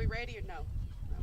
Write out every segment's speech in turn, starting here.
we ready or no? No.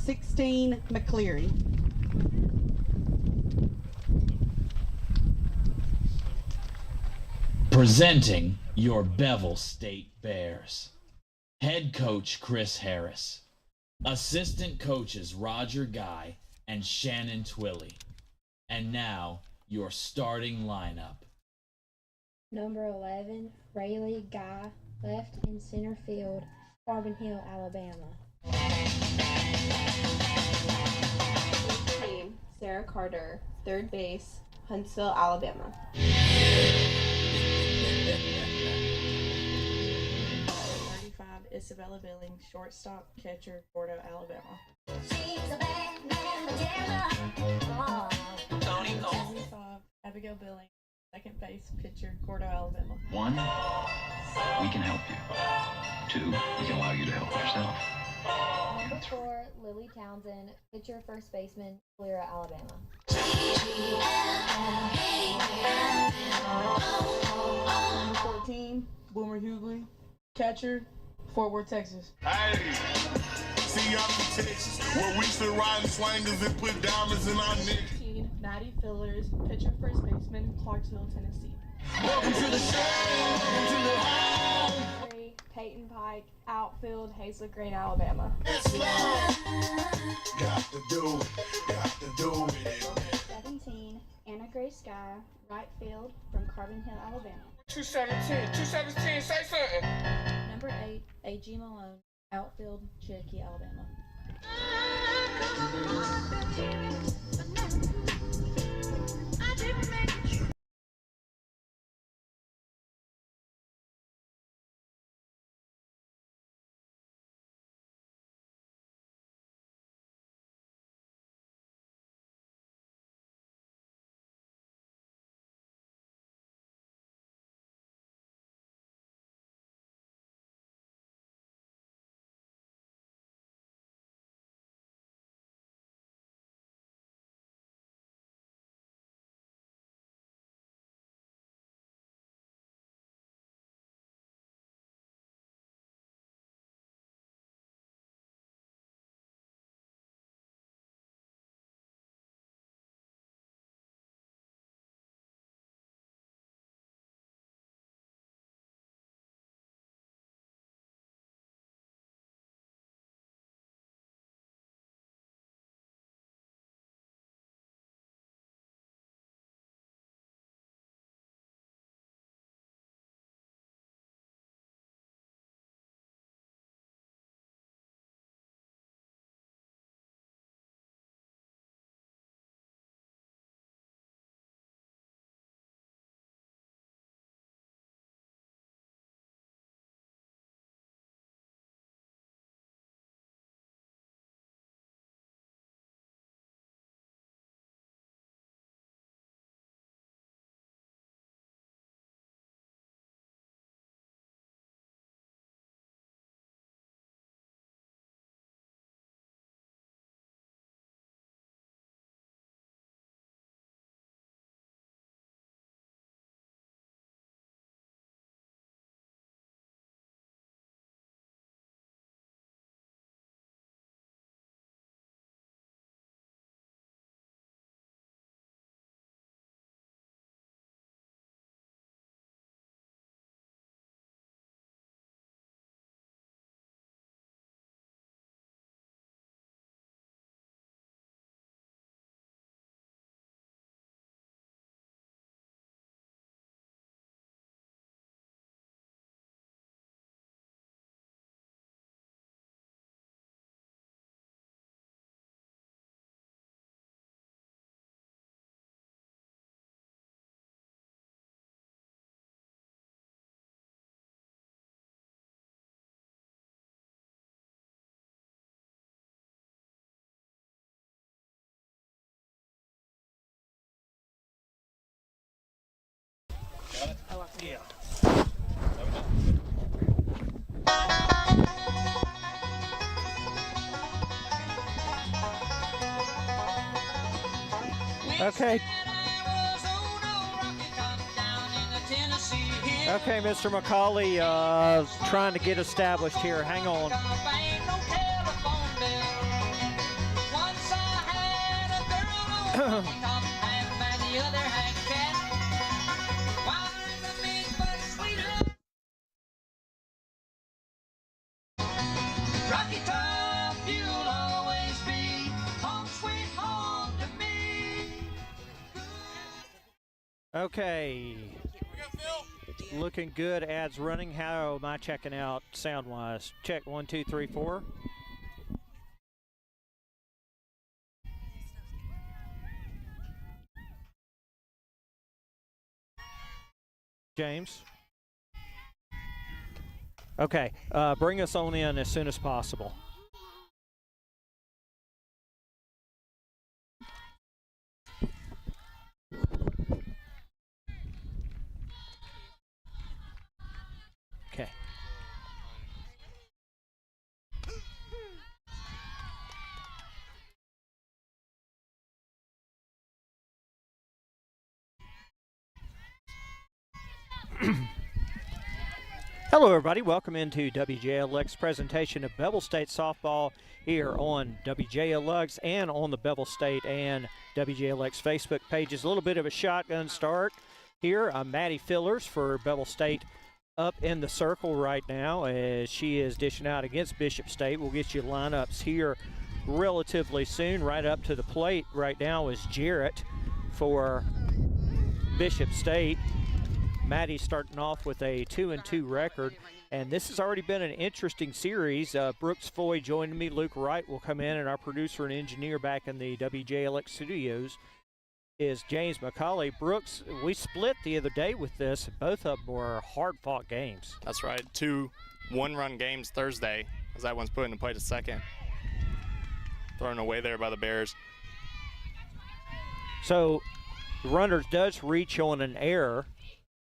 16, McCleary. Presenting your Bevill State Bears. Head coach Chris Harris. Assistant coaches Roger Guy and Shannon Twilley. And now, your starting lineup. Number 11, Rayleigh Guy, left in center field, Carbon Hill, Alabama. 15, Sarah Carter, third base, Huntsville, Alabama. 35, Isabella Billing, shortstop, catcher, Gordo, Alabama. 75, Abigail Billing, second base, pitcher, Gordo, Alabama. 1, we can help you. 2, we can allow you to help yourself. Number 4, Lily Townsend, pitcher, first baseman, Calera, Alabama. 14, Boomer Hughley, catcher, Fort Worth, Texas. Hey, see y'all from Texas, where we still riding swangers and put diamonds in our neck. 15, Maddie Fillers, pitcher, first baseman, Clarksville, Tennessee. Welcome to the show, welcome to the home. 3, Peyton Pike, outfield, Hazel Green, Alabama. It's love. Got to do it. 17, Anna Grace Guy, right field, from Carbon Hill, Alabama. 217, say something. Number 8, A.G. Malone, outfield, Cherokee, Alabama. Yeah. Okay. Okay, Mr. McCauley, trying to get established here. Hang on. Rocky Top, you'll always be home sweet home to me. Okay. Looking good. Ads running. How am I checking out sound-wise? Check 1, 2, 3, 4. James. Okay. Bring us on in as soon as possible. Okay. Hello, everybody. Welcome into WJLX presentation of Bevill State softball here on WJLX and on the Bevill State and WJLX Facebook pages. A little bit of a shotgun start here. Maddie Fillers for Bevill State up in the circle right now as she is dishing out against Bishop State. We'll get you lineups here relatively soon. Right up to the plate right now is Jarrett for Bishop State. Maddie's starting off with a 2-2 record, and this has already been an interesting series. Brooks Foy joining me. Luke Wright will come in, and our producer and engineer back in the WJLX studios is James McCauley. Brooks, we split the other day with this. Both of them were hard-fought games. That's right. 2 one-run games Thursday, as that one's put into play to second. Thrown away there by the Bears. So the runners does reach on an error.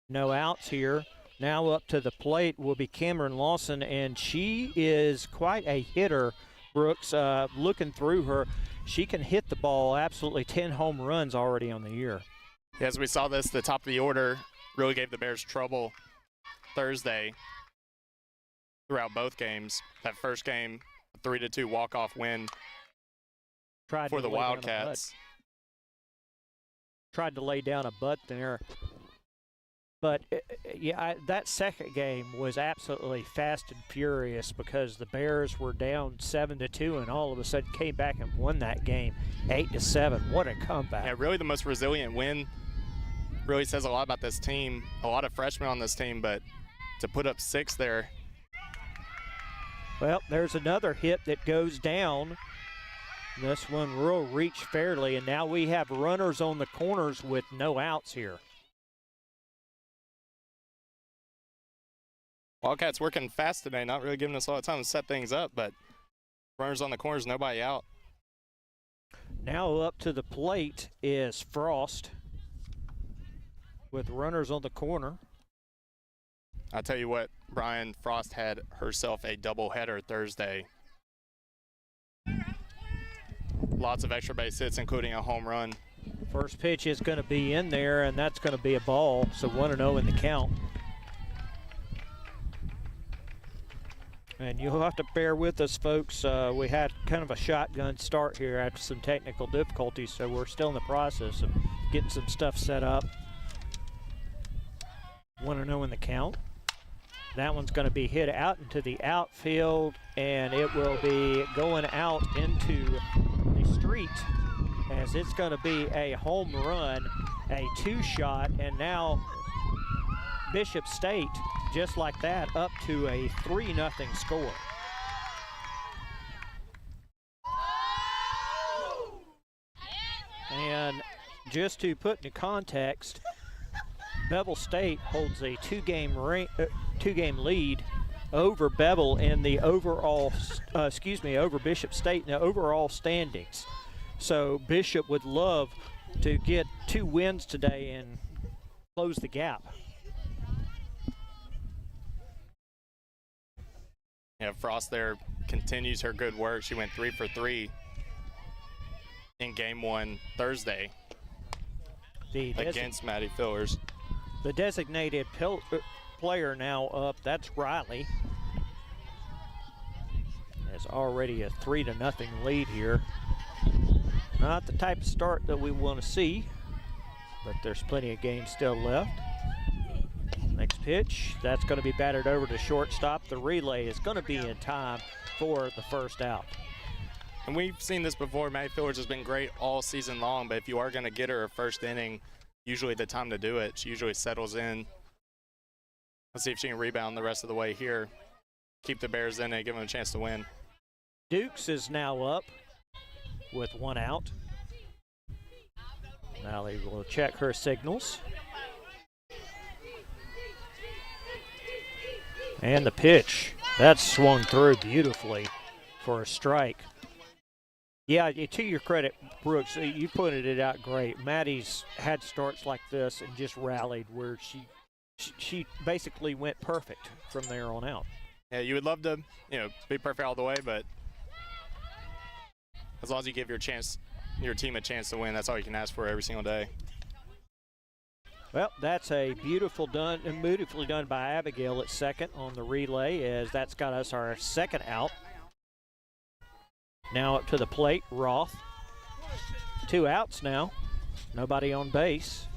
No outs here. Now up to the plate will be Cameron Lawson, and she is quite a hitter, Brooks. Looking through her, she can hit the ball absolutely. 10 home runs already on the year. As we saw this, the top of the order really gave the Bears trouble Thursday throughout both games. That first game, a 3-2 walk-off win for the Wildcats. Tried to lay down a butt there. But, that second game was absolutely fast and furious because the Bears were down 7-2 and all of a sudden came back and won that game 8-7. What a comeback. Yeah, really the most resilient win. Really says a lot about this team. A lot of freshmen on this team, but to put up 6 there. Well, there's another hit that goes down. This one will reach fairly, and now we have runners on the corners with no outs here. Wildcats working fast today, not really giving us a lot of time to set things up, but runners on the corners, nobody out. Now up to the plate is Frost with runners on the corner. I'll tell you what, Brian, Frost had herself a doubleheader Thursday. Lots of extra base hits, including a home run. First pitch is going to be in there, and that's going to be a ball, so 1-0 in the count. And you'll have to bear with us, folks. We had kind of a shotgun start here after some technical difficulties, so we're still in the process of getting some stuff set up. 1-0 in the count. That one's going to be hit out into the outfield, and it will be going out into the street as it's going to be a home run, a 2-shot, and now Bishop State, just like that, up to a 3-0 score. And just to put into context, Bevill State holds a two-game lead over Bevill in the overall, over Bishop State in the overall standings. So Bishop would love to get 2 wins today and close the gap. Frost there continues her good work. She went 3 for 3 in game 1 Thursday against Maddie Fillers. The designated player now up, that's Riley. There's already a 3-0 lead here. Not the type of start that we want to see, but there's plenty of games still left. Next pitch, that's going to be batted over to shortstop. The relay is going to be in time for the first out. And we've seen this before. Maddie Fillers has been great all season long, but if you are going to get her a first inning, usually the time to do it. She usually settles in. Let's see if she can rebound the rest of the way here. Keep the Bears in it, give them a chance to win. Dukes is now up with 1 out. Allie will check her signals. And the pitch, that's swung through beautifully for a strike. Yeah, to your credit, Brooks, you pointed it out great. Maddie's had starts like this and just rallied where she basically went perfect from there on out. Yeah, you would love to, be perfect all the way, but as long as you give your team a chance to win, that's all you can ask for every single day. Well, that's beautifully done by Abigail at second on the relay, as that's got us our second out. Now up to the plate, Roth. 2 outs now, nobody on base.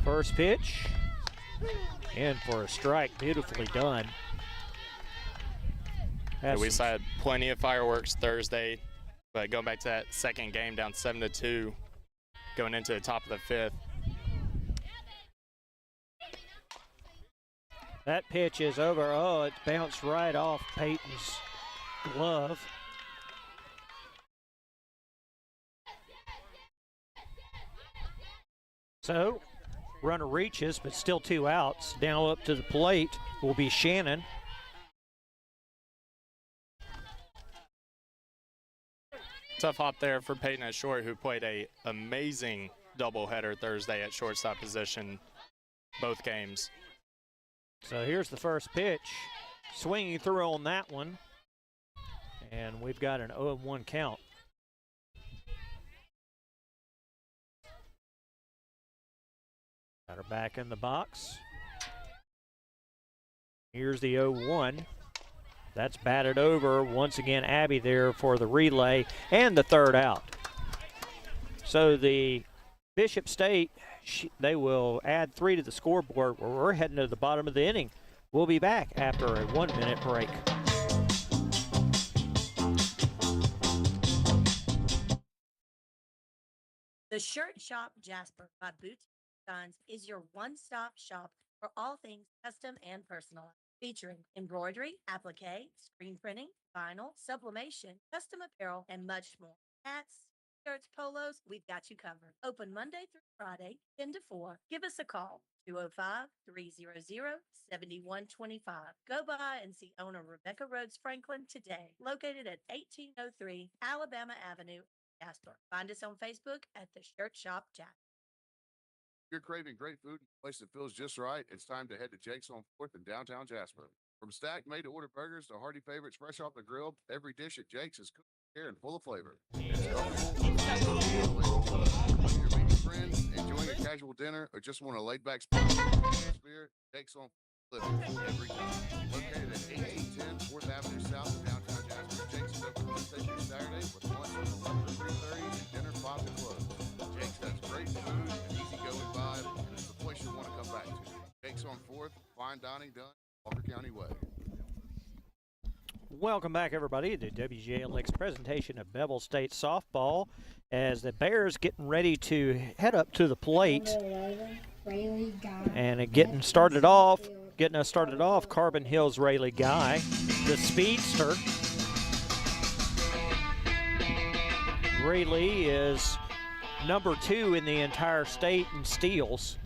First pitch, in for a strike, beautifully done. We had plenty of fireworks Thursday, but going back to that second game down 7-2, going into the top of the 5th. That pitch is over. Oh, it bounced right off Peyton's glove. So, runner reaches, but still 2 outs. Now up to the plate will be Shannon. Tough hop there for Peyton at short, who played a amazing doubleheader Thursday at shortstop position, both games. So here's the first pitch. Swinging through on that one. And we've got an 0-1 count. Got her back in the box. Here's the 0-1. That's batted over. Once again, Abby there for the relay and the third out. So the Bishop State, they will add 3 to the scoreboard. We're heading to the bottom of the inning. We'll be back after a 1-minute break. The Shirt Shop Jasper by Boots Designs is your one-stop shop for all things custom and personalized, featuring embroidery, applique, screen printing, vinyl, sublimation, custom apparel, and much more. Hats, shirts, polos, we've got you covered. Open Monday through Friday, 10 to 4. Give us a call, 205-300-7125. Go by and see owner Rebecca Rhodes Franklin today, located at 1803 Alabama Avenue, Jasper. Find us on Facebook at The Shirt Shop Jasper. If you're craving great food in a place that feels just right, it's time to head to Jake's on 4th in downtown Jasper. From stacked made-to-order burgers to hearty favorites fresh off the grill, every dish at Jake's is cooked here and full of flavor. It's whether you're meeting friends, enjoying a casual dinner, or just want a laid-back spot beer, Jake's on living every time. Located at 1810 4th Avenue South in downtown Jasper, Jake's is open Wednesday through Saturday with lunch from 11 to 3:30 and dinner 5 to close. Jake's has great food, an easygoing vibe, and it's the place you want to come back to. Jake's on 4th, fine dining done Walker County way. Welcome back, everybody, to WJLX presentation of Bevill State softball as the Bears getting ready to head up to the plate. And getting us started off, Carbon Hills Rayleigh Guy, the speedster. Rayleigh is number 2 in the entire state in steals.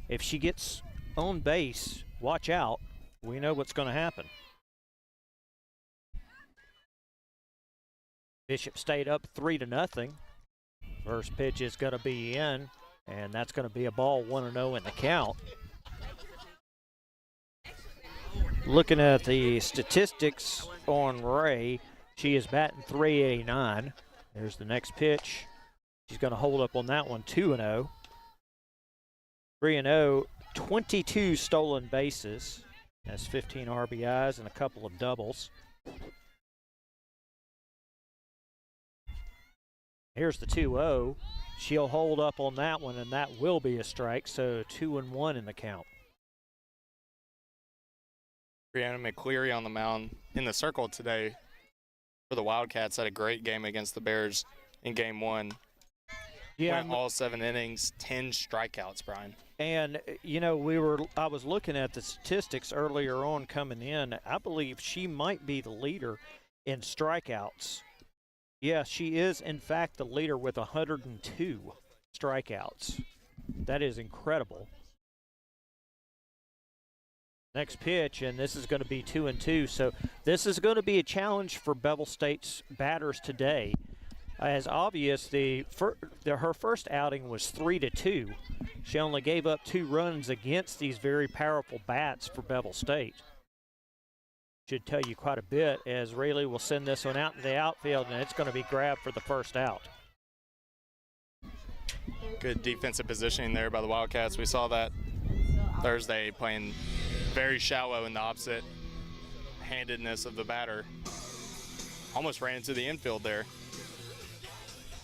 If she gets on base, watch out. We know what's going to happen. Bishop State up 3-0. First pitch is going to be in. And that's going to be a ball 1-0 in the count. Looking at the statistics on Ray, she is batting .389. There's the next pitch. She's going to hold up on that one, 2-0. 3-0, 22 stolen bases. That's 15 RBIs and a couple of doubles. Here's the 2-0. She'll hold up on that one, and that will be a strike, so 2-1 in the count. Brianna McCleary on the mound in the circle today for the Wildcats. Had a great game against the Bears in game 1. Yeah, went all 7 innings, 10 strikeouts, Brian. And you know, I was looking at the statistics earlier on coming in. I believe she might be the leader in strikeouts. Yeah, she is in fact the leader with 102 strikeouts. That is incredible. Next pitch, and this is going to be 2-2. So this is going to be a challenge for Bevill State's batters today. As obvious, her first outing was 3-2. She only gave up 2 runs against these very powerful bats for Bevill State. Should tell you quite a bit, as Rayleigh will send this one out in the outfield, and it's going to be grabbed for the first out. Good defensive positioning there by the Wildcats. We saw that Thursday, playing very shallow in the opposite handedness of the batter. Almost ran into the infield there.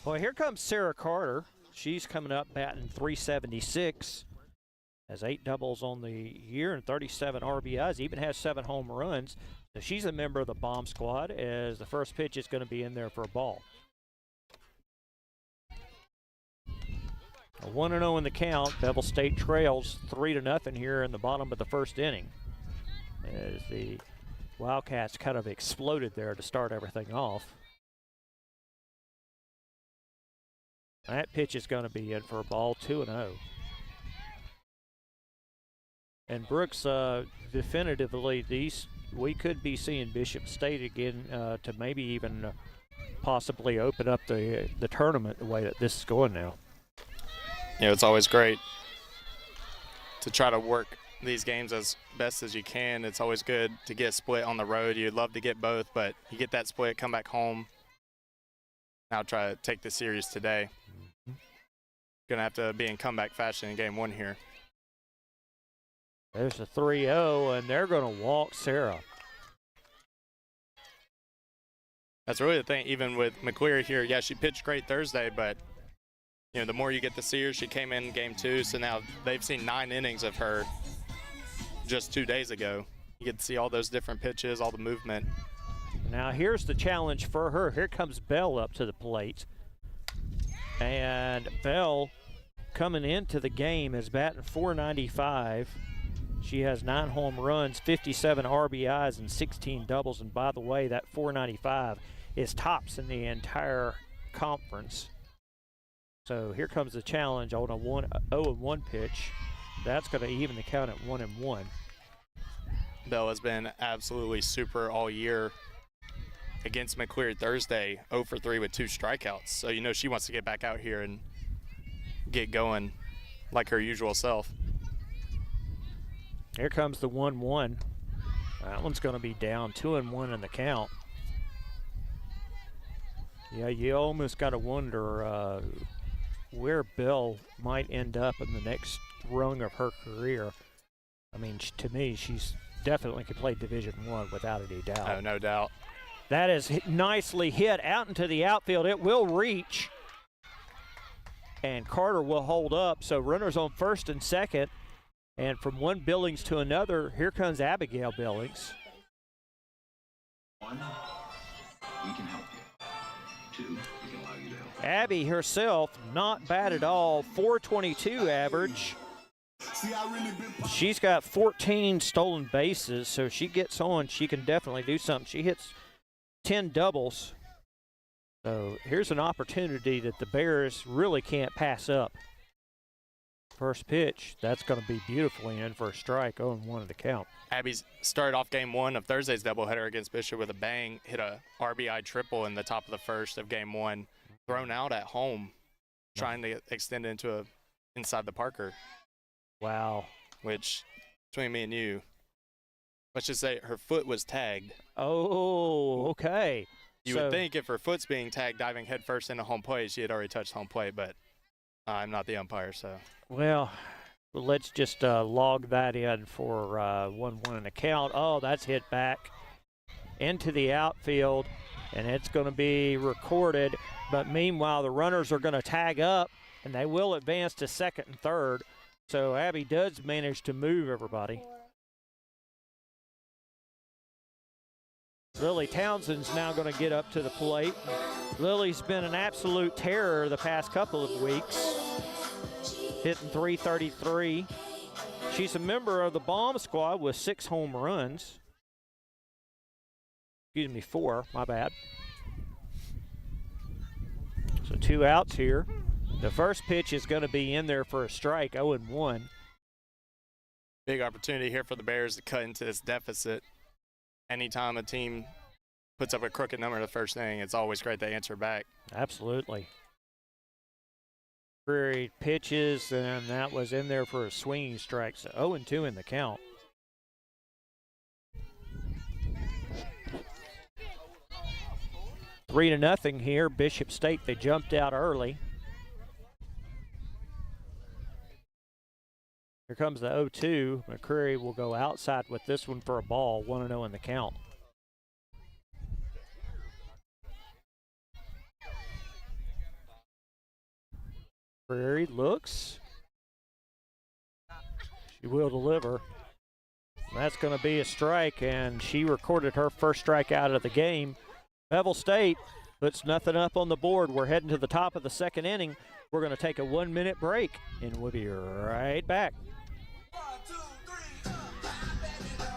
Well, here comes Sarah Carter. She's coming up batting .376. Has 8 doubles on the year and 37 RBIs, even has 7 home runs. So she's a member of the bomb squad, as the first pitch is going to be in there for a ball. A 1-0 in the count. Bevill State trails 3-0 here in the bottom of the first inning, as the Wildcats kind of exploded there to start everything off. That pitch is going to be in for a ball, 2-0. And Brooks, definitively, we could be seeing Bishop State again to maybe even possibly open up the tournament the way that this is going now. Yeah, it's always great to try to work these games as best as you can. It's always good to get a split on the road. You'd love to get both, but you get that split, come back home. Now try to take the series today. Going to have to be in comeback fashion in game 1 here. There's a 3-0, and they're going to walk Sarah. That's really the thing, even with McCleary here. Yeah, she pitched great Thursday, but you know, the more you get to see her, she came in game 2, so now they've seen 9 innings of her just 2 days ago. You get to see all those different pitches, all the movement. Now here's the challenge for her. Here comes Bell up to the plate. And Bell, coming into the game, is batting .495. She has 9 home runs, 57 RBIs, and 16 doubles. And by the way, that .495 is tops in the entire conference. So here comes the challenge on a 0-1 pitch. That's going to even the count at 1-1. Bell has been absolutely super all year. Against McCleary Thursday, 0 for 3 with 2 strikeouts. So you know she wants to get back out here and get going like her usual self. Here comes the 1-1. That one's going to be down, 2-1 in the count. Yeah, you almost got to wonder where Bell might end up in the next rung of her career. I mean, to me, she's definitely could play Division I without any doubt. Oh, no doubt. That is nicely hit out into the outfield. It will reach, and Carter will hold up. So runners on first and second, and from one Billings to another, here comes Abigail Billings. 1, we can help you. 2, we can allow you to help. Abby herself, not bad at all, .422 average. She's got 14 stolen bases, so she gets on. She can definitely do something. She hits 10 doubles. So here's an opportunity that the Bears really can't pass up. First pitch, that's going to be beautifully in for a strike, 0-1 in the count. Abby's started off game 1 of Thursday's doubleheader against Bishop with a bang, hit a RBI triple in the top of the first of game 1, thrown out at home, trying to extend into a inside the Parker. Wow. Which, between me and you, let's just say her foot was tagged. Oh, okay. You would think if her foot's being tagged diving headfirst into home plate, she had already touched home plate, but I'm not the umpire, so. Well, let's just log that in for 1-1 in the count. Oh, that's hit back into the outfield, and it's going to be recorded. But meanwhile, the runners are going to tag up, and they will advance to second and third. So Abby does manage to move everybody. Lily Townsend's now going to get up to the plate. Lily's been an absolute terror the past couple of weeks, hitting .333. She's a member of the bomb squad with 6 home runs. Excuse me, 4, my bad. So 2 outs here. The first pitch is going to be in there for a strike, 0-1. Big opportunity here for the Bears to cut into this deficit. Anytime a team puts up a crooked number in the first inning, it's always great to answer back. Absolutely. Prairie pitches, and that was in there for a swinging strike. So 0-2 in the count. Three to nothing here. Bishop State, they jumped out early. Here comes the 0-2. McCreary will go outside with this one for a ball, 1-0 in the count. Prairie looks. She will deliver. That's going to be a strike, and she recorded her first strikeout of the game. Bevill State puts nothing up on the board. We're heading to the top of the second inning. We're going to take a 1-minute break, and we'll be right back.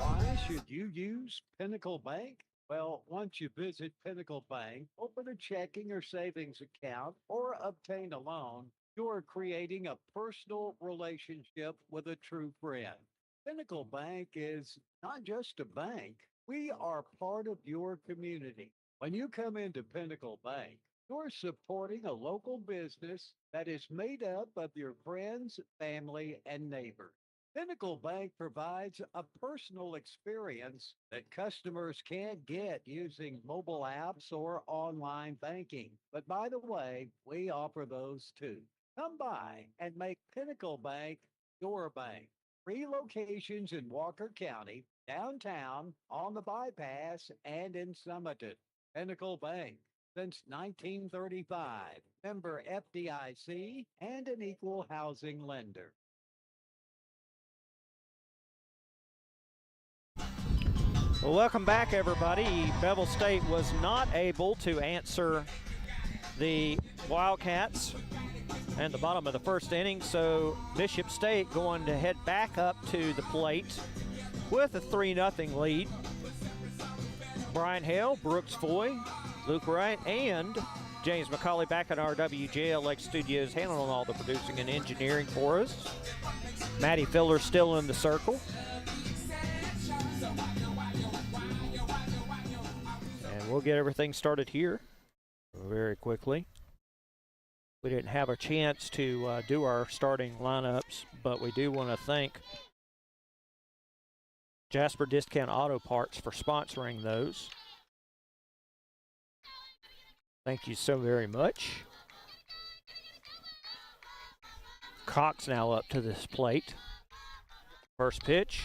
Why should you use Pinnacle Bank? Well, once you visit Pinnacle Bank, open a checking or savings account or obtain a loan, you're creating a personal relationship with a true friend. Pinnacle Bank is not just a bank. We are part of your community. When you come into Pinnacle Bank, you're supporting a local business that is made up of your friends, family, and neighbors. Pinnacle Bank provides a personal experience that customers can't get using mobile apps or online banking. But by the way, we offer those too. Come by and make Pinnacle Bank your bank. 3 locations in Walker County, downtown, on the bypass, and in Sumiton. Pinnacle Bank, since 1935, member FDIC, and an equal housing lender. Well, welcome back, everybody. Bevill State was not able to answer the Wildcats in the bottom of the first inning, so Bishop State going to head back up to the plate with a 3-0 lead. Brian Hale, Brooks Foy, Luke Wright, and James McCauley back at our WJLX studios handling all the producing and engineering for us. Maddie Filler still in the circle. And we'll get everything started here very quickly. We didn't have a chance to do our starting lineups, but we do want to thank Jasper Discount Auto Parts for sponsoring those. Thank you so very much. Cox now up to this plate. First pitch.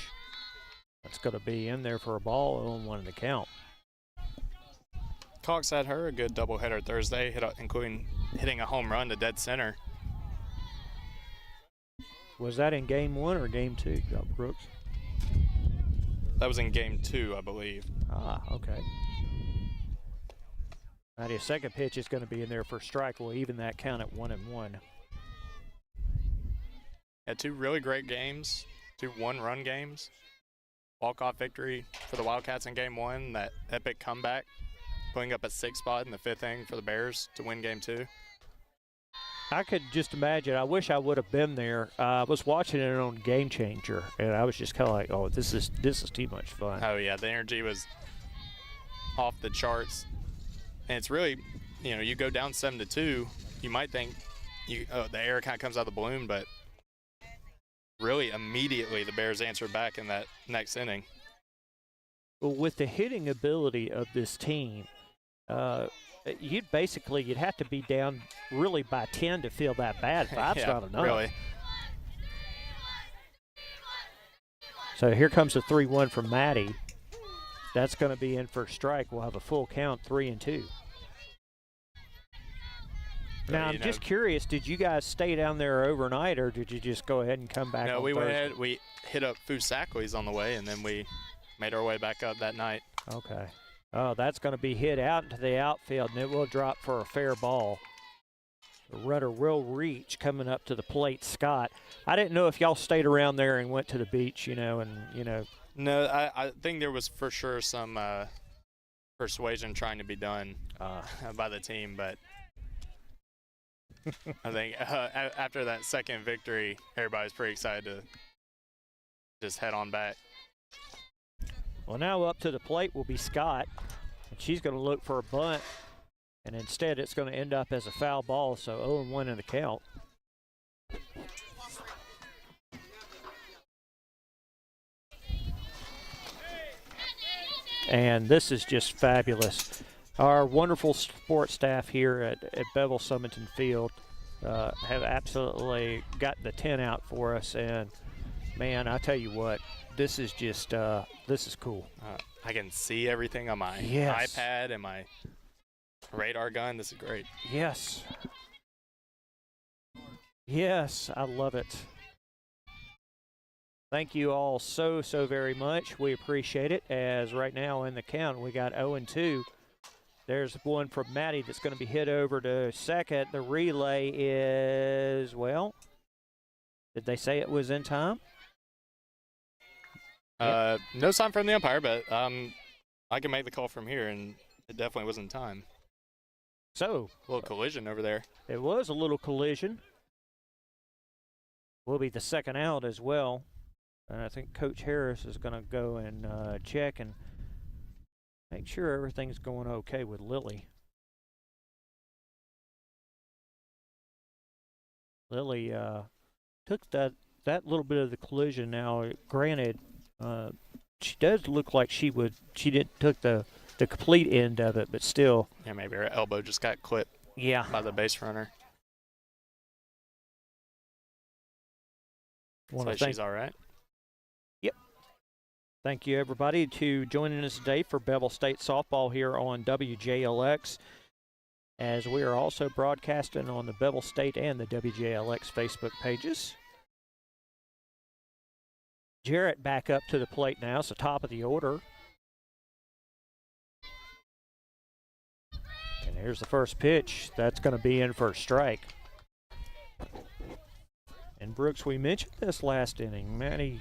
That's going to be in there for a ball, 0-1 in the count. Cox had her a good doubleheader Thursday, including hitting a home run to dead center. Was that in game 1 or game 2, Brooks? That was in game 2, I believe. Ah, okay. His second pitch is going to be in there for a strike. We'll even that count at 1-1. Had 2 really great games, 2 one-run games. Walk-off victory for the Wildcats in game 1, that epic comeback, putting up a 6 spot in the 5th inning for the Bears to win game 2. I could just imagine. I wish I would have been there. I was watching it on Game Changer, and I was just kind of like, "Oh, this is too much fun." Oh yeah, the energy was off the charts, and it's really, you go down 7-2, you might think the air kind of comes out of the balloon, but really immediately the Bears answered back in that next inning. Well, with the hitting ability of this team, you'd have to be down really by 10 to feel that bad. Five's not enough. Really. So here comes the 3-1 from Maddie. That's going to be in for a strike. We'll have a full count, 3-2. Now, I'm just curious, did you guys stay down there overnight, or did you just go ahead and come back? No, we went ahead. We hit up Fusakli's on the way, and then we made our way back up that night. Okay. Oh, that's going to be hit out into the outfield, and it will drop for a fair ball. The runner will reach coming up to the plate, Scott. I didn't know if y'all stayed around there and went to the beach, No, I think there was for sure some persuasion trying to be done by the team, but I think after that second victory, everybody's pretty excited to just head on back. Well, now up to the plate will be Scott, and she's going to look for a bunt, and instead it's going to end up as a foul ball, so 0-1 in the count. And this is just fabulous. Our wonderful support staff here at Bevill Sumiton Field have absolutely got the 10 out for us, and man, I tell you what, this is just this is cool. I can see everything on my iPad and my radar gun. This is great. Yes. Yes, I love it. Thank you all so very much. We appreciate it. As right now in the count, we got 0-2. There's one from Maddie that's going to be hit over to second. The relay is, well, did they say it was in time? No sign from the umpire, but I can make the call from here, and it definitely was in time. So, a little collision over there. It was a little collision. Will be the second out as well. And I think Coach Harris is going to go and check and make sure everything's going okay with Lily. Lily took that little bit of the collision. Now, granted, she does look like she didn't took the complete end of it, but still. Yeah, maybe her elbow just got clipped. Yeah. By the base runner. So she's all right. Yep. Thank you, everybody, to joining us today for Bevill State softball here on WJLX, as we are also broadcasting on the Bevill State and the WJLX Facebook pages. Jarrett back up to the plate now, so top of the order. And here's the first pitch. That's going to be in for a strike. And Brooks, we mentioned this last inning. Maddie,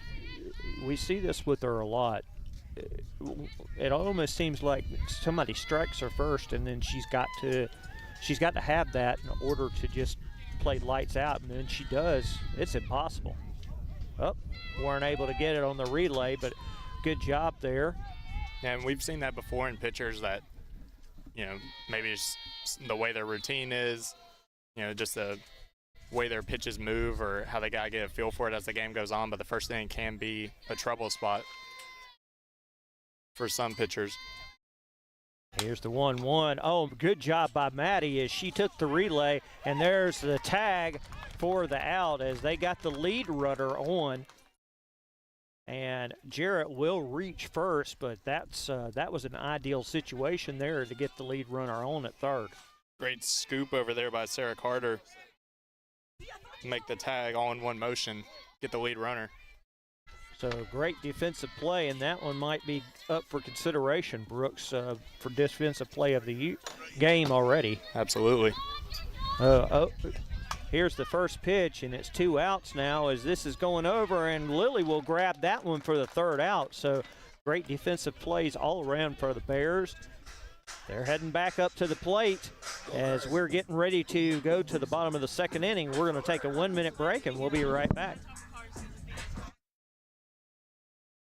we see this with her a lot. It almost seems like somebody strikes her first, and then she's got to have that in order to just play lights out, and then she does. It's impossible. Oh, weren't able to get it on the relay, but good job there. And we've seen that before in pitchers that, maybe it's the way their routine is, just the way their pitches move or how they got to get a feel for it as the game goes on. But the first inning can be a trouble spot for some pitchers. Here's the 1-1. Oh, good job by Maddie as she took the relay, and there's the tag for the out as they got the lead runner on. And Jarrett will reach first, but that was an ideal situation there to get the lead runner on at third. Great scoop over there by Sarah Carter. Make the tag all in one motion, get the lead runner. So great defensive play, and that one might be up for consideration, Brooks, for defensive play of the game already. Absolutely. Here's the first pitch, and it's 2 outs now as this is going over, and Lily will grab that one for the third out. So great defensive plays all around for the Bears. They're heading back up to the plate as we're getting ready to go to the bottom of the second inning. We're going to take a 1-minute break, and we'll be right back.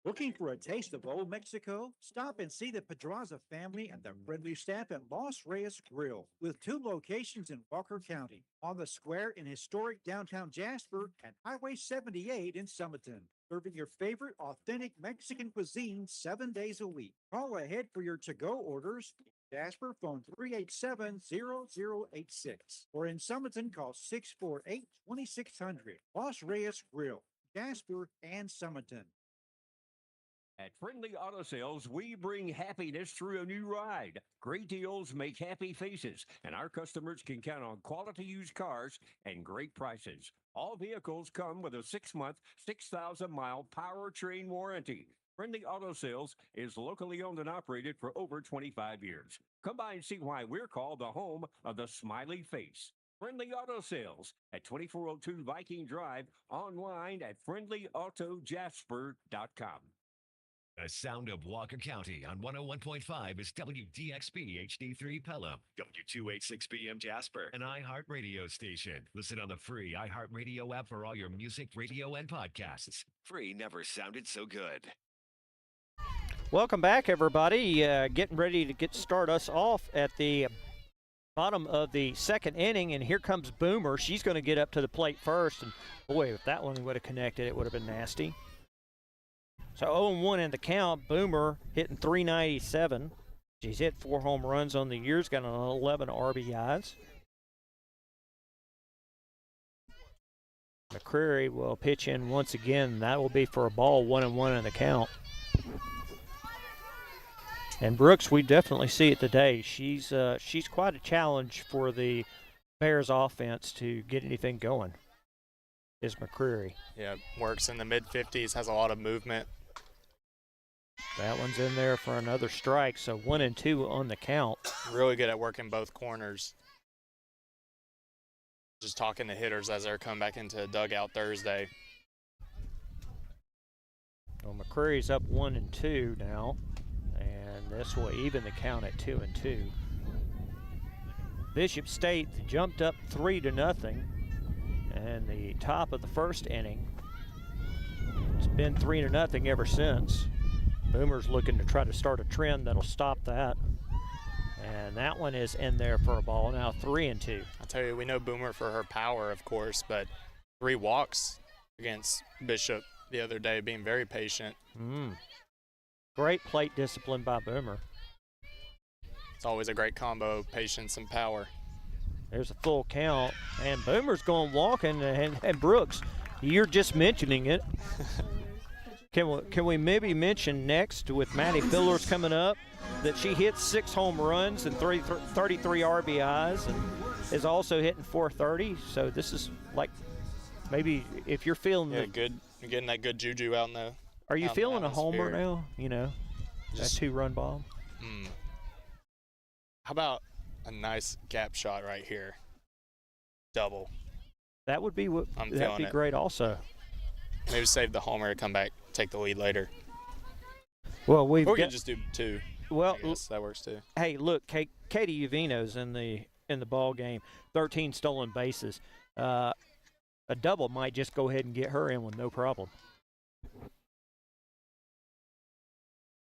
Looking for a taste of old Mexico? Stop and see the Pedraza family and their friendly staff at Los Reyes Grill, with 2 locations in Walker County, on the square in historic downtown Jasper and Highway 78 in Sumiton. Serving your favorite authentic Mexican cuisine 7 days a week. Call ahead for your to-go orders. Jasper, phone 387-0086. Or in Sumiton, call 648-2600. Los Reyes Grill, Jasper and Sumiton. At Friendly Auto Sales, we bring happiness through a new ride. Great deals make happy faces, and our customers can count on quality used cars and great prices. All vehicles come with a 6-month, 6,000-mile powertrain warranty. Friendly Auto Sales is locally owned and operated for over 25 years. Come by and see why we're called the home of the smiley face. Friendly Auto Sales at 2402 Viking Drive, online at friendlyautojasper.com. The sound of Walker County on 101.5 is WDXP HD3 Pelham, W286BM Jasper, an iHeartRadio station. Listen on the free iHeartRadio app for all your music, radio, and podcasts. Free never sounded so good. Welcome back, everybody. Getting ready to start us off at the bottom of the 2nd inning, and here comes Boomer. She's going to get up to the plate first, and boy, if that one would have connected, it would have been nasty. So 0-1 in the count. Boomer hitting .397. She's hit 4 home runs on the year. Got an 11 RBIs. McCreary will pitch in once again. That will be for a ball, 1-1 in the count. And Brooks, we definitely see it today. She's quite a challenge for the Bears offense to get anything going. Is McCreary. Yeah, works in the mid-50s, has a lot of movement. That one's in there for another strike, so 1-2 on the count. Really good at working both corners. Just talking to hitters as they're coming back into the dugout Thursday. Well, McCreary's up 1-2 now, and this will even the count at 2-2. Bishop State jumped up 3-0 in the top of the 1st inning. It's been 3-0 ever since. Boomer's looking to try to start a trend that'll stop that. And that one is in there for a ball, now 3-2. I'll tell you, we know Boomer for her power, of course, but 3 walks against Bishop the other day, being very patient. Great plate discipline by Boomer. It's always a great combo of patience and power. There's a full count, and Boomer's going walking, and Brooks, you're just mentioning it. Can we maybe mention next with Maddie Fillers coming up that she hits 6 home runs and 33 RBIs and is also hitting .430. So this is like maybe if you're feeling good, you're getting that good juju out in the. Are you feeling a homer now? You know, just, that 2-run bomb. How about a nice gap shot right here? Double. That would be that'd be great also. Maybe save the homer, come back, take the lead later. Well, we can just do 2. Well, that works too. Hey, look, Katie Uvino's in the ball game. 13 stolen bases. A double might just go ahead and get her in with no problem.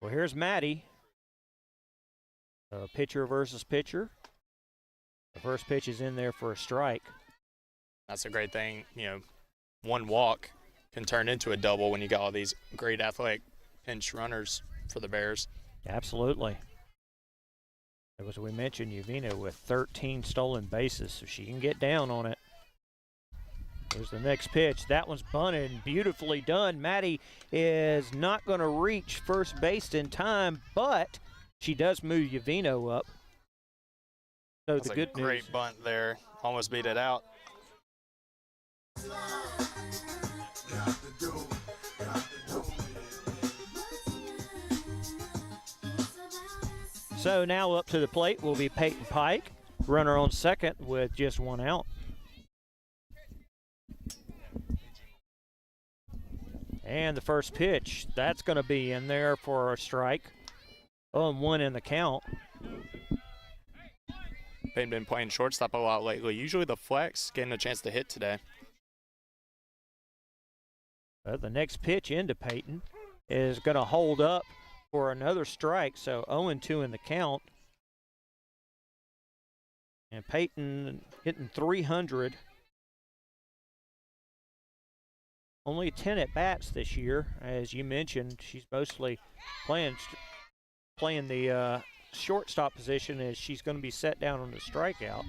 Well, here's Maddie. Pitcher versus pitcher. The first pitch is in there for a strike. That's a great thing. You know, 1 walk can turn into a double when you got all these great athletic pinch runners for the Bears. Absolutely. As we mentioned, Uvino with 13 stolen bases, so she can get down on it. Here's the next pitch. That one's bunted and beautifully done. Maddie is not going to reach first base in time, but she does move Uvino up. So that's the good news. Great bunt there. Almost beat it out. So now up to the plate will be Peyton Pike, runner on second with just 1 out. And the first pitch, that's going to be in there for a strike. 0-1 in the count. Peyton been playing shortstop a lot lately. Usually the flex, getting a chance to hit today. The next pitch into Peyton. is going to hold up for another strike, so 0-2 in the count. And Peyton hitting 300. Only 10 at bats this year, as you mentioned. She's mostly playing the shortstop position, as she's going to be set down on the strikeout.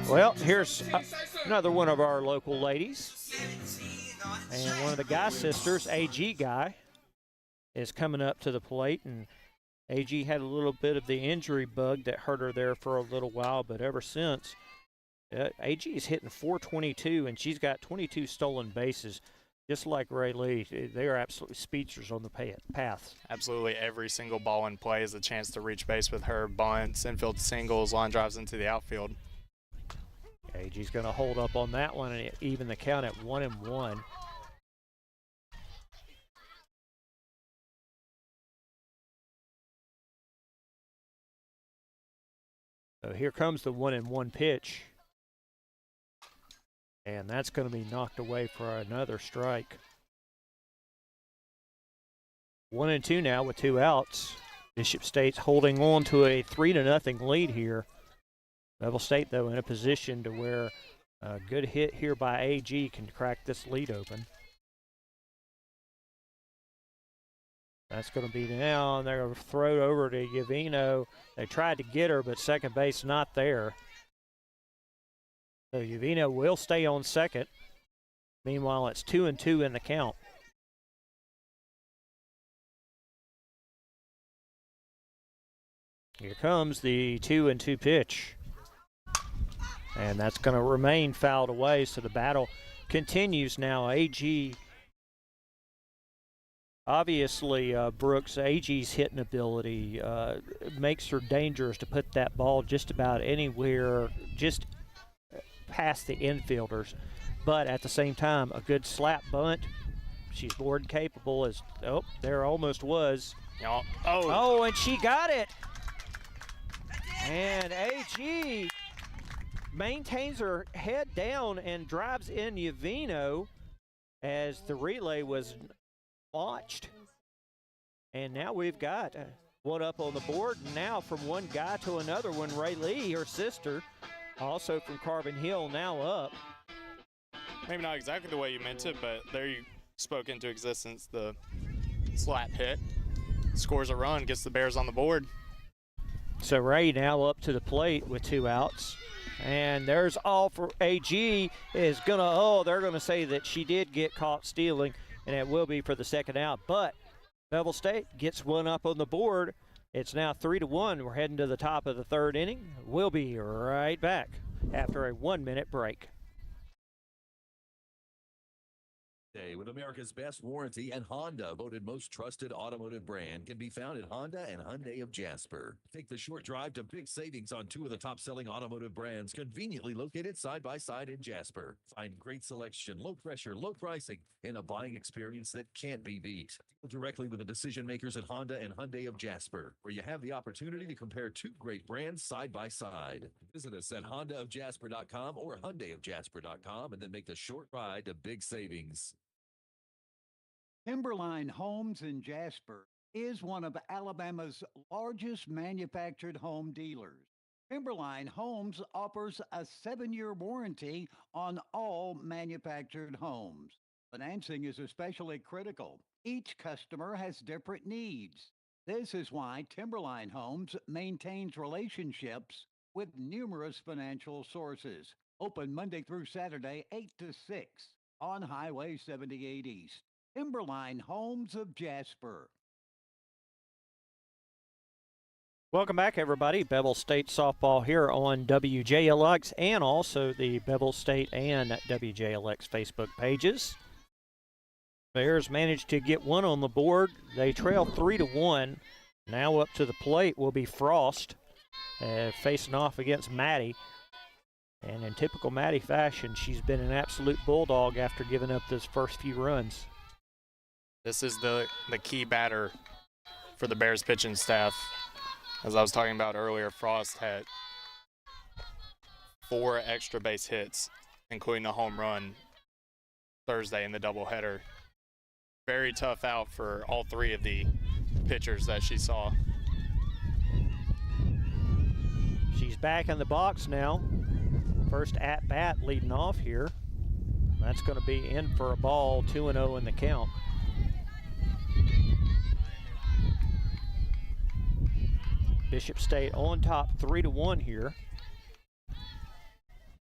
Well, here's another one of our local ladies. And one of the Guy sisters, AG Guy, is coming up to the plate. And AG had a little bit of the injury bug that hurt her there for a little while, but ever since, AG is hitting 422, and she's got 22 stolen bases. Just like Ray Lee, they are absolutely speedsters on the paths. Absolutely every single ball in play is a chance to reach base with her. Bunts, infield singles, line drives into the outfield. AG's going to hold up on that one and even the count at 1-1. So here comes the 1-1 pitch. And that's going to be knocked away for another strike. 1-2 now with 2 outs. Bishop State's holding on to a 3-0 lead here. Bevill State, though, in a position to where a good hit here by AG can crack this lead open. That's going to be now, and they're going to throw it over to Yavino. They tried to get her, but second base not there. So Yavino will stay on second. Meanwhile, it's 2-2 in the count. Here comes the 2-2 pitch. And that's going to remain fouled away, so the battle continues now. AG, obviously, Brooks, AG's hitting ability makes her dangerous to put that ball just about anywhere, just past the infielders. But at the same time, a good slap bunt. She's board capable as, oh, there almost was. Oh, and she got it. And AG maintains her head down and drives in Yavino as the relay was watched. And now we've got one up on the board. Now from one guy to another one, Ray Lee, her sister, also from Carbon Hill, now up. Maybe not exactly the way you meant it, but there you spoke into existence the slap hit. Scores a run, gets the Bears on the board. So Ray now up to the plate with 2 outs. And there's all for AG is going to, they're going to say that she did get caught stealing, and it will be for the second out. But Bevill State gets one up on the board. It's now 3-1. We're heading to the top of the third inning. We'll be right back after a 1-minute break. With America's best warranty and Honda voted most trusted automotive brand can be found at Honda and Hyundai of Jasper. Take the short drive to big savings on 2 of the top-selling automotive brands conveniently located side by side in Jasper. Find great selection, low pressure, low pricing, and a buying experience that can't be beat. Deal directly with the decision makers at Honda and Hyundai of Jasper, where you have the opportunity to compare 2 great brands side by side. Visit us at HondaofJasper.com or HyundaiofJasper.com and then make the short ride to big savings. Timberline Homes in Jasper is one of Alabama's largest manufactured home dealers. Timberline Homes offers a 7-year warranty on all manufactured homes. Financing is especially critical. Each customer has different needs. This is why Timberline Homes maintains relationships with numerous financial sources. Open Monday through Saturday, 8 to 6 on Highway 78 East. Timberline Homes of Jasper. Welcome back, everybody. Bevill State softball here on WJLX and also the Bevill State and WJLX Facebook pages. Bears managed to get one on the board. They trail 3-1. Now up to the plate will be Frost, facing off against Maddie. And in typical Maddie fashion, she's been an absolute bulldog after giving up those first few runs. This is the key batter for the Bears pitching staff. As I was talking about earlier, Frost had 4 extra base hits, including a home run Thursday in the doubleheader. Very tough out for all three of the pitchers that she saw. She's back in the box now. First at bat leading off here. That's going to be in for a ball, 2-0 in the count. Bishop State on top 3-1 here.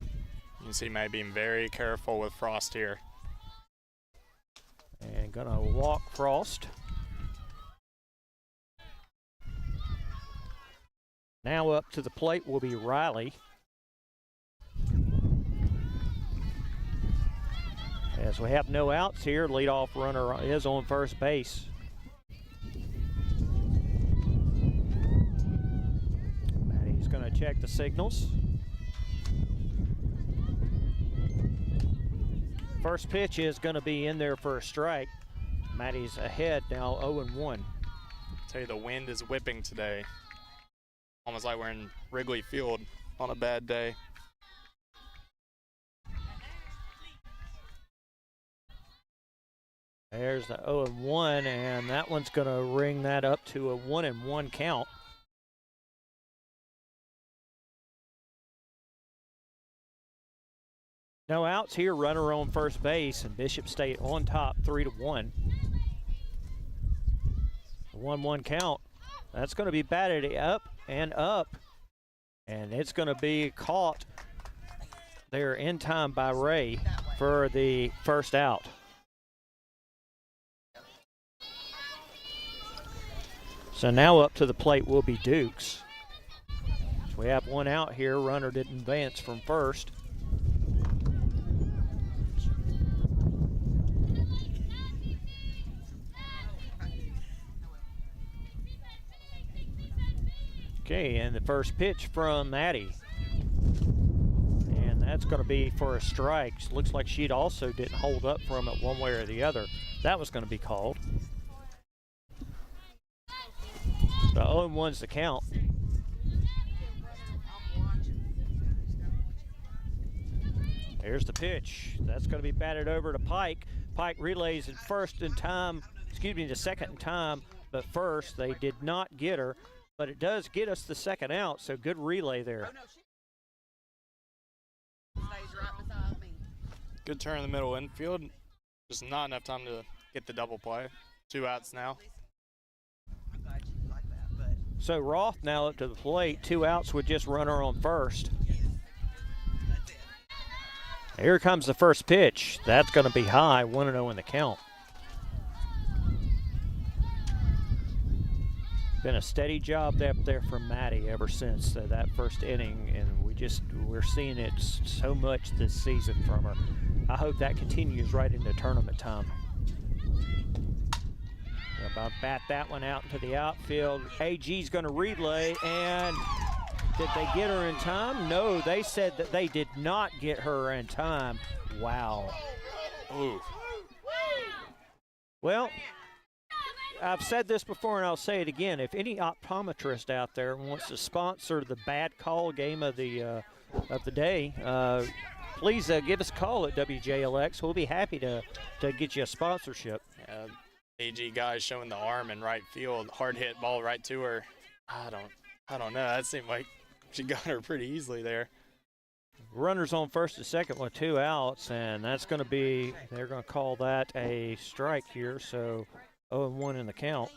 You can see May being very careful with Frost here. And gonna walk Frost. Now up to the plate will be Riley. As we have no outs here, leadoff runner is on first base. Maddie's gonna check the signals. First pitch is gonna be in there for a strike. Maddie's ahead now, 0-1. Tell you, the wind is whipping today. Almost like we're in Wrigley Field on a bad day. There's the 0-1, and that one's going to ring that up to a 1-1 count. No outs here, runner on first base, and Bishop State on top 3-1. 1-1 count. That's going to be batted up, and it's going to be caught there in time by Ray for the first out. So now up to the plate will be Dukes. So we have one out here. Runner didn't advance from first. Okay, and the first pitch from Maddie. And that's going to be for a strike. Looks like she also didn't hold up from it one way or the other. That was going to be called. The 0-1's the count. Here's the pitch. That's going to be batted over to Pike. Pike relays in first in time, the second in time, but first they did not get her. But it does get us the second out, so good relay there. Good turn in the middle infield. Just not enough time to get the double play. 2 outs now. So Roth now up to the plate, 2 outs with just runner on first. Here comes the first pitch. That's going to be high, 1-0 in the count. Been a steady job up there from Maddie ever since that first inning, and we're seeing it so much this season from her. I hope that continues right into tournament time. About bat that one out into the outfield. AG's going to relay, and did they get her in time? No, they said that they did not get her in time. Wow. Ooh. Well, I've said this before and I'll say it again. If any optometrist out there wants to sponsor the bad call game of the day, please give us a call at WJLX. We'll be happy to get you a sponsorship. AG guy showing the arm in right field, hard hit ball right to her. I don't know. That seemed like she got her pretty easily there. Runners on first and second with 2 outs, and that's going to be, they're going to call that a strike here, so 0-1 in the count.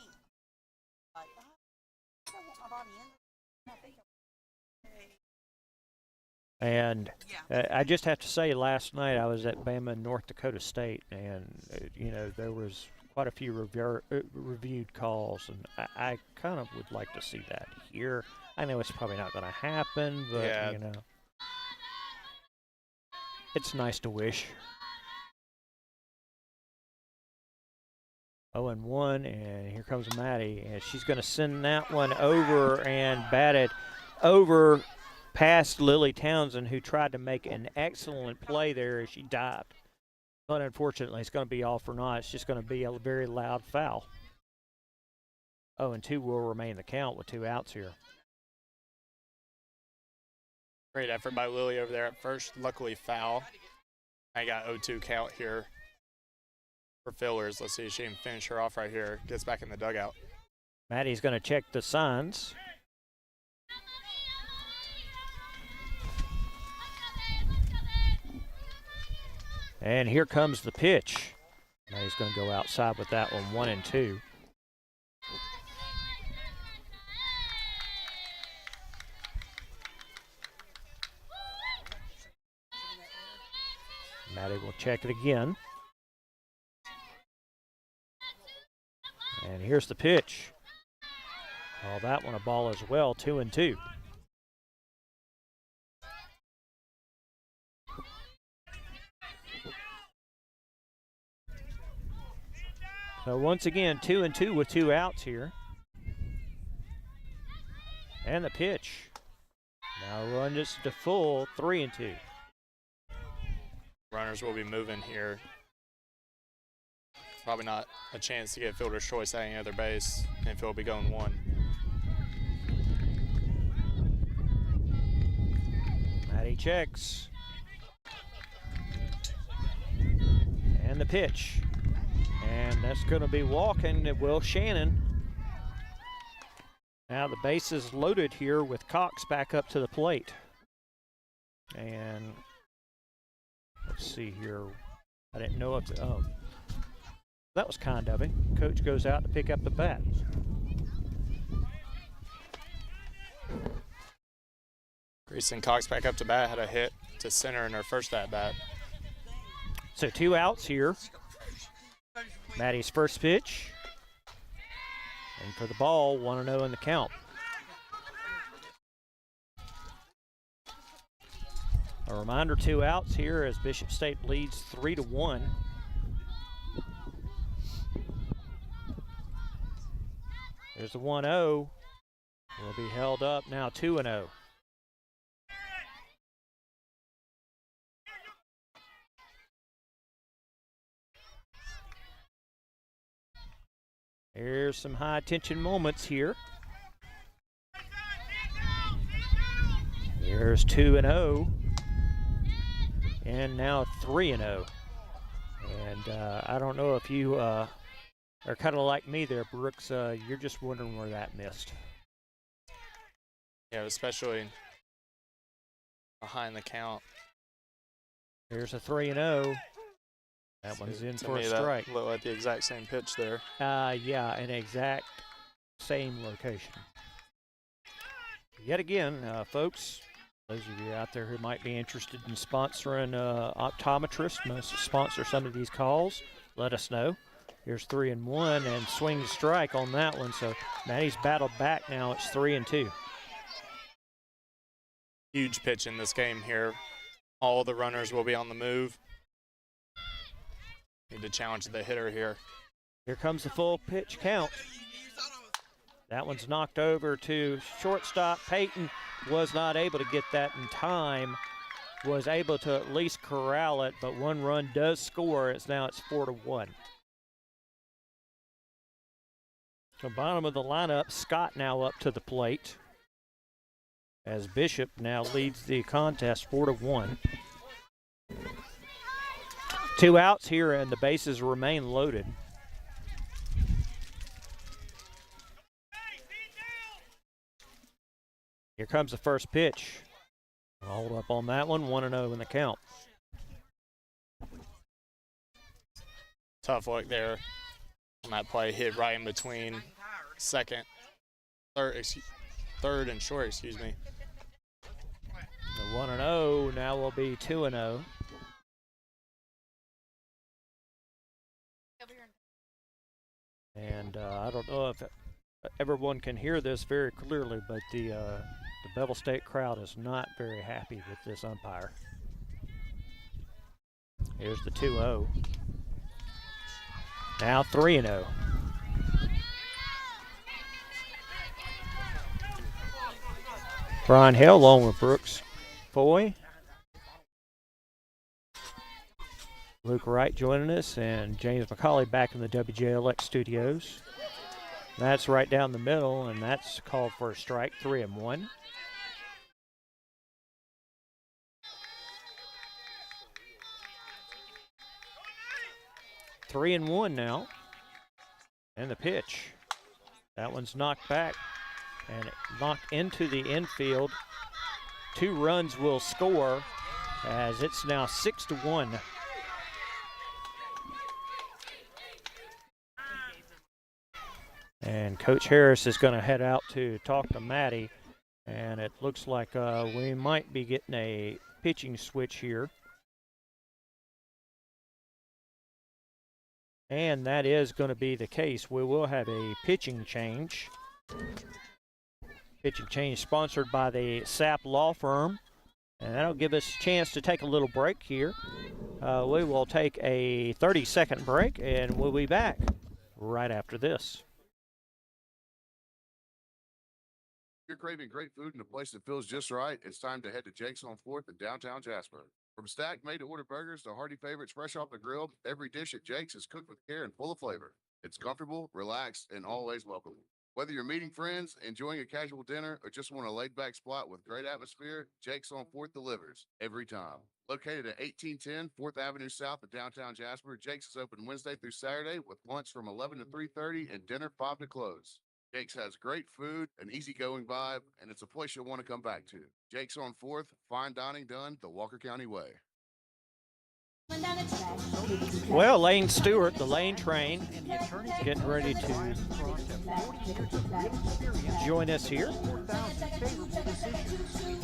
And I just have to say, last night I was at Bama, North Dakota State, and there was quite a few reviewed calls, and I kind of would like to see that here. I know it's probably not going to happen, but it's nice to wish. 0-1, and here comes Maddie, and she's going to send that one over and bat it over past Lily Townsend, who tried to make an excellent play there as she dived. But unfortunately, it's going to be all for naught. It's just going to be a very loud foul. 0-2 will remain the count with 2 outs here. Great effort by Lily over there at first. Luckily foul. I got 0-2 count here for fillers. Let's see if she can finish her off right here. Gets back in the dugout. Maddie's going to check the signs. And here comes the pitch. Maddie's going to go outside with that one, 1-2. Maddie will check it again. And here's the pitch. Oh, that one a ball as well, 2-2. So once again, 2-2 with 2 outs here. And the pitch. Now run this to full, 3-2. Runners will be moving here. Probably not a chance to get fielder's choice at any other base. Infield will be going 1. Maddie checks. And the pitch. And that's going to be walking at Will Shannon. Now the base is loaded here with Cox back up to the plate. And let's see here. I didn't know if that was kind of him. Coach goes out to pick up the bat. Greason Cox back up to bat, had a hit to center in her first at-bat. So 2 outs here. Maddie's first pitch. And for the ball, 1-0 in the count. A reminder, 2 outs here as Bishop State leads 3-1. There's the 1-0. Will be held up now, 2-0. Here's some high tension moments here. Here's 2-0. And now 3-0. And I don't know if you are kind of like me there, Brooks. You're just wondering where that missed. Yeah, especially behind the count. Here's a 3-0. That one's in for a strike. That looked like the exact same pitch there. Yeah, an exact same location. Yet again, folks, those of you out there who might be interested in sponsoring optometrists, must sponsor some of these calls, let us know. Here's 3-1 and swing to strike on that one. So Maddie's battled back now. It's 3-2. Huge pitch in this game here. All the runners will be on the move. Need to challenge the hitter here. Here comes the full pitch count. That one's knocked over to shortstop. Peyton was not able to get that in time. Was able to at least corral it, but 1 run does score. It's 4-1. So bottom of the lineup, Scott now up to the plate, as Bishop now leads the contest 4-1. 2 outs here and the bases remain loaded. Here comes the first pitch. Hold up on that one, 1-0 in the count. Tough look there on that play, hit right in between third and short, excuse me. The 1-0 now will be 2-0. And I don't know if everyone can hear this very clearly, but the Bevill State crowd is not very happy with this umpire. Here's the 2-0. Now 3-0. Brian Hale along with Brooks Foy. Luke Wright joining us, and James McCauley back in the WJLX studios. That's right down the middle, and that's called for a strike, 3-1. 3-1 now. And the pitch. That one's knocked back and knocked into the infield. 2 runs will score as it's now 6-1. And Coach Harris is going to head out to talk to Maddie. And it looks like we might be getting a pitching switch here. And that is going to be the case. We will have a pitching change. Pitching change sponsored by the SAP Law Firm. And that'll give us a chance to take a little break here. We will take a 30-second break, and we'll be back right after this. If you're craving great food in a place that feels just right, it's time to head to Jake's on 4th in downtown Jasper. From stacked made-to-order burgers to hearty favorites fresh off the grill, every dish at Jake's is cooked with care and full of flavor. It's comfortable, relaxed, and always welcoming. Whether you're meeting friends, enjoying a casual dinner, or just want a laid-back spot with great atmosphere, Jake's on 4th delivers every time. Located at 1810 4th Avenue South of downtown Jasper, Jake's is open Wednesday through Saturday with lunch from 11 to 3:30 and dinner 5 to close. Jake's has great food, an easygoing vibe, and it's a place you'll want to come back to. Jake's on 4th, fine dining done the Walker County way. Well, Lane Stewart, the Lane train, getting ready to join us here. We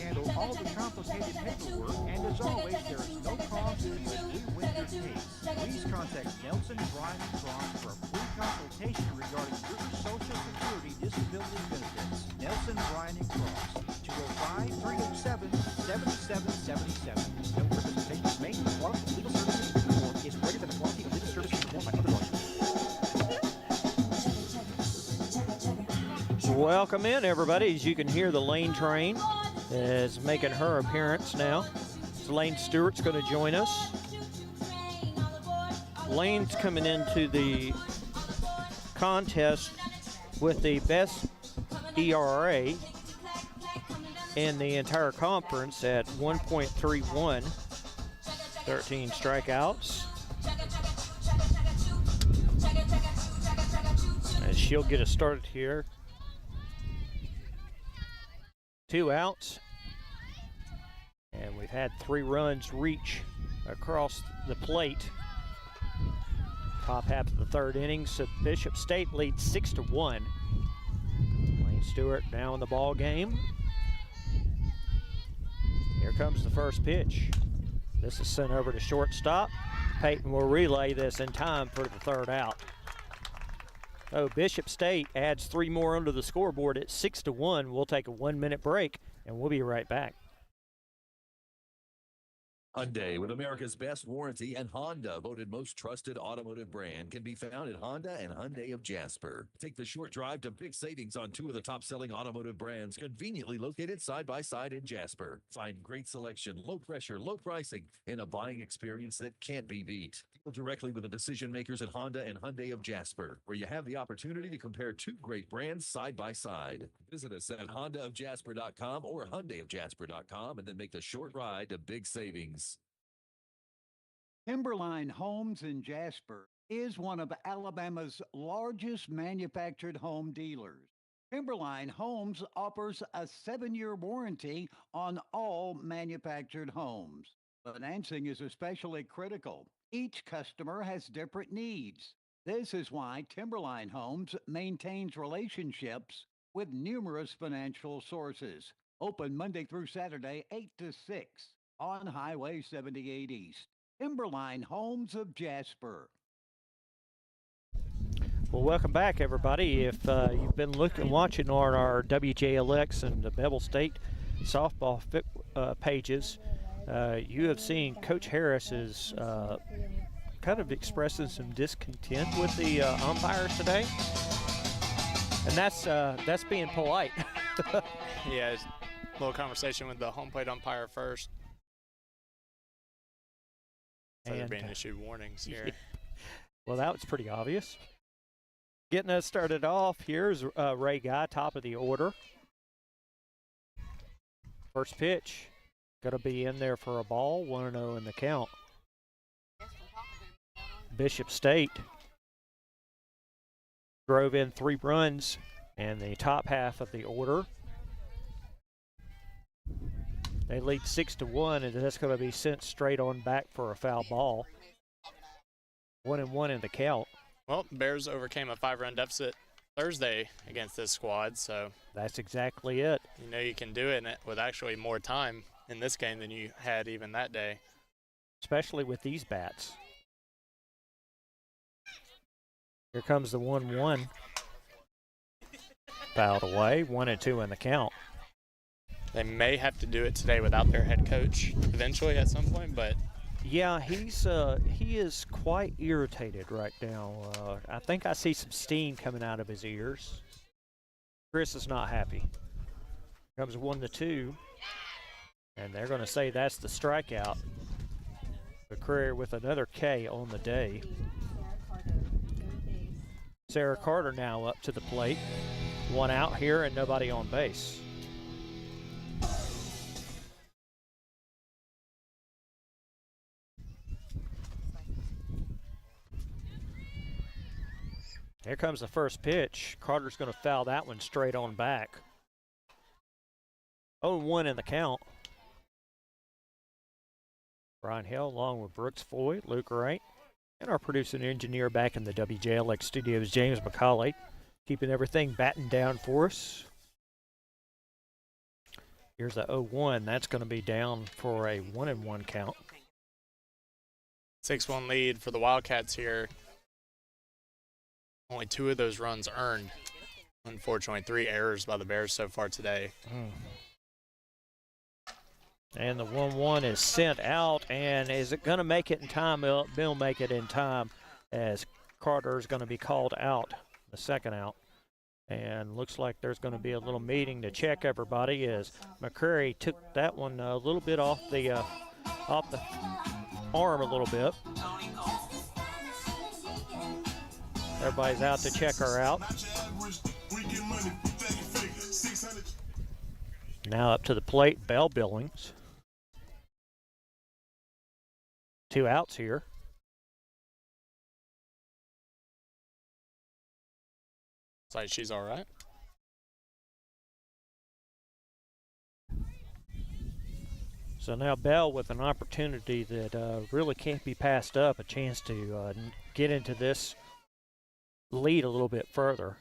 handle all the complicated paperwork, and as always, there is no cost when we win your case. Please contact Nelson, Bryan, and Cross for a free consultation regarding your Social Security disability benefits. Nelson, Bryan, and Cross, 205-307-7777. No representations made. Quality legal services reform is greater than the quality of legal services performed by other lawyers. Welcome in, everybody. As you can hear, the Lane train is making her appearance now. So Lane Stewart's going to join us. Lane's coming into the contest with the best ERA in the entire conference at 1.31, 13 strikeouts. As she'll get us started here. 2 outs. And we've had 3 runs reach across the plate. Top half of the 3rd inning, so Bishop State leads 6-1. Lane Stewart now in the ball game. Here comes the first pitch. This is sent over to shortstop. Peyton will relay this in time for the 3rd out. So Bishop State adds 3 more under the scoreboard at 6-1. We'll take a 1-minute break, and we'll be right back. Hyundai, with America's best warranty, and Honda, voted most trusted automotive brand, can be found at Honda and Hyundai of Jasper. Take the short drive to big savings on 2 of the top-selling automotive brands, conveniently located side by side in Jasper. Find great selection, low pressure, low pricing, and a buying experience that can't be beat. Deal directly with the decision makers at Honda and Hyundai of Jasper, where you have the opportunity to compare 2 great brands side by side. Visit us at HondaofJasper.com or HyundaiofJasper.com, and then make the short ride to big savings. Timberline Homes in Jasper is one of Alabama's largest manufactured home dealers. Timberline Homes offers a 7-year warranty on all manufactured homes. Financing is especially critical. Each customer has different needs. This is why Timberline Homes maintains relationships with numerous financial sources. Open Monday through Saturday, 8 to 6 on Highway 78 East. Timberline Homes of Jasper. Well, welcome back, everybody. If you've been watching on our WJLX and the Bevill State softball pages, you have seen Coach Harris is kind of expressing some discontent with the umpires today, and that's being polite. Yeah, a little conversation with the home plate umpire first. So they're being issued warnings here. Yeah. Well, that was pretty obvious. Getting us started off, here's Ray Guy, top of the order. First pitch, going to be in there for a ball, 1-0 in the count. Bishop State drove in 3 runs in the top half of the order. They lead 6-1, and that's going to be sent straight on back for a foul ball. 1-1 in the count. Well, Bears overcame a 5-run deficit Thursday against this squad, so that's exactly it. You know you can do it with actually more time in this game than you had even that day. Especially with these bats. Here comes the 1-1. Fouled away, 1-2 in the count. They may have to do it today without their head coach eventually at some point, but yeah, he is quite irritated right now. I think I see some steam coming out of his ears. Chris is not happy. Comes 1-2, and they're going to say that's the strikeout. McCreary with another K on the day. Sarah Carter now up to the plate. 1 out here and nobody on base. Here comes the first pitch. Carter's going to foul that one straight on back. 0-1 in the count. Brian Hill along with Brooks Foy, Luke Wright, and our producing engineer back in the WJLX studios, James McCauley, keeping everything battened down for us. Here's the 0-1. That's going to be down for a 1-1 count. 6-1 lead for the Wildcats here. Only 2 of those runs earned. Unfortunately, 3 errors by the Bears so far today. And the 1-1 is sent out, and is it going to make it in time? Bill make it in time as Carter is going to be called out, the second out. And looks like there's going to be a little meeting to check everybody as McCreary took that one a little bit off the arm a little bit. Everybody's out to check her out. Now up to the plate, Bell Billings. 2 outs here. Looks like she's all right. So now Bell with an opportunity that really can't be passed up, a chance to get into this lead a little bit further.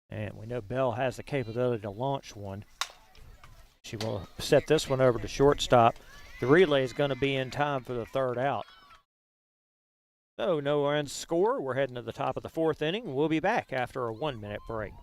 And we know Bell has the capability to launch one. She will set this one over to shortstop. The relay is going to be in time for the 3rd out. So no runs score. We're heading to the top of the 4th inning. We'll be back after a 1-minute break.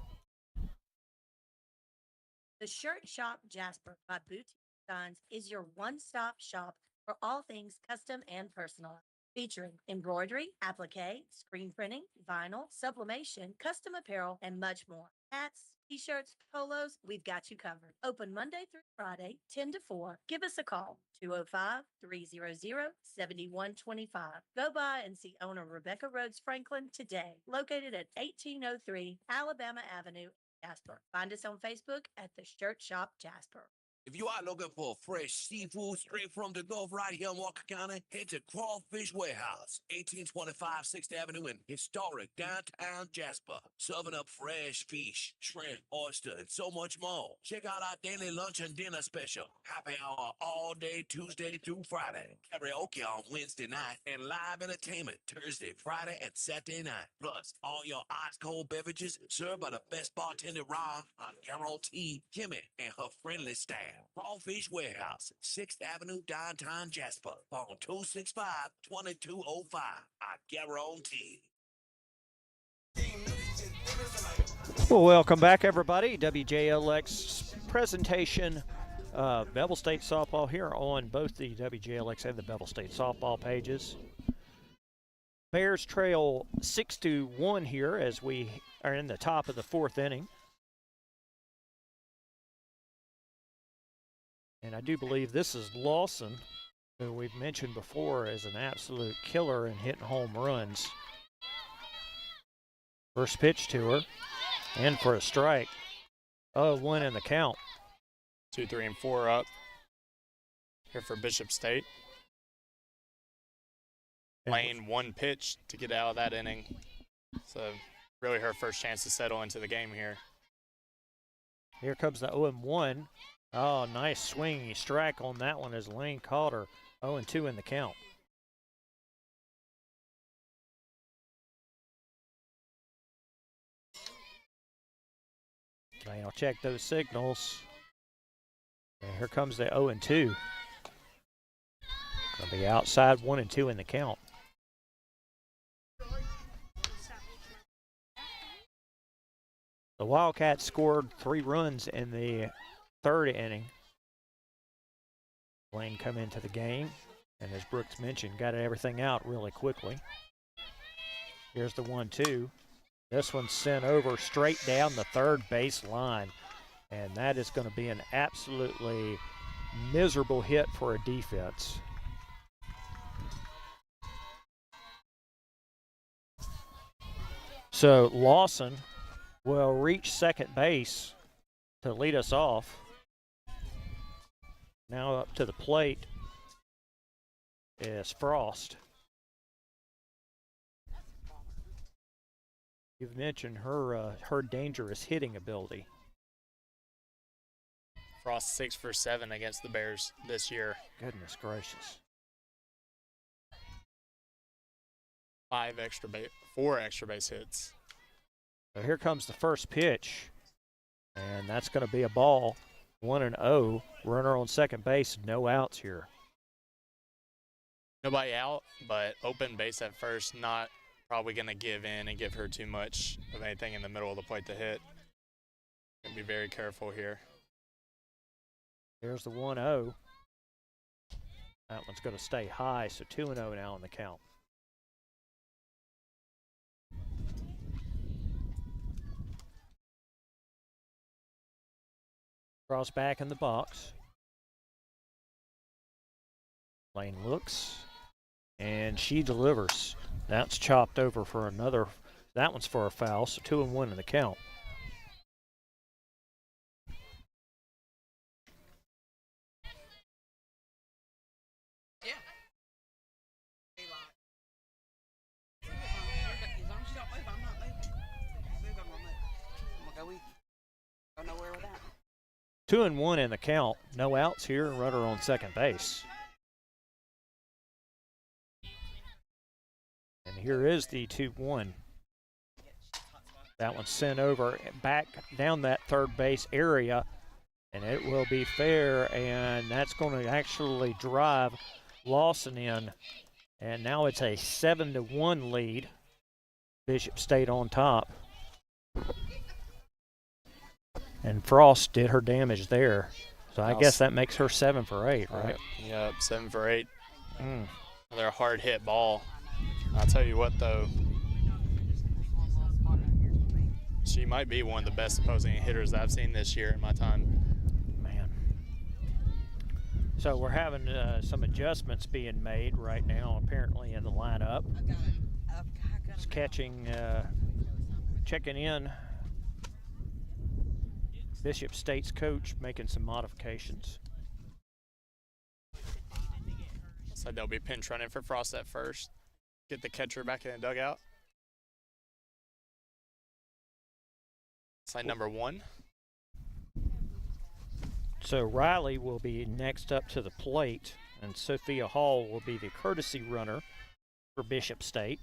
The Shirt Shop Jasper by Boutique Designs is your one-stop shop for all things custom and personalized. Featuring embroidery, applique, screen printing, vinyl, sublimation, custom apparel, and much more. Hats, t-shirts, polos, we've got you covered. Open Monday through Friday, 10 to 4. Give us a call, 205-300-7125. Go by and see owner Rebecca Rhodes Franklin today, located at 1803 Alabama Avenue, Jasper. Find us on Facebook at The Shirt Shop Jasper. If you are looking for fresh seafood straight from the Gulf right here in Walker County, head to Crawfish Warehouse, 1825 6th Avenue in historic downtown Jasper. Serving up fresh fish, shrimp, oyster, and so much more. Check out our daily lunch and dinner special. Happy hour all day Tuesday through Friday. Karaoke on Wednesday night and live entertainment Thursday, Friday, and Saturday night. Plus, all your ice-cold beverages served by the best bartender Ron, our guarantee, Kimmy, and her friendly staff. Crawfish Warehouse, 6th Avenue, downtown Jasper. Phone 265-2205. I guarantee. Well, welcome back, everybody. WJLX presentation of Bevill State softball here on both the WJLX and the Bevill State softball pages. Bears trail 6-1 here as we are in the top of the 4th inning. And I do believe this is Lawson, who we've mentioned before as an absolute killer in hitting home runs. First pitch to her, and for a strike. 0-1 in the count. 2, 3, and 4 up here for Bishop State. Lane one pitch to get out of that inning. So really her first chance to settle into the game here. Here comes the 0-1. Oh, nice swinging strike on that one as Lane caught her. 0-2 in the count. Lane will check those signals. And here comes the 0-2. Gonna be outside 1-2 in the count. The Wildcats scored 3 runs in the 3rd inning. Lane come into the game, and as Brooks mentioned, got everything out really quickly. Here's the 1-2. This one's sent over straight down the 3rd base line, and that is going to be an absolutely miserable hit for a defense. So Lawson will reach second base to lead us off. Now up to the plate is Frost. You've mentioned her dangerous hitting ability. Frost 6 for 7 against the Bears this year. Goodness gracious. 4 extra base hits. So here comes the first pitch, and that's going to be a ball. 1-0. Runner on second base, no outs here. Nobody out, but open base at first, not probably going to give in and give her too much of anything in the middle of the plate to hit. Gonna be very careful here. Here's the 1-0. That one's going to stay high, so 2-0 now on the count. Cross back in the box. Lane looks, and she delivers. That's chopped over for another. That one's for a foul, so 2-1 in the count. Go nowhere with that. 2-1 in the count. No outs here. Runner on second base. And here is the 2-1. That one's sent over back down that third base area, and it will be fair, and that's going to actually drive Lawson in. And now it's a 7-1 lead. Bishop State on top. And Frost did her damage there. So I guess that makes her 7 for 8, right? Yep, 7 for 8. Another hard hit ball. I'll tell you what, though. She might be one of the best opposing hitters I've seen this year in my time. Man. So we're having some adjustments being made right now, apparently, in the lineup. Just checking in. Bishop State's coach making some modifications. So they'll be pinch running for Frost at first. Get the catcher back in the dugout. Side number 1. So Riley will be next up to the plate, and Sophia Hall will be the courtesy runner for Bishop State.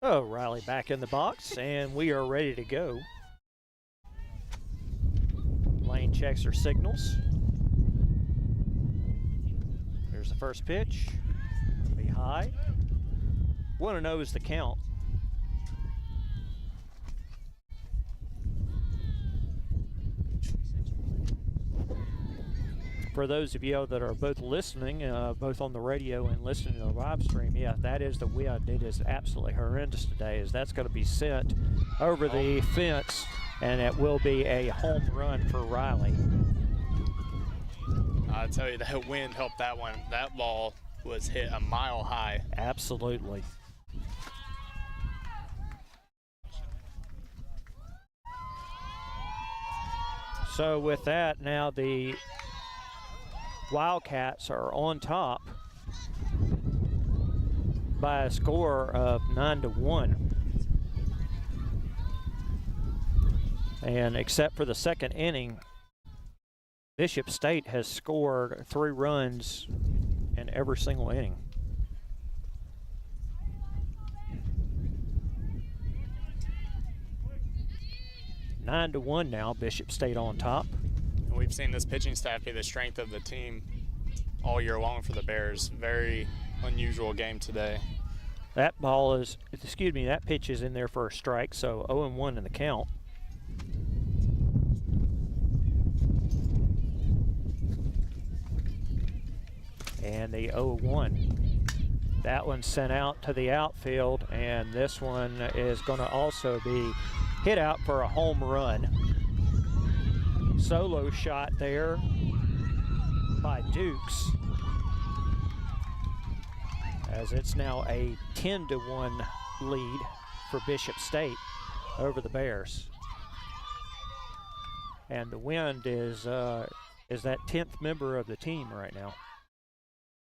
Oh, Riley back in the box, and we are ready to go. Lane checks her signals. Here's the first pitch. Be high. 1-0 is the count. For those of you that are both listening, both on the radio and listening to the live stream, yeah, that is the wind. It is absolutely horrendous today, as that's going to be sent over the fence, and it will be a home run for Riley. I tell you, that wind helped that one. That ball was hit a mile high. Absolutely. So with that, now the Wildcats are on top by a score of 9-1. And except for the second inning, Bishop State has scored 3 runs in every single inning. Nine to 1 now, Bishop State on top. And we've seen this pitching staff be the strength of the team all year long for the Bears. Very unusual game today. That ball is, that pitch is in there for a strike, so 0-1 in the count. And the 0-1. That one's sent out to the outfield, and this one is going to also be hit out for a home run. Solo shot there by Dukes, as it's now a 10-1 lead for Bishop State over the Bears. And the Wind is that 10th member of the team right now,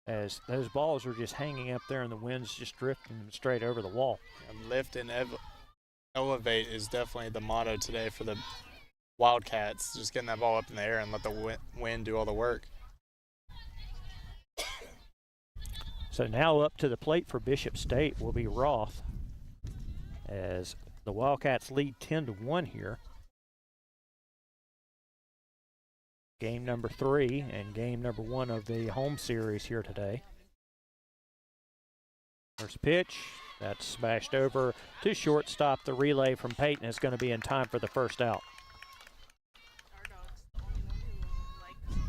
as those balls are just hanging up there and the Wind's just drifting straight over the wall. And lift and elevate is definitely the motto today for the Wildcats, just getting that ball up in the air and let the wind do all the work. So now up to the plate for Bishop State will be Roth, as the Wildcats lead 10-1 here. Game number 3 and game number 1 of the home series here today. First pitch, that's smashed over to shortstop. The relay from Peyton is going to be in time for the first out.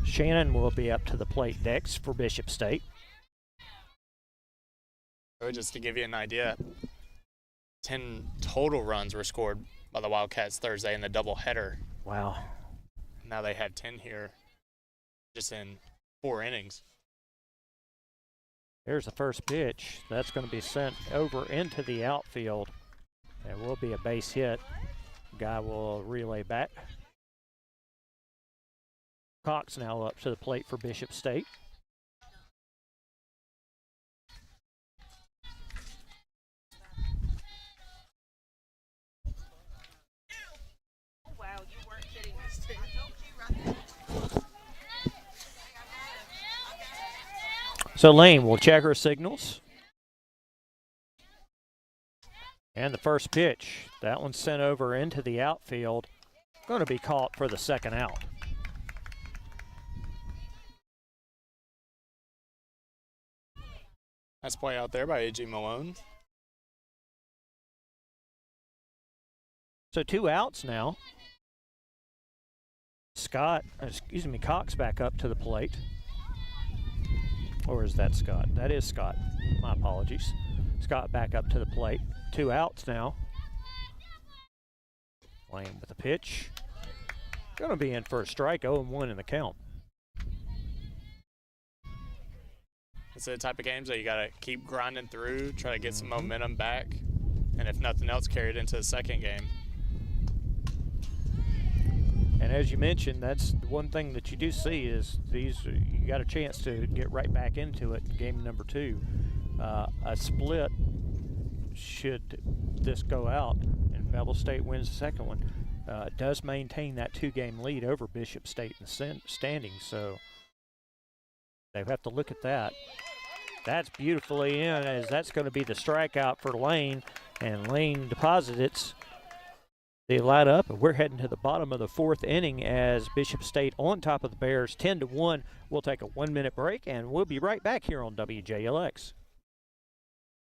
Shannon will be up to the plate next for Bishop State. Just to give you an idea, 10 total runs were scored by the Wildcats Thursday in the doubleheader. Wow. Now they have 10 here just in 4 innings. Here's the first pitch. That's going to be sent over into the outfield. It will be a base hit. Guy will relay back. Cox now up to the plate for Bishop State. Wow, you weren't kidding us too. So Lane will check her signals. And the first pitch, that one's sent over into the outfield. Going to be caught for the second out. Nice play out there by A.G. Malone. So 2 outs now. Cox back up to the plate. Or is that Scott? That is Scott. My apologies. Scott back up to the plate. 2 outs now. Lane with a pitch. Going to be in for a strike, 0-1 in the count. It's the type of games that you got to keep grinding through, try to get some momentum back, and if nothing else, carry it into the second game. And as you mentioned, that's the one thing that you do see is you got a chance to get right back into it in game number 2. A split, should this go out and Bevill State wins the second one, does maintain that 2-game lead over Bishop State in the standings. So they have to look at that. That's beautifully in, as that's going to be the strikeout for Lane, and Lane deposits. They light up, and we're heading to the bottom of the 4th inning as Bishop State on top of the Bears 10-1. We'll take a 1-minute break, and we'll be right back here on WJLX.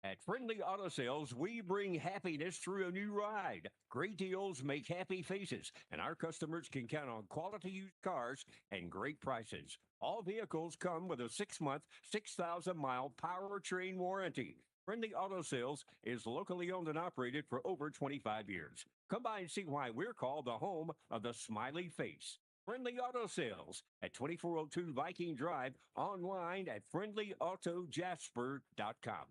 At Friendly Auto Sales, we bring happiness through a new ride. Great deals make happy faces, and our customers can count on quality used cars and great prices. All vehicles come with a 6-month, 6,000-mile powertrain warranty. Friendly Auto Sales is locally owned and operated for over 25 years. Come by and see why we're called the home of the smiley face. Friendly Auto Sales at 2402 Viking Drive, online at friendlyautojasper.com.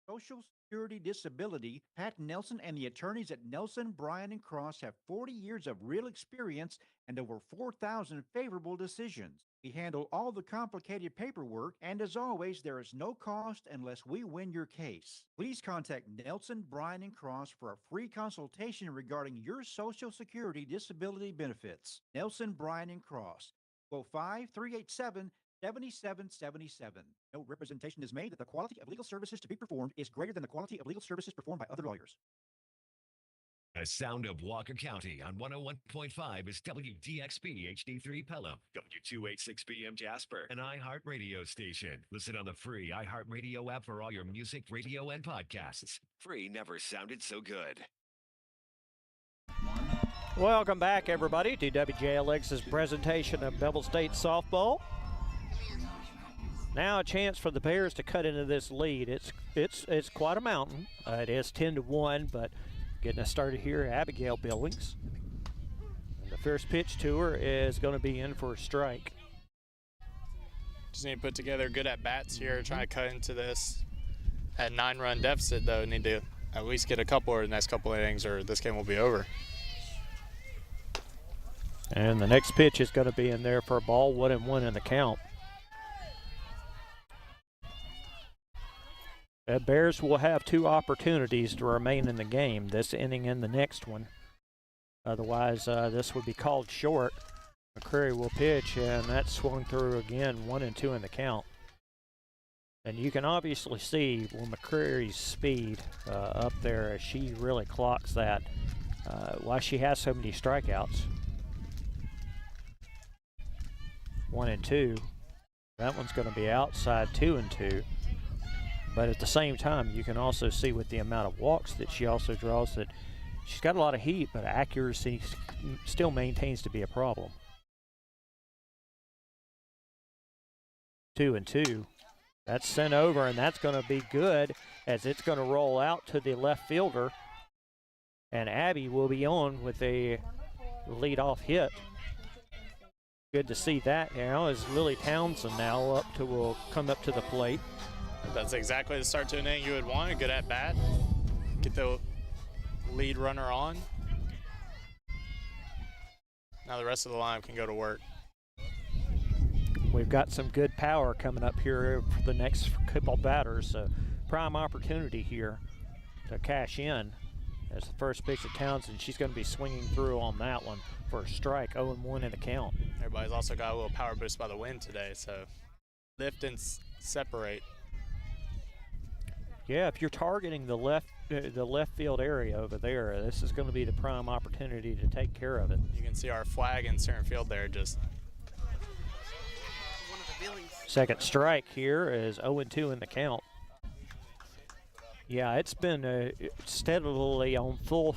Social Security Disability, Pat Nelson and the attorneys at Nelson, Bryan, and Cross have 40 years of real experience and over 4,000 favorable decisions. We handle all the complicated paperwork, and as always, there is no cost unless we win your case. Please contact Nelson, Bryan, and Cross for a free consultation regarding your Social Security disability benefits. Nelson, Bryan, and Cross. 405-387-7777. No representation is made that the quality of legal services to be performed is greater than the quality of legal services performed by other lawyers. The sound of Walker County on 101.5 is WDXP HD3 Pelham, W286BM Jasper, an iHeart radio station. Listen on the free iHeartRadio app for all your music, radio, and podcasts. Free never sounded so good. Welcome back, everybody, to WJLX's presentation of Bevill State softball. Now a chance for the Bears to cut into this lead. It's quite a mountain. It is 10-1, but getting us started here, Abigail Billings. And the first pitch to her is going to be in for a strike. Just need to put together good at-bats here, trying to cut into this. At 9-run deficit, though, need to at least get a couple over the next couple innings or this game will be over. And the next pitch is going to be in there for a ball, 1-1 in the count. The Bears will have two opportunities to remain in the game, this inning and the next one. Otherwise, this would be called short. McCreary will pitch, and that's swung through again, 1-2 in the count. And you can obviously see McCreary's speed up there as she really clocks that, why she has so many strikeouts. 1-2. That one's going to be outside, 2-2. But at the same time, you can also see with the amount of walks that she also draws that she's got a lot of heat, but accuracy still maintains to be a problem. 2-2. That's sent over, and that's going to be good as it's going to roll out to the left fielder. And Abby will be on with a leadoff hit. Good to see that now as Lily Townsend now will come up to the plate. That's exactly the start to an inning you would want. A good at bat. Get the lead runner on. Now the rest of the line can go to work. We've got some good power coming up here for the next couple batters. So prime opportunity here to cash in as the first pitch of Townsend. She's going to be swinging through on that one for a strike, 0-1 in the count. Everybody's also got a little power boost by the wind today, so lift and separate. Yeah, if you're targeting the left field area over there, this is going to be the prime opportunity to take care of it. You can see our flag in center field there just. Second strike here is 0-2 in the count. Yeah, it's been steadily on full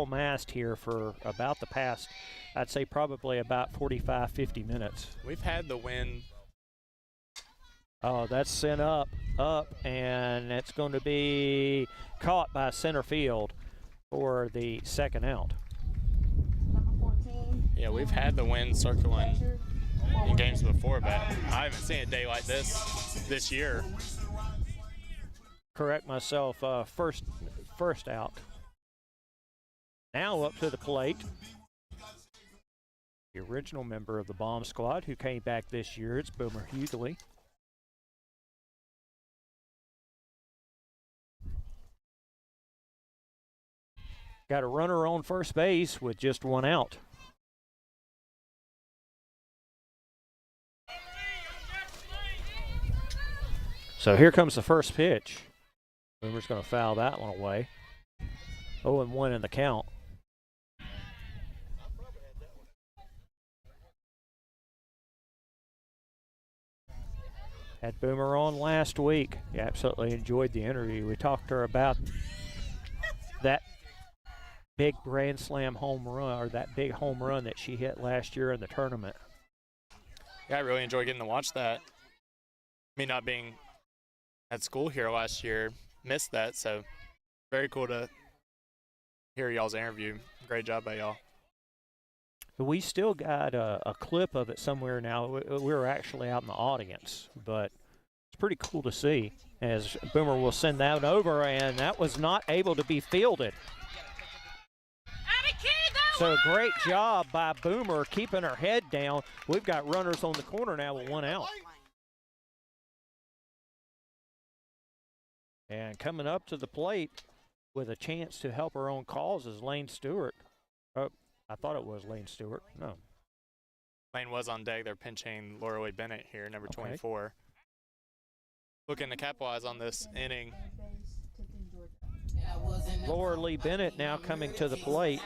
mast here for about the past, I'd say probably about 45, 50 minutes. We've had the wind. Oh, that's sent up, and it's going to be caught by center field for the second out. Yeah, we've had the wind circling in games before, but I haven't seen a day like this year. Correct myself, first out. Now up to the plate, the original member of the bomb squad who came back this year, it's Boomer Hughley. Got a runner on first base with just one out. So here comes the first pitch. Boomer's going to foul that one away. 0-1 in the count. Had Boomer on last week. He absolutely enjoyed the interview. We talked to her about that big Grand Slam home run, or that big home run that she hit last year in the tournament. Yeah, I really enjoyed getting to watch that. Me not being at school here last year, missed that, so very cool to hear y'all's interview. Great job by y'all. We still got a clip of it somewhere now. We were actually out in the audience, but it's pretty cool to see as Boomer will send that over, and that was not able to be fielded. So great job by Boomer keeping her head down. We've got runners on the corner now with 1 out. And coming up to the plate with a chance to help her own cause is Lane Stewart. Oh, I thought it was Lane Stewart. No. Lane was on deck. They're pinching Lorelei Bennett here, number 24. Looking to capitalize on this inning. Lorelei Bennett now coming to the plate.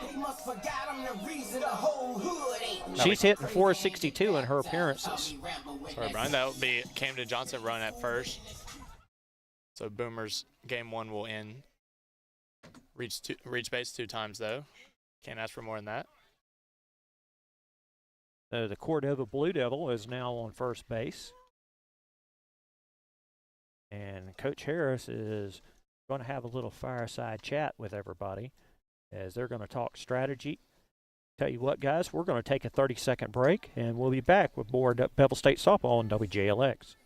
She's hitting .462 in her appearances. Sorry, Brian. That will be Camden Johnson run at first. So Boomer's game 1 will end. Reach base 2 times, though. Can't ask for more than that. The Cordova Blue Devil is now on first base. And Coach Harris is going to have a little fireside chat with everybody as they're going to talk strategy. Tell you what, guys, we're going to take a 30-second break, and we'll be back with more Bevill State Softball on WJLX.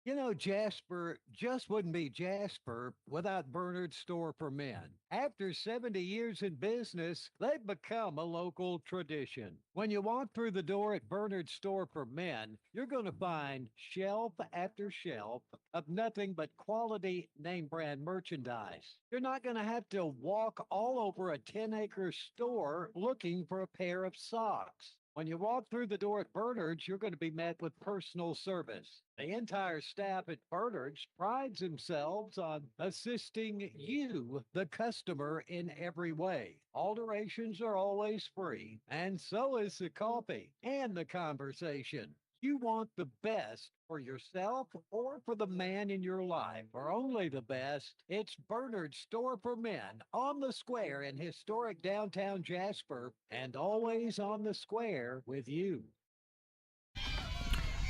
You know, Jasper just wouldn't be Jasper without Bernard's Store for Men. After 70 years in business, they've become a local tradition. When you walk through the door at Bernard's Store for Men, you're going to find shelf after shelf of nothing but quality name brand merchandise. You're not going to have to walk all over a 10-acre store looking for a pair of socks. When you walk through the door at Bernard's, you're going to be met with personal service. The entire staff at Bernard's prides themselves on assisting you, the customer, in every way. Alterations are always free, and so is the coffee and the conversation. You want the best for yourself or for the man in your life, or only the best. It's Bernard's Store for Men on the square in historic downtown Jasper, and always on the square with you.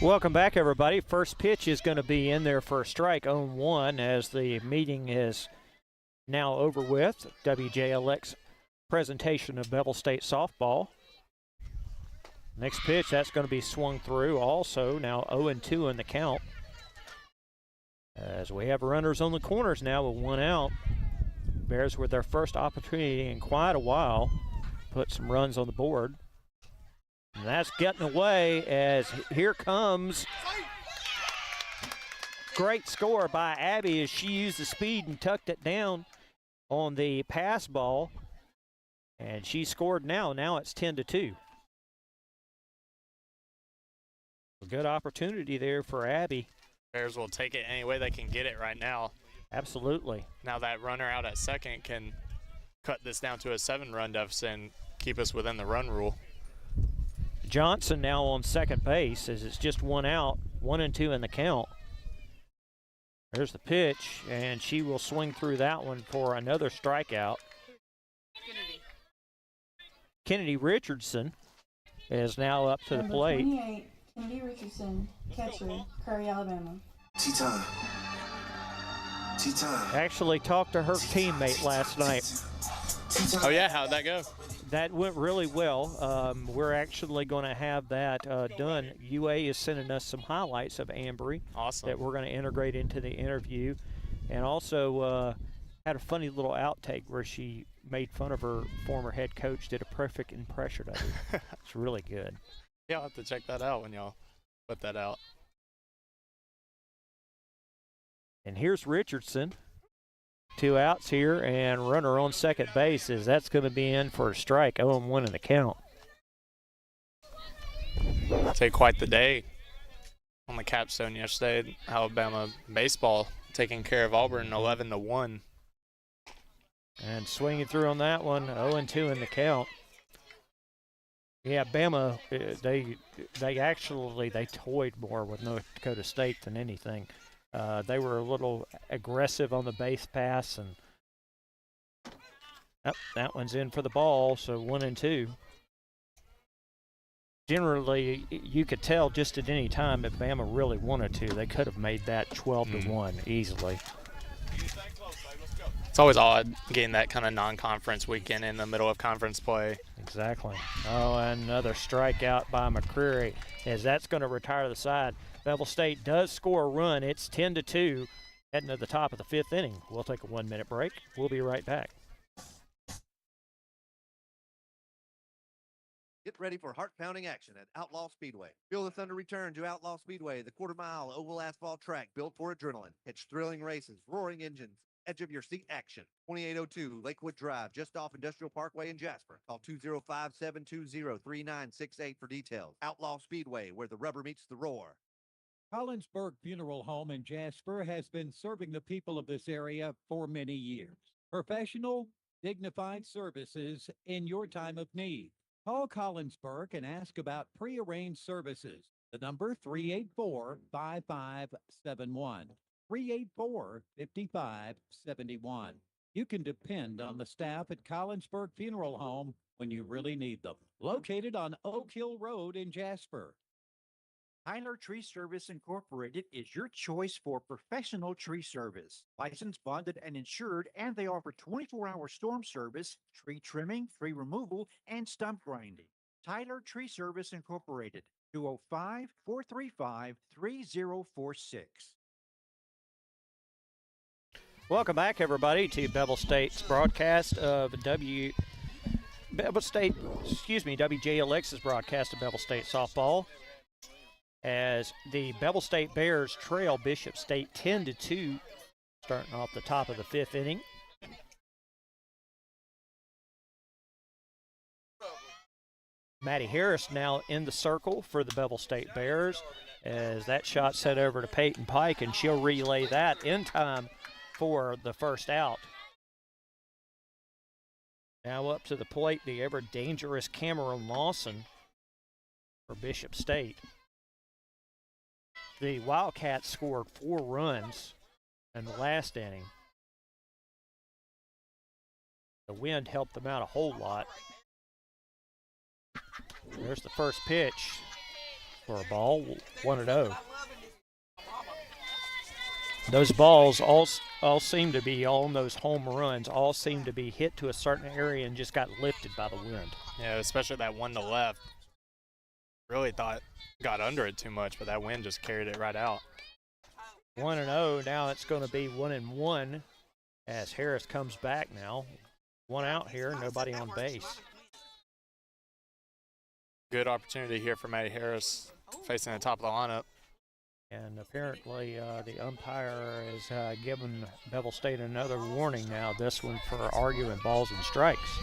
Welcome back, everybody. First pitch is going to be in there for a strike, 0-1, as the meeting is now over with. WJLX presentation of Bevill State Softball. Next pitch, that's going to be swung through also. Now 0-2 in the count. As we have runners on the corners now with 1 out. Bears with their first opportunity in quite a while. Put some runs on the board. And that's getting away as here comes. Great score by Abby as she used the speed and tucked it down on the pass ball. And she scored now. Now it's 10-2. A good opportunity there for Abby. Bears will take it any way they can get it right now. Absolutely. Now that runner out at second can cut this down to a 7-run deficit and keep us within the run rule. Johnson now on second base as it's just 1 out, 1-2 in the count. There's the pitch, and she will swing through that one for another strikeout. Kennedy Richardson is now up to the plate. 28, Kennedy Richardson, catcher, Curry, Alabama. T-time. Actually talked to her teammate last night. Oh yeah, how'd that go? That went really well. We're actually going to have that done. UA is sending us some highlights of Ambry that we're going to integrate into the interview. And also had a funny little outtake where she made fun of her former head coach, did a perfect impression of it. It's really good. Yeah, I'll have to check that out when y'all put that out. And here's Richardson. 2 outs here, and runner on second base as that's going to be in for a strike. 0-1 in the count. Take quite the day on the capstone yesterday. Alabama baseball taking care of Auburn 11-1. And swinging through on that one, 0-2 in the count. Yeah, Bama, they toyed more with North Dakota State than anything. They were a little aggressive on the base pass, and that one's in for the ball, so 1-2. Generally, you could tell just at any time if Bama really wanted to, they could have made that 12-1 easily. It's always odd getting that kind of non-conference weekend in the middle of conference play. Exactly. Oh, another strikeout by McCreary, as that's going to retire the side. Bevill State does score a run. It's 10-2, heading to the top of the 5th inning. We'll take a 1-minute break. We'll be right back. Get ready for heart-pounding action at Outlaw Speedway. Feel the thunder return to Outlaw Speedway, the quarter-mile oval asphalt track built for adrenaline. Catch thrilling races, roaring engines, edge-of-your-seat action. 2802 Lakewood Drive, just off Industrial Parkway in Jasper. Call 205-720-3968 for details. Outlaw Speedway, where the rubber meets the roar. Collinsburg Funeral Home in Jasper has been serving the people of this area for many years. Professional, dignified services in your time of need. Call Collinsburg and ask about pre-arranged services. The number 384-5571. 384-5571. You can depend on the staff at Collinsburg Funeral Home when you really need them. Located on Oak Hill Road in Jasper. Tyler Tree Service Incorporated is your choice for professional tree service. Licensed, bonded, and insured, and they offer 24-hour storm service, tree trimming, tree removal, and stump grinding. Tyler Tree Service Incorporated, 205-435-3046. Welcome back, everybody, to Bevill State's broadcast of WJLX's broadcast of Bevill State softball. As the Bevill State Bears trail Bishop State 10-2, starting off the top of the 5th inning. Maddie Harris now in the circle for the Bevill State Bears, as that shot set over to Peyton Pike, and she'll relay that in time for the first out. Now up to the plate, the ever dangerous Cameron Lawson for Bishop State. The Wildcats scored 4 runs in the last inning. The wind helped them out a whole lot. There's the first pitch for a ball, 1-0. Those balls all seem to be on those home runs, all seem to be hit to a certain area and just got lifted by the wind. Yeah, especially that one to left. Really thought got under it too much, but that wind just carried it right out. 1-0. Now it's going to be 1-1 as Harris comes back now. 1 out here, nobody on base. Good opportunity here for Maddie Harris facing the top of the lineup. And apparently the umpire is giving Bevill State another warning now, this one for arguing balls and strikes.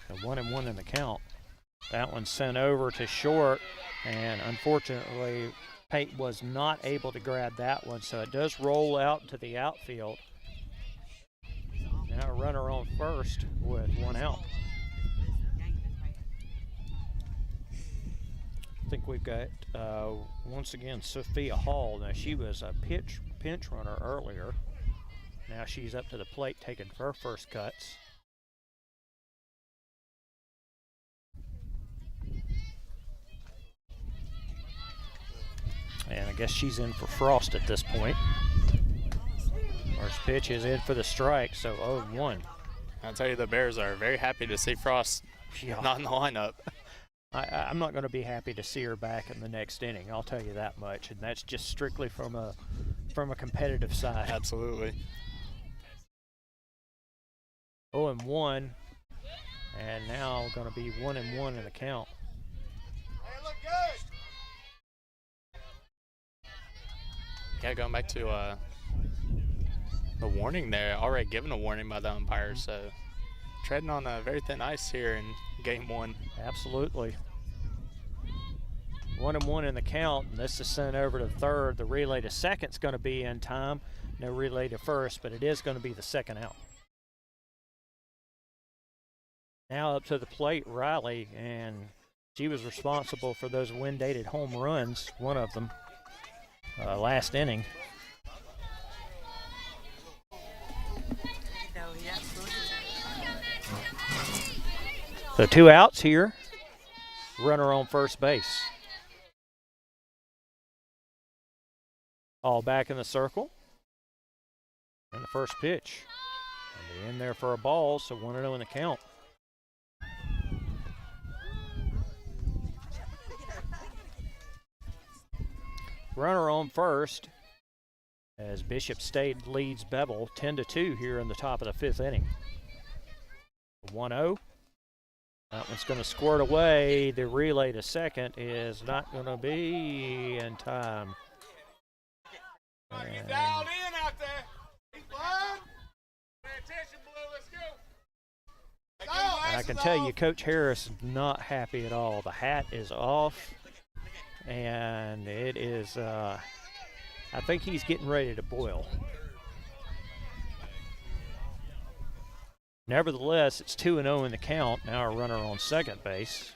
So 1-1 in the count. That one sent over to short, and unfortunately Pate was not able to grab that one, so it does roll out to the outfield. Now a runner on first with 1 out. I think we've got, once again, Sophia Hall. Now, she was a pinch runner earlier. Now she's up to the plate taking her first cuts. And I guess she's in for Frost at this point. First pitch is in for the strike, so 0-1. I'll tell you, the Bears are very happy to see Frost not in the lineup. I'm not going to be happy to see her back in the next inning, I'll tell you that much, and that's just strictly from a competitive side. Absolutely. 0-1, and now going to be 1-1 in the count. Yeah, going back to the warning there, already given a warning by the umpire, so treading on a very thin ice here in game 1. Absolutely. 1-1 in the count, and this is sent over to third. The relay to second's going to be in time. No relay to first, but it is going to be the second out. Now up to the plate, Riley, and she was responsible for those wind-dated home runs, one of them, last inning. So 2 outs here. Runner on first base. All back in the circle. And the first pitch. They're in there for a ball, so 1-0 in the count. Runner on first as Bishop State leads Bevill 10-2 here in the top of the 5th inning. 1-0. That one's going to squirt away. The relay to second is not going to be in time. Get dialed in out there. He's fine. Pay attention, Blue. Let's go. I can tell you, Coach Harris is not happy at all. The hat is off, and it is, I think he's getting ready to boil. Nevertheless, it's 2-0 in the count. Now a runner on second base.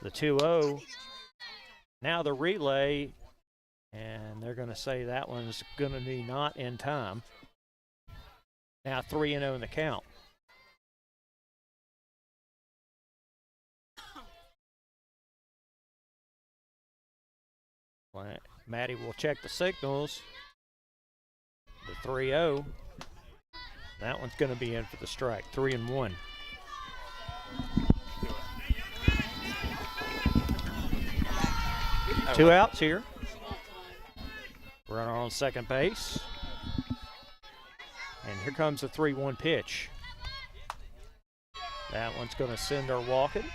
The 2-0. Now the relay, and they're going to say that one's going to be not in time. Now 3-0 in the count. Maddie will check the signals. The 3-0. That one's going to be in for the strike. 3-1. Two outs here. Runner on second base. And here comes the 3-1 pitch. That one's going to send her walking.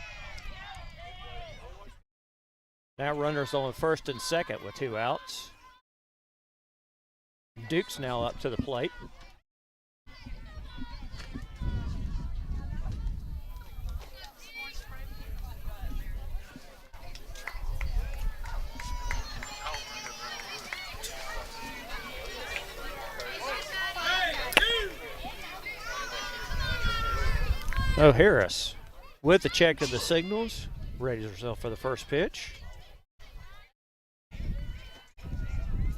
Now runners on first and second with 2 outs. Duke's now up to the plate. So Harris, with the check of the signals, readies herself for the first pitch.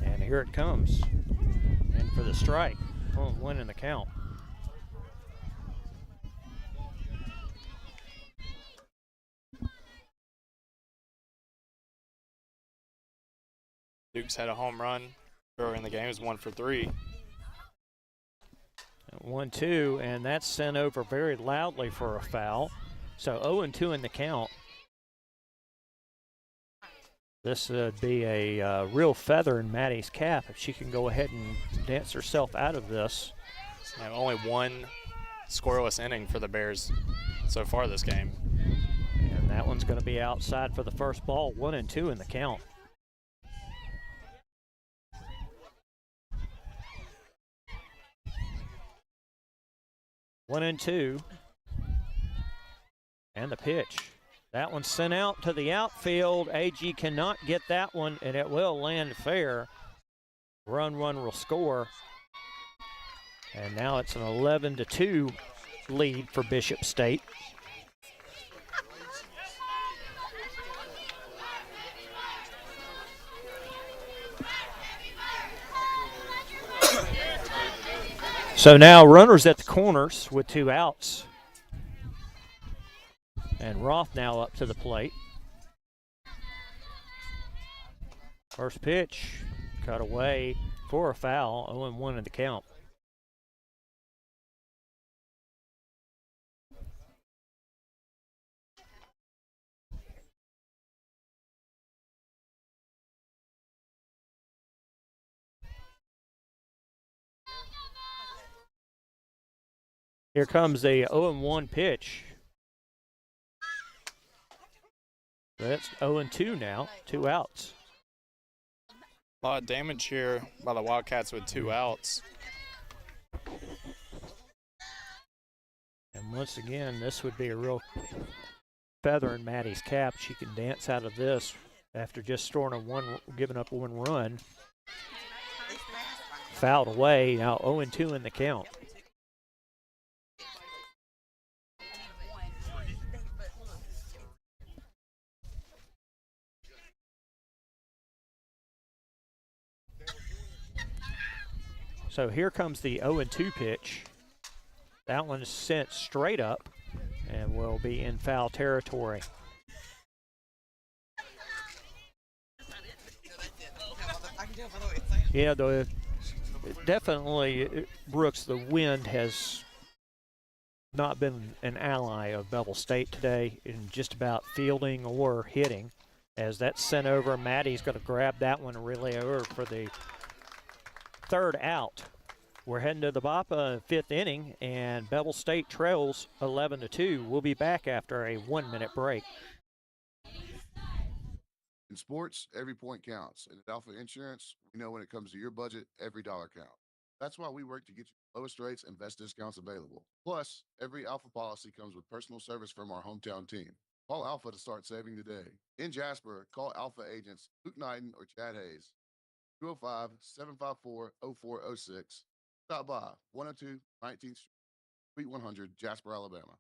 And here it comes. And for the strike, 1 in the count. Duke's had a home run earlier in the game. Is 1 for 3. 1-2, and that's sent over very loudly for a foul. So 0-2 in the count. This would be a real feather in Maddie's cap if she can go ahead and dance herself out of this. Yeah, only 1 scoreless inning for the Bears so far this game. And that one's going to be outside for the first ball. 1-2 in the count. One and 2. And the pitch. That one's sent out to the outfield. AG cannot get that one, and it will land fair. Run will score. And now it's an 11-2 lead for Bishop State. So now runners at the corners with 2 outs. And Roth now up to the plate. First pitch, cut away for a foul, 0-1 in the count. Here comes the 0-1 pitch. That's 0-2 now, 2 outs. A lot of damage here by the Wildcats with 2 outs. And once again, this would be a real feather in Maddie's cap. She can dance out of this after just giving up 1 run. Fouled away, now 0-2 in the count. So here comes the 0-2 pitch. That one is sent straight up and will be in foul territory. Yeah, definitely, Brooks, the wind has not been an ally of Bevill State today in just about fielding or hitting. As that's sent over, Maddie's going to grab that one and relay over for the third out. We're heading to the BAPA fifth inning, and Bevill State trails 11-2. We'll be back after a 1-minute break. In sports, every point counts. And at Alpha Insurance, we know when it comes to your budget, every dollar counts. That's why we work to get you the lowest rates and best discounts available. Plus, every Alpha policy comes with personal service from our hometown team. Call Alpha to start saving today. In Jasper, call Alpha agents Luke Knighton or Chad Hayes. 205-754-0406. Stop by 102 19th Street, Suite 100, Jasper, Alabama.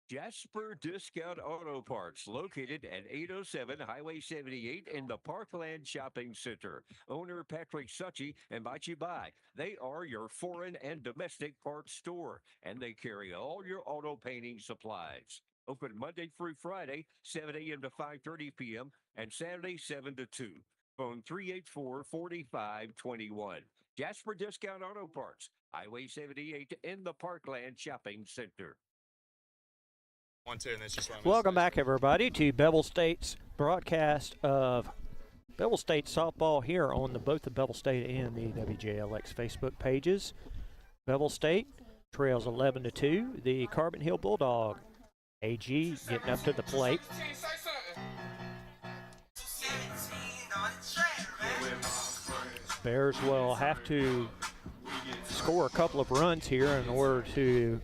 Jasper Discount Auto Parts, located at 807 Highway 78 in the Parkland Shopping Center. Owner Patrick Succi invites you by. They are your foreign and domestic parts store, and they carry all your auto painting supplies. Open Monday through Friday, 7 a.m. to 5:30 p.m., and Saturday, 7 to 2. Phone 384-4521. Jasper Discount Auto Parts, Highway 78 in the Parkland Shopping Center. 1-2, and that's just what I'm Welcome back, everybody, to Bevill State's broadcast of Bevill State softball here on both the Bevill State and the WJLX Facebook pages. Bevill State trails 11-2. The Carbon Hill Bulldog, AG, getting up to the plate. Bears will have to score a couple of runs here in order to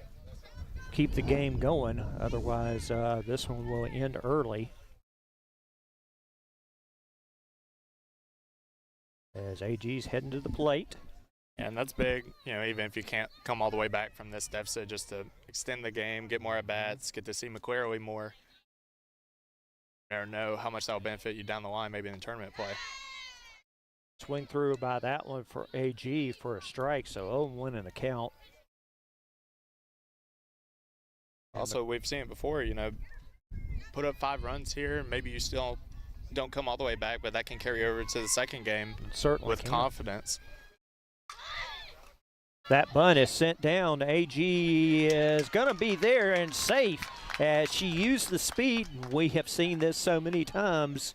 keep the game going. Otherwise, this one will end early. As AG's heading to the plate. And that's big, even if you can't come all the way back from this deficit, just to extend the game, get more at-bats, get to see McQuarrie more. You never know how much that will benefit you down the line, maybe in the tournament play. Swing through by that one for AG for a strike, so 0-1 in the count. Also, we've seen it before, put up 5 runs here. Maybe you still don't come all the way back, but that can carry over to the second game with confidence. That bunt is sent down. AG is going to be there and safe as she used the speed. We have seen this so many times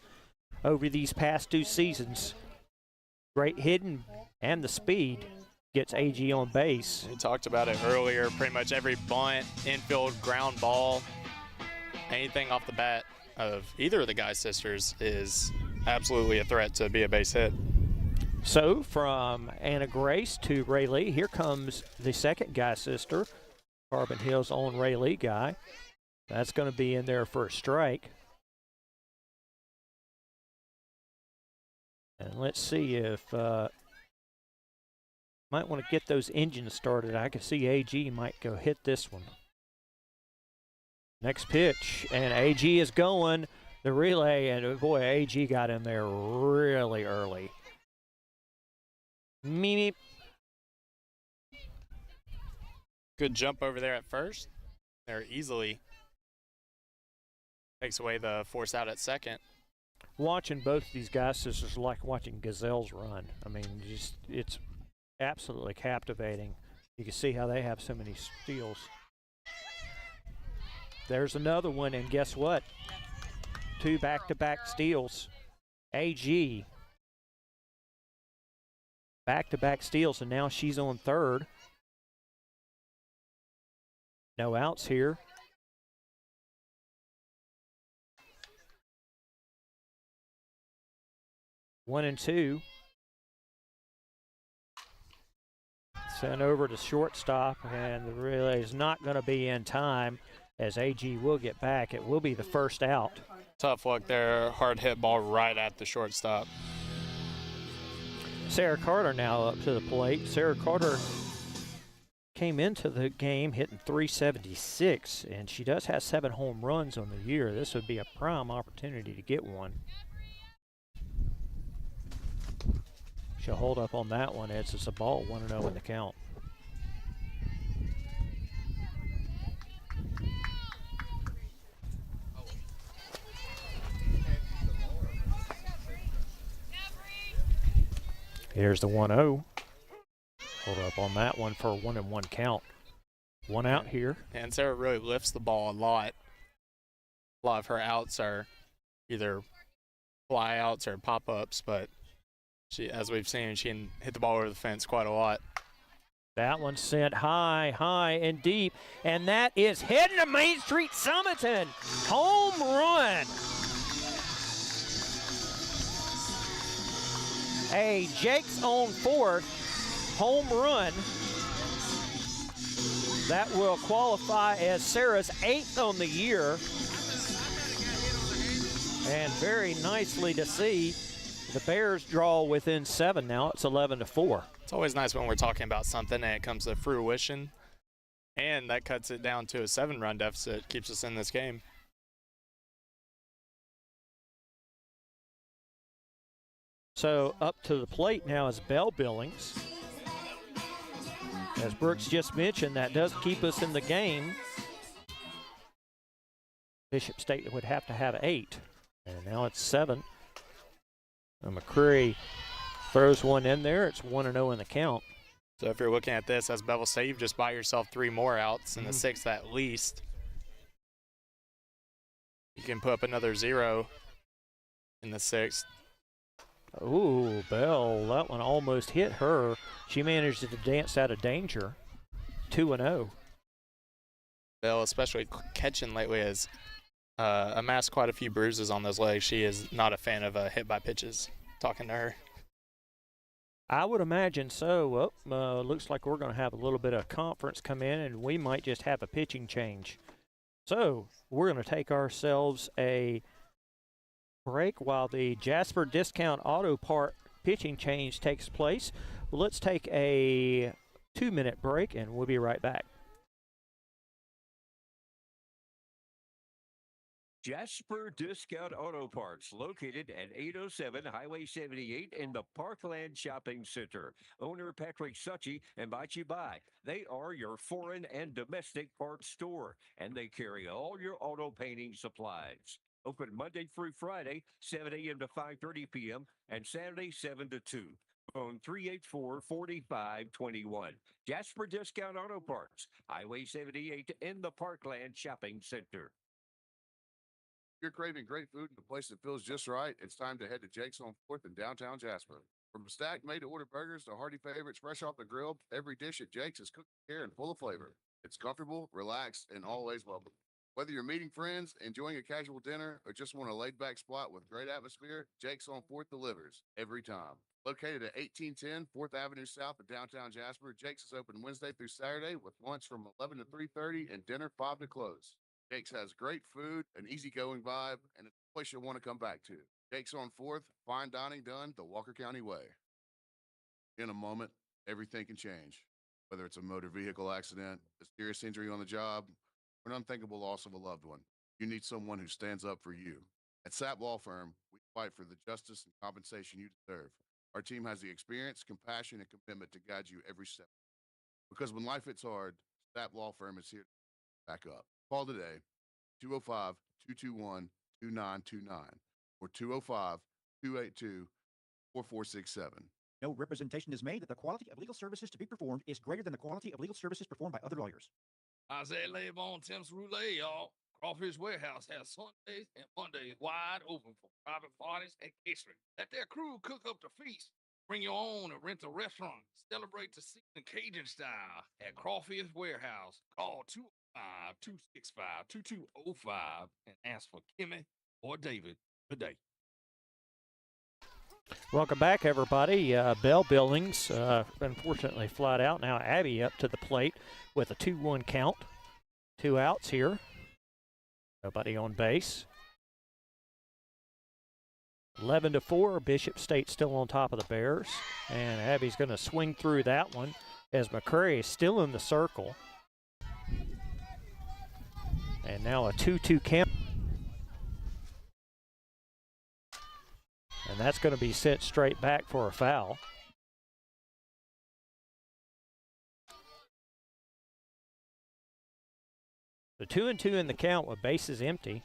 over these past 2 seasons. Great hitting and the speed gets AG on base. We talked about it earlier. Pretty much every bunt, infield, ground ball, anything off the bat of either of the Guy sisters is absolutely a threat to be a base hit. So from Anna Grace to Ray Lee, here comes the second Guy sister, Carbon Hill's own Ray Lee guy. That's going to be in there for a strike. And let's see if might want to get those engines started. I can see AG might go hit this one. Next pitch, and AG is going. The relay, and boy, AG got in there really early. Meep. Good jump over there at first. There easily takes away the force out at second. Watching both of these guys is like watching gazelles run. I mean, it's absolutely captivating. You can see how they have so many steals. There's another one, and guess what? 2 back-to-back steals. AG. Back-to-back steals, and now she's on third. No outs here. One and two. Sent over to shortstop, and the relay is not going to be in time as AG will get back. It will be the first out. Tough luck there. Hard hit ball right at the shortstop. Sarah Carter now up to the plate. Sarah Carter came into the game hitting .376, and she does have 7 home runs on the year. This would be a prime opportunity to get one. She'll hold up on that one. It's a ball, 1-0 in the count. Here's the 1-0. Hold up on that one for a 1-1 count. One out here. And Sarah really lifts the ball a lot. A lot of her outs are either fly outs or pop ups, but she, as we've seen, she can hit the ball over the fence quite a lot. That one sent high, high, and deep, and that is heading to Main Street Sumiton. Home run. A Jake's on fourth home run. That will qualify as Sarah's 8th on the year. And very nicely to see the Bears draw within 7 now. It's 11-4. It's always nice when we're talking about something and it comes to fruition. And that cuts it down to a 7-run deficit, keeps us in this game. So up to the plate now is Bell Billings. As Brooks just mentioned, that does keep us in the game. Bishop State would have to have 8. And now it's 7. And McCreary throws one in there. It's 1-0 in the count. So if you're looking at this as Bevill State, you've just buy yourself 3 more outs in the 6th at least. You can put up another 0 in the 6th. Ooh, Bell, that one almost hit her. She managed to dance out of danger. 2-0. Bell, especially catching lately, has amassed quite a few bruises on those legs. She is not a fan of hit by pitches. Talking to her. I would imagine so. Well, looks like we're going to have a little bit of conference come in, and we might just have a pitching change. So we're going to take ourselves a break while the Jasper Discount Auto Part pitching change takes place. Well, let's take a 2-minute break, and we'll be right back. Jasper Discount Auto Parts, located at 807 Highway 78 in the Parkland Shopping Center. Owner Patrick Succi invites you by. They are your foreign and domestic parts store, and they carry all your auto painting supplies. Open Monday through Friday, 7 a.m. to 5:30 p.m., and Saturday, 7 to 2. Phone 384-4521. Jasper Discount Auto Parts, Highway 78 in the Parkland Shopping Center. If you're craving great food in a place that feels just right, it's time to head to Jake's on 4th in downtown Jasper. From stacked made-to-order burgers to hearty favorites fresh off the grill, every dish at Jake's is cooked with care and full of flavor. It's comfortable, relaxed, and always welcome. Whether you're meeting friends, enjoying a casual dinner, or just want a laid-back spot with great atmosphere, Jake's on 4th delivers every time. Located at 1810 4th Avenue South of downtown Jasper, Jake's is open Wednesday through Saturday with lunch from 11 to 3:30 and dinner 5 to close. Jake's has great food, an easygoing vibe, and it's a place you'll want to come back to. Jake's on 4th, fine dining done the Walker County way. In a moment, everything can change. Whether it's a motor vehicle accident, a serious injury on the job, or an unthinkable loss of a loved one, you need someone who stands up for you. At SAP Law Firm, we fight for the justice and compensation you deserve. Our team has the experience, compassion, and commitment to guide you every step. Because when life hits hard, SAP Law Firm is here to back up. Call today, 205-221-2929 or 205-282-4467. No representation is made that the quality of legal services to be performed is greater than the quality of legal services performed by other lawyers. Isaiah Lave on Tim's Roulette, y'all. Crawfish Warehouse has Sundays and Mondays wide open for private parties and catering. Let their crew cook up the feast. Bring your own or rent a restaurant. Celebrate the season Cajun style at Crawfish Warehouse. Call 205-265-2205 and ask for Kimmy or David today. Welcome back, everybody. Bell Billings, unfortunately, flat out. Now Abby up to the plate with a 2-1 count. 2 outs here. Nobody on base. 11-4. Bishop State still on top of the Bears. And Abby's going to swing through that one as McCurry is still in the circle. And now a 2-2 count. And that's going to be sent straight back for a foul. The 2-2 in the count with bases empty.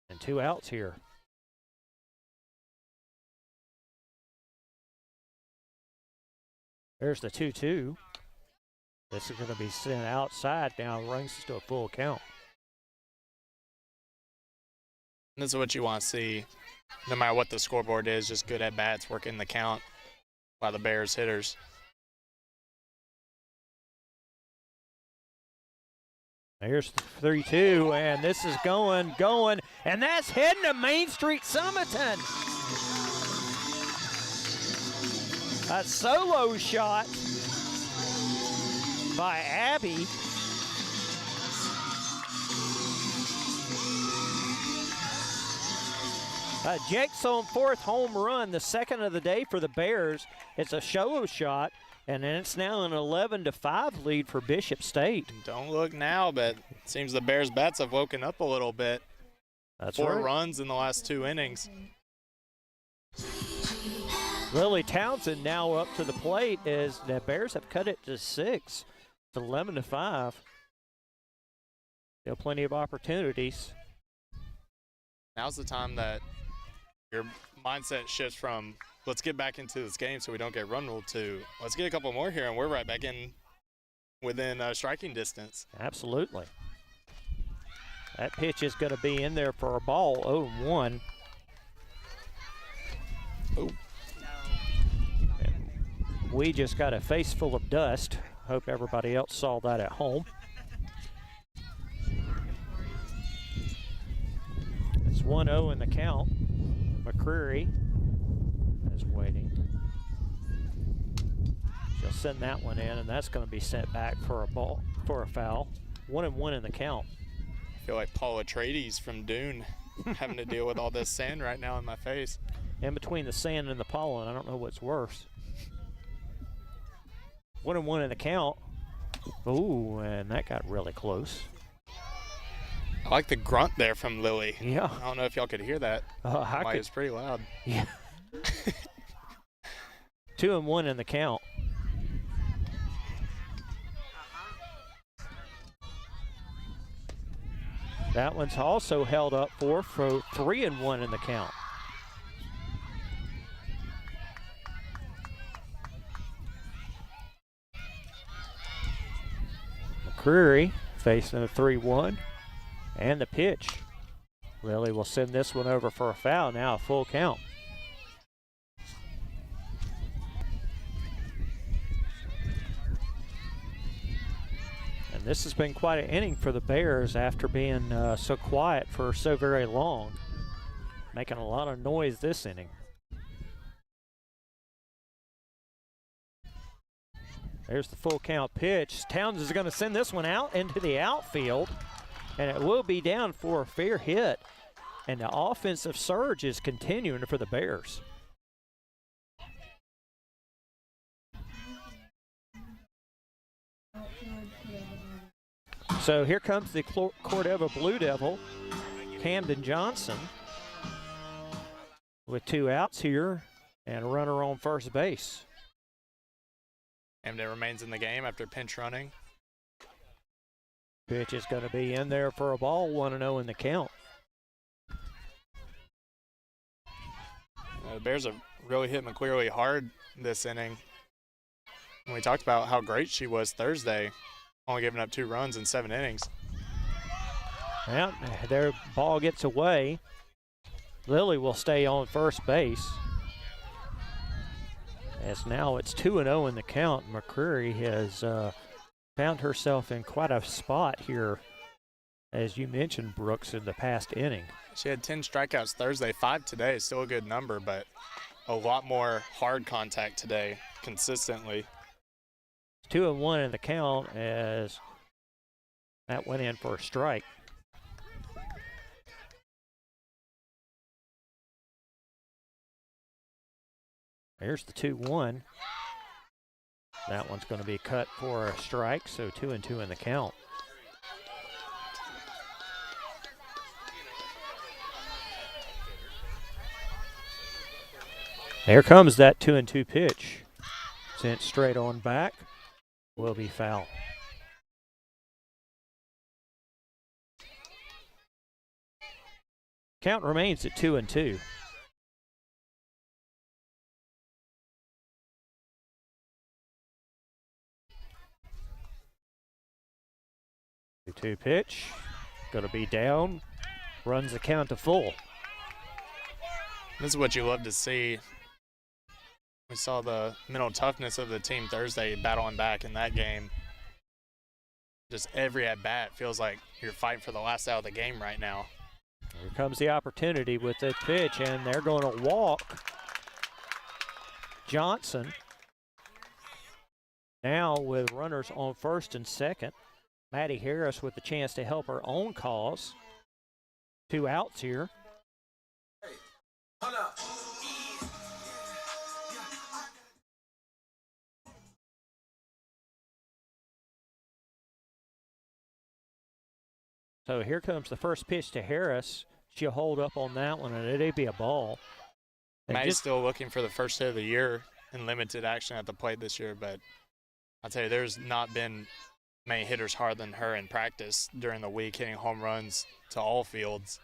And 2 outs here. There's the 2-2. This is going to be sent outside now, brings us to a full count. This is what you want to see, no matter what the scoreboard is, just good at-bats, working the count by the Bears hitters. Here's 3-2, and this is going, and that's heading to Main Street Sumiton. A solo shot by Abby. Jake's on 4th home run, the second of the day for the Bears. It's a solo shot, and then it's now an 11-5 lead for Bishop State. Don't look now, but it seems the Bears' bats have woken up a little bit. That's 4 right. runs in the last 2 innings. Lily Townsend now up to the plate as the Bears have cut it to 6. It's 11-5. Still plenty of opportunities. Now's the time that your mindset shifts from let's get back into this game so we don't get run ruled to let's get a couple more here and we're right back in within striking distance. Absolutely. That pitch is going to be in there for a ball, 0-1. Oh. We just got a face full of dust. Hope everybody else saw that at home. It's 1-0 in the count. McCreary is waiting. She'll send that one in, and that's going to be sent back for a foul. 1-1 in the count. I feel like Paul Atreides from Dune having to deal with all this sand right now in my face. In between the sand and the pollen, I don't know what's worse. 1-1 in the count. Ooh, and that got really close. I like the grunt there from Lily. Yeah. I don't know if y'all could hear that. It was pretty loud. Yeah. 2-1 in the count. That one's also held up for 3-1 in the count. McCreary facing a 3-1. And the pitch. Lily will send this one over for a foul. Now a full count. And this has been quite an inning for the Bears after being so quiet for so very long. Making a lot of noise this inning. There's the full count pitch. Towns is going to send this one out into the outfield. And it will be down for a fair hit. And the offensive surge is continuing for the Bears. So here comes the Cordova Blue Devil, Camden Johnson, with 2 outs here and a runner on first base. Camden remains in the game after pinch running. Pitch is going to be in there for a ball, 1-0 in the count. The Bears have really hit McCleary hard this inning. We talked about how great she was Thursday, only giving up 2 runs in 7 innings. Well, their ball gets away. Lily will stay on first base. As now it's 2-0 in the count. McCreary has found herself in quite a spot here, as you mentioned, Brooks, in the past inning. She had 10 strikeouts Thursday, 5 today. Still a good number, but a lot more hard contact today, consistently. 2-1 in the count as that went in for a strike. There's the 2-1. That one's going to be cut for a strike, so 2-2 in the count. There comes that 2-2 pitch. Sent straight on back. Will be foul. Count remains at 2-2. 2 pitch. Going to be down. Runs the count to full. This is what you love to see. We saw the mental toughness of the team Thursday battling back in that game. Just every at-bat feels like you're fighting for the last out of the game right now. Here comes the opportunity with the pitch, and they're going to walk Johnson. Now with runners on first and second, Maddie Harris with the chance to help her own cause. 2 outs here. So here comes the first pitch to Harris. She'll hold up on that one, and it'll be a ball. And Maddie's still looking for the first hit of the year in limited action at the plate this year, but I'll tell you, there's not been many hitters harder than her in practice during the week, hitting home runs to all fields.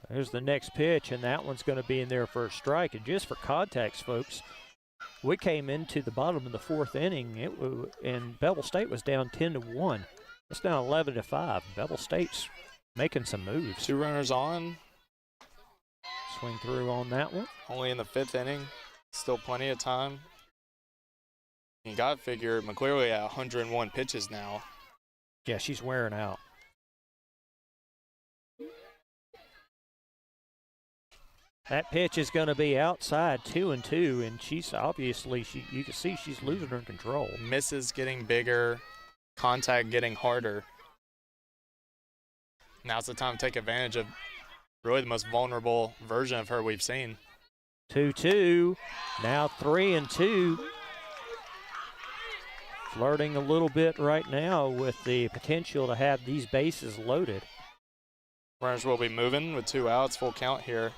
There's the next pitch, and that one's going to be in there for a strike. And just for context, folks, we came into the bottom of the 4th inning, and Bevill State was down 10-1. It's now 11-5. Bevill State's making some moves. 2 runners on. Swing through on that one. Only in the 5th inning. Still plenty of time. You got to figure McCleary at 101 pitches now. Yeah, she's wearing out. That pitch is going to be outside 2-2, and she's obviously, you can see she's losing her control. Misses getting bigger, contact getting harder. Now's the time to take advantage of really the most vulnerable version of her we've seen. 2-2, now 3-2. Flirting a little bit right now with the potential to have these bases loaded. Runners will be moving with 2 outs, full count here.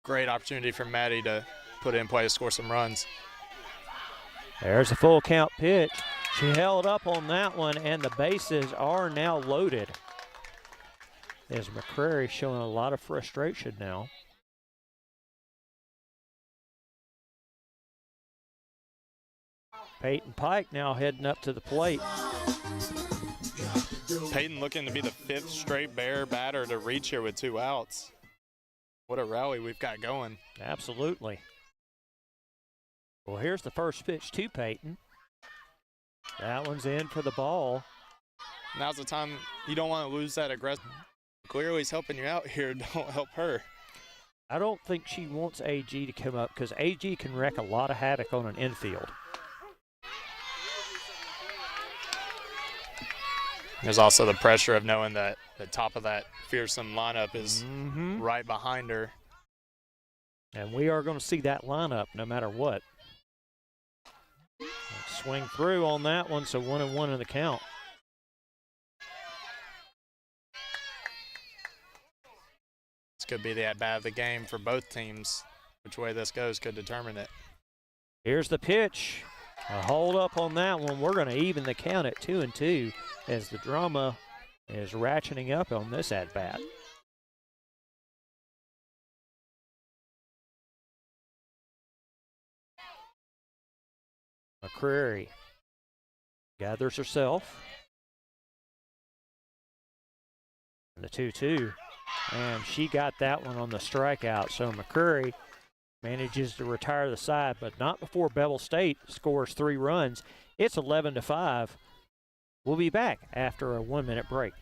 Great opportunity for Maddie to put it in play to score some runs. There's a full count pitch. She held up on that one, and the bases are now loaded. As McCrary showing a lot of frustration now. Peyton Pike now heading up to the plate. Peyton looking to be the 5th straight Bear batter to reach here with 2 outs. What a rally we've got going. Absolutely. Well, here's the first pitch to Peyton. That one's in for the ball. Now's the time you don't want to lose that aggressive. Clearly he's helping you out here. Don't help her. I don't think she wants AG to come up because AG can wreak a lot of havoc on an infield. There's also the pressure of knowing that the top of that fearsome lineup is right behind her. And we are going to see that lineup no matter what. Swing through on that one, so 1-1 in the count. This could be the at-bat of the game for both teams. Which way this goes could determine it. Here's the pitch. A hold up on that one. We're going to even the count at 2-2 as the drama is ratcheting up on this at-bat. McCreary gathers herself. And the 2-2. And she got that one on the strikeout. So McCreary manages to retire the side, but not before Bevill State scores 3 runs. It's 11-5. We'll be back after a 1-minute break.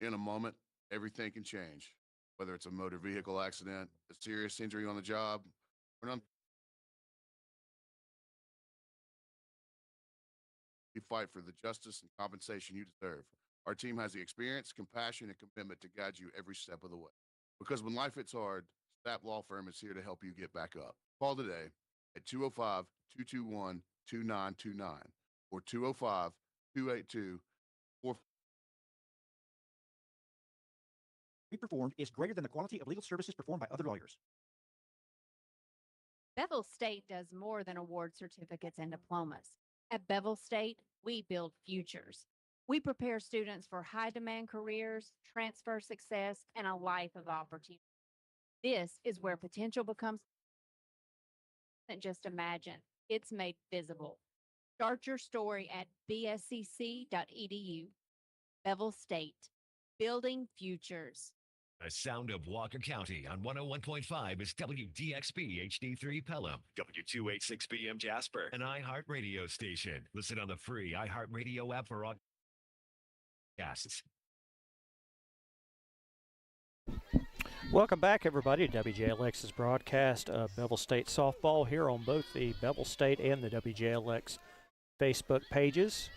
In a moment, everything can change. Whether it's a motor vehicle accident, a serious injury on the job, or an you fight for the justice and compensation you deserve. Our team has the experience, compassion, and commitment to guide you every step of the way. Because when life hits hard, Stapp Law Firm is here to help you get back up. Call today at 205-221-2929 or 205-282-4. We performed is greater than the quality of legal services performed by other lawyers. Bevill State does more than award certificates and diplomas. At Bevill State, we build futures. We prepare students for high-demand careers, transfer success, and a life of opportunity. This is where potential becomes not just imagined, it's made visible. Start your story at bscc.edu. Bevill State, building futures. The sound of Walker County on 101.5 is WDXB HD3 Pelham, W286BM Jasper, an iHeart radio station. Listen on the free iHeart Radio app for podcasts. Welcome back, everybody, to WJLX's broadcast of Bevill State softball here on both the Bevill State and the WJLX Facebook pages.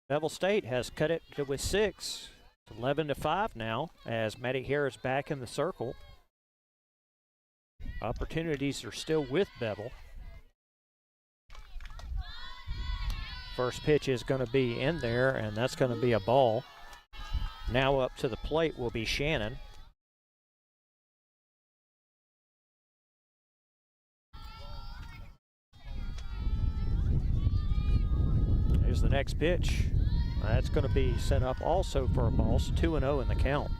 Bevill State has cut it with 6. It's 11-5 now as Maddie Harris back in the circle. Opportunities are still with Bevill. First pitch is going to be in there, and that's going to be a ball. Now up to the plate will be Shannon. Here's the next pitch. That's going to be sent up also for a ball, so 2-0 in the count.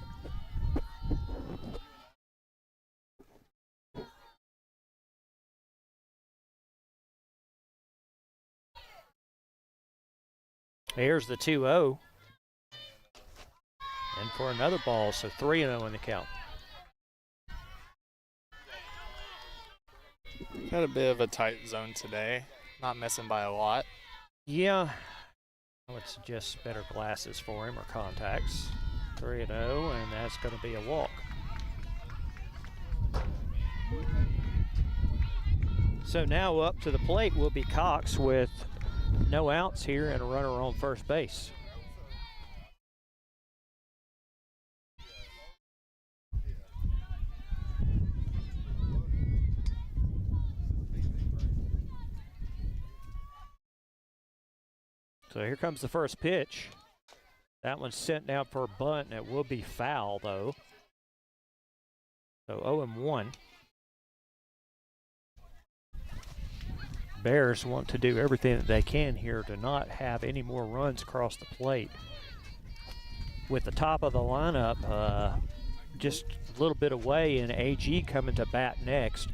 Here's the 2-0. And for another ball, so 3-0 in the count. Had a bit of a tight zone today, not missing by a lot. Yeah, I would suggest better glasses for him or contacts. 3-0, and that's going to be a walk. So now up to the plate will be Cox with no outs here and a runner on first base. So here comes the first pitch. That one's sent down for a bunt, and it will be foul, though. So 0-1. Bears want to do everything that they can here to not have any more runs across the plate. With the top of the lineup just a little bit away and AG coming to bat next.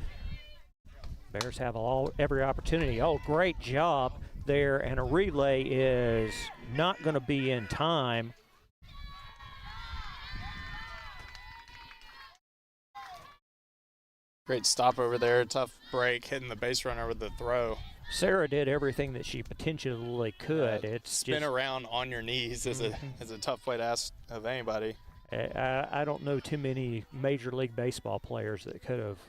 Bears have every opportunity. Oh, great job there, and a relay is not going to be in time. Great stop over there, tough break, hitting the base runner with the throw. Sarah did everything that she potentially could. It's spin just, around on your knees is a tough way to ask of anybody. I don't know too many Major League Baseball players that could have.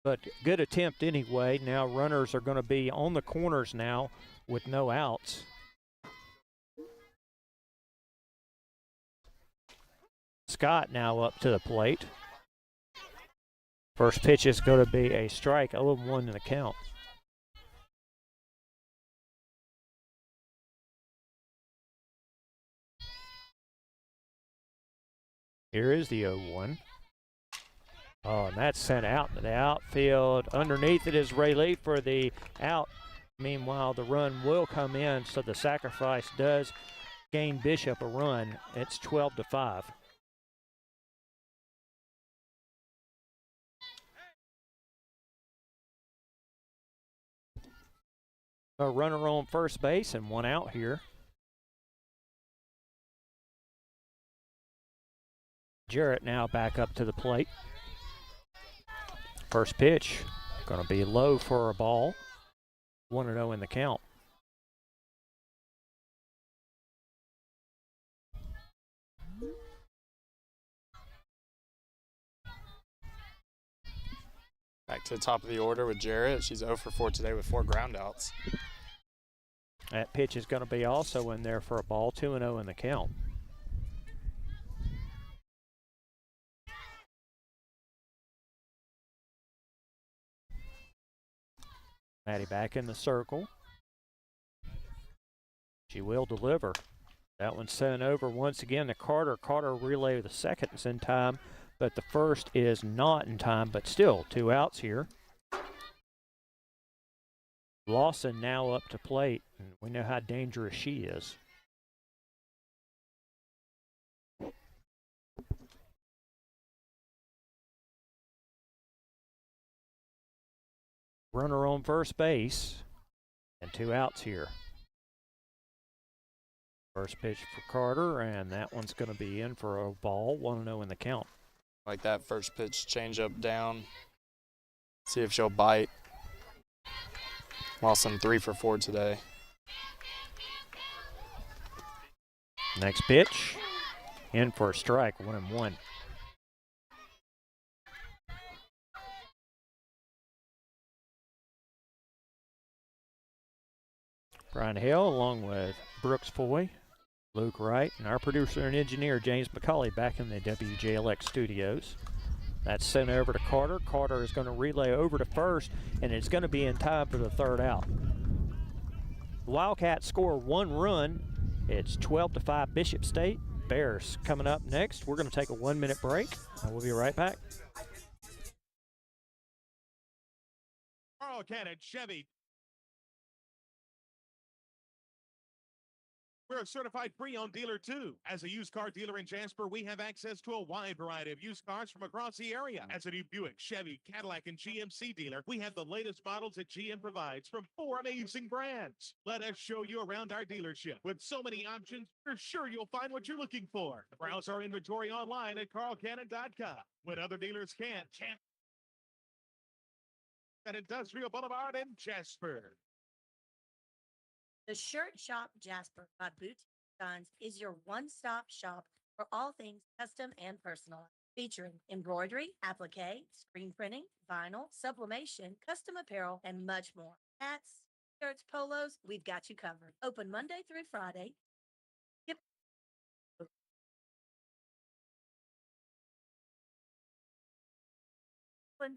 But good attempt anyway. Now runners are going to be on the corners now with no outs. Scott now up to the plate. First pitch is going to be a strike, 0-1 in the count. Here is the 0-1. Oh, and that's sent out to the outfield. Underneath it is Ray Lee for the out. Meanwhile, the run will come in, so the sacrifice does gain Bishop a run. It's 12-5. A runner on first base and one out here. Jarrett now back up to the plate. First pitch, going to be low for a ball. 1-0 in the count. Back to the top of the order with Jarrett. She's 0 for 4 today with 4 groundouts. That pitch is going to be also in there for a ball. 2-0 in the count. Maddie back in the circle. She will deliver. That one's sent over once again to Carter. Carter relay the second is in time, but the first is not in time, but still 2 outs here. Lawson now up to plate, and we know how dangerous she is. Runner on first base. And 2 outs here. First pitch for Carter, and that one's going to be in for a ball. 1-0 in the count. Like that first pitch, change up down. See if she'll bite. Lawson 3 for 4 today. Next pitch, in for a strike, 1-1. Brian Hale along with Brooks Foy, Luke Wright, and our producer and engineer James McCauley back in the WJLX studios. That's sent over to Carter. Carter is going to relay over to first, and it's going to be in time for the 3rd out. The Wildcats score 1 run. It's 12-5 Bishop State. Bears coming up next. We're going to take a 1-minute break, and we'll be right back. Carl Cannon Chevy. We're a certified pre-owned dealer, too. As a used car dealer in Jasper, we have access to a wide variety of used cars from across the area. As a new Buick, Chevy, Cadillac, and GMC dealer, we have the latest models that GM provides from 4 amazing brands. Let us show you around our dealership. With so many options, we're sure you'll find what you're looking for. Browse our inventory online at carlcannon.com. When other dealers can't. At Industrial Boulevard in Jasper. The Shirt Shop Jasper by Boutique Designs is your one-stop shop for all things custom and personalized, featuring embroidery, applique, screen printing, vinyl, sublimation, custom apparel, and much more. Hats, shirts, polos, we've got you covered. Open Monday through Friday.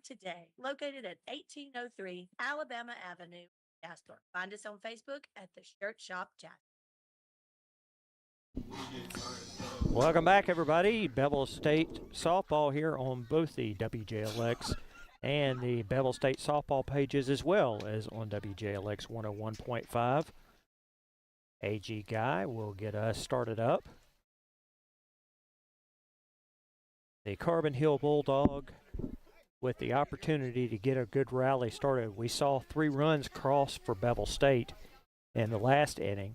Today, located at 1803 Alabama Avenue, Jasper. Find us on Facebook at the Shirt Shop Jasper. Welcome back, everybody. Bevill State softball here on both the WJLX and the Bevill State softball pages, as well as on WJLX 101.5. AG Guy will get us started up. The Carbon Hill Bulldog with the opportunity to get a good rally started. We saw 3 runs cross for Bevill State in the last inning.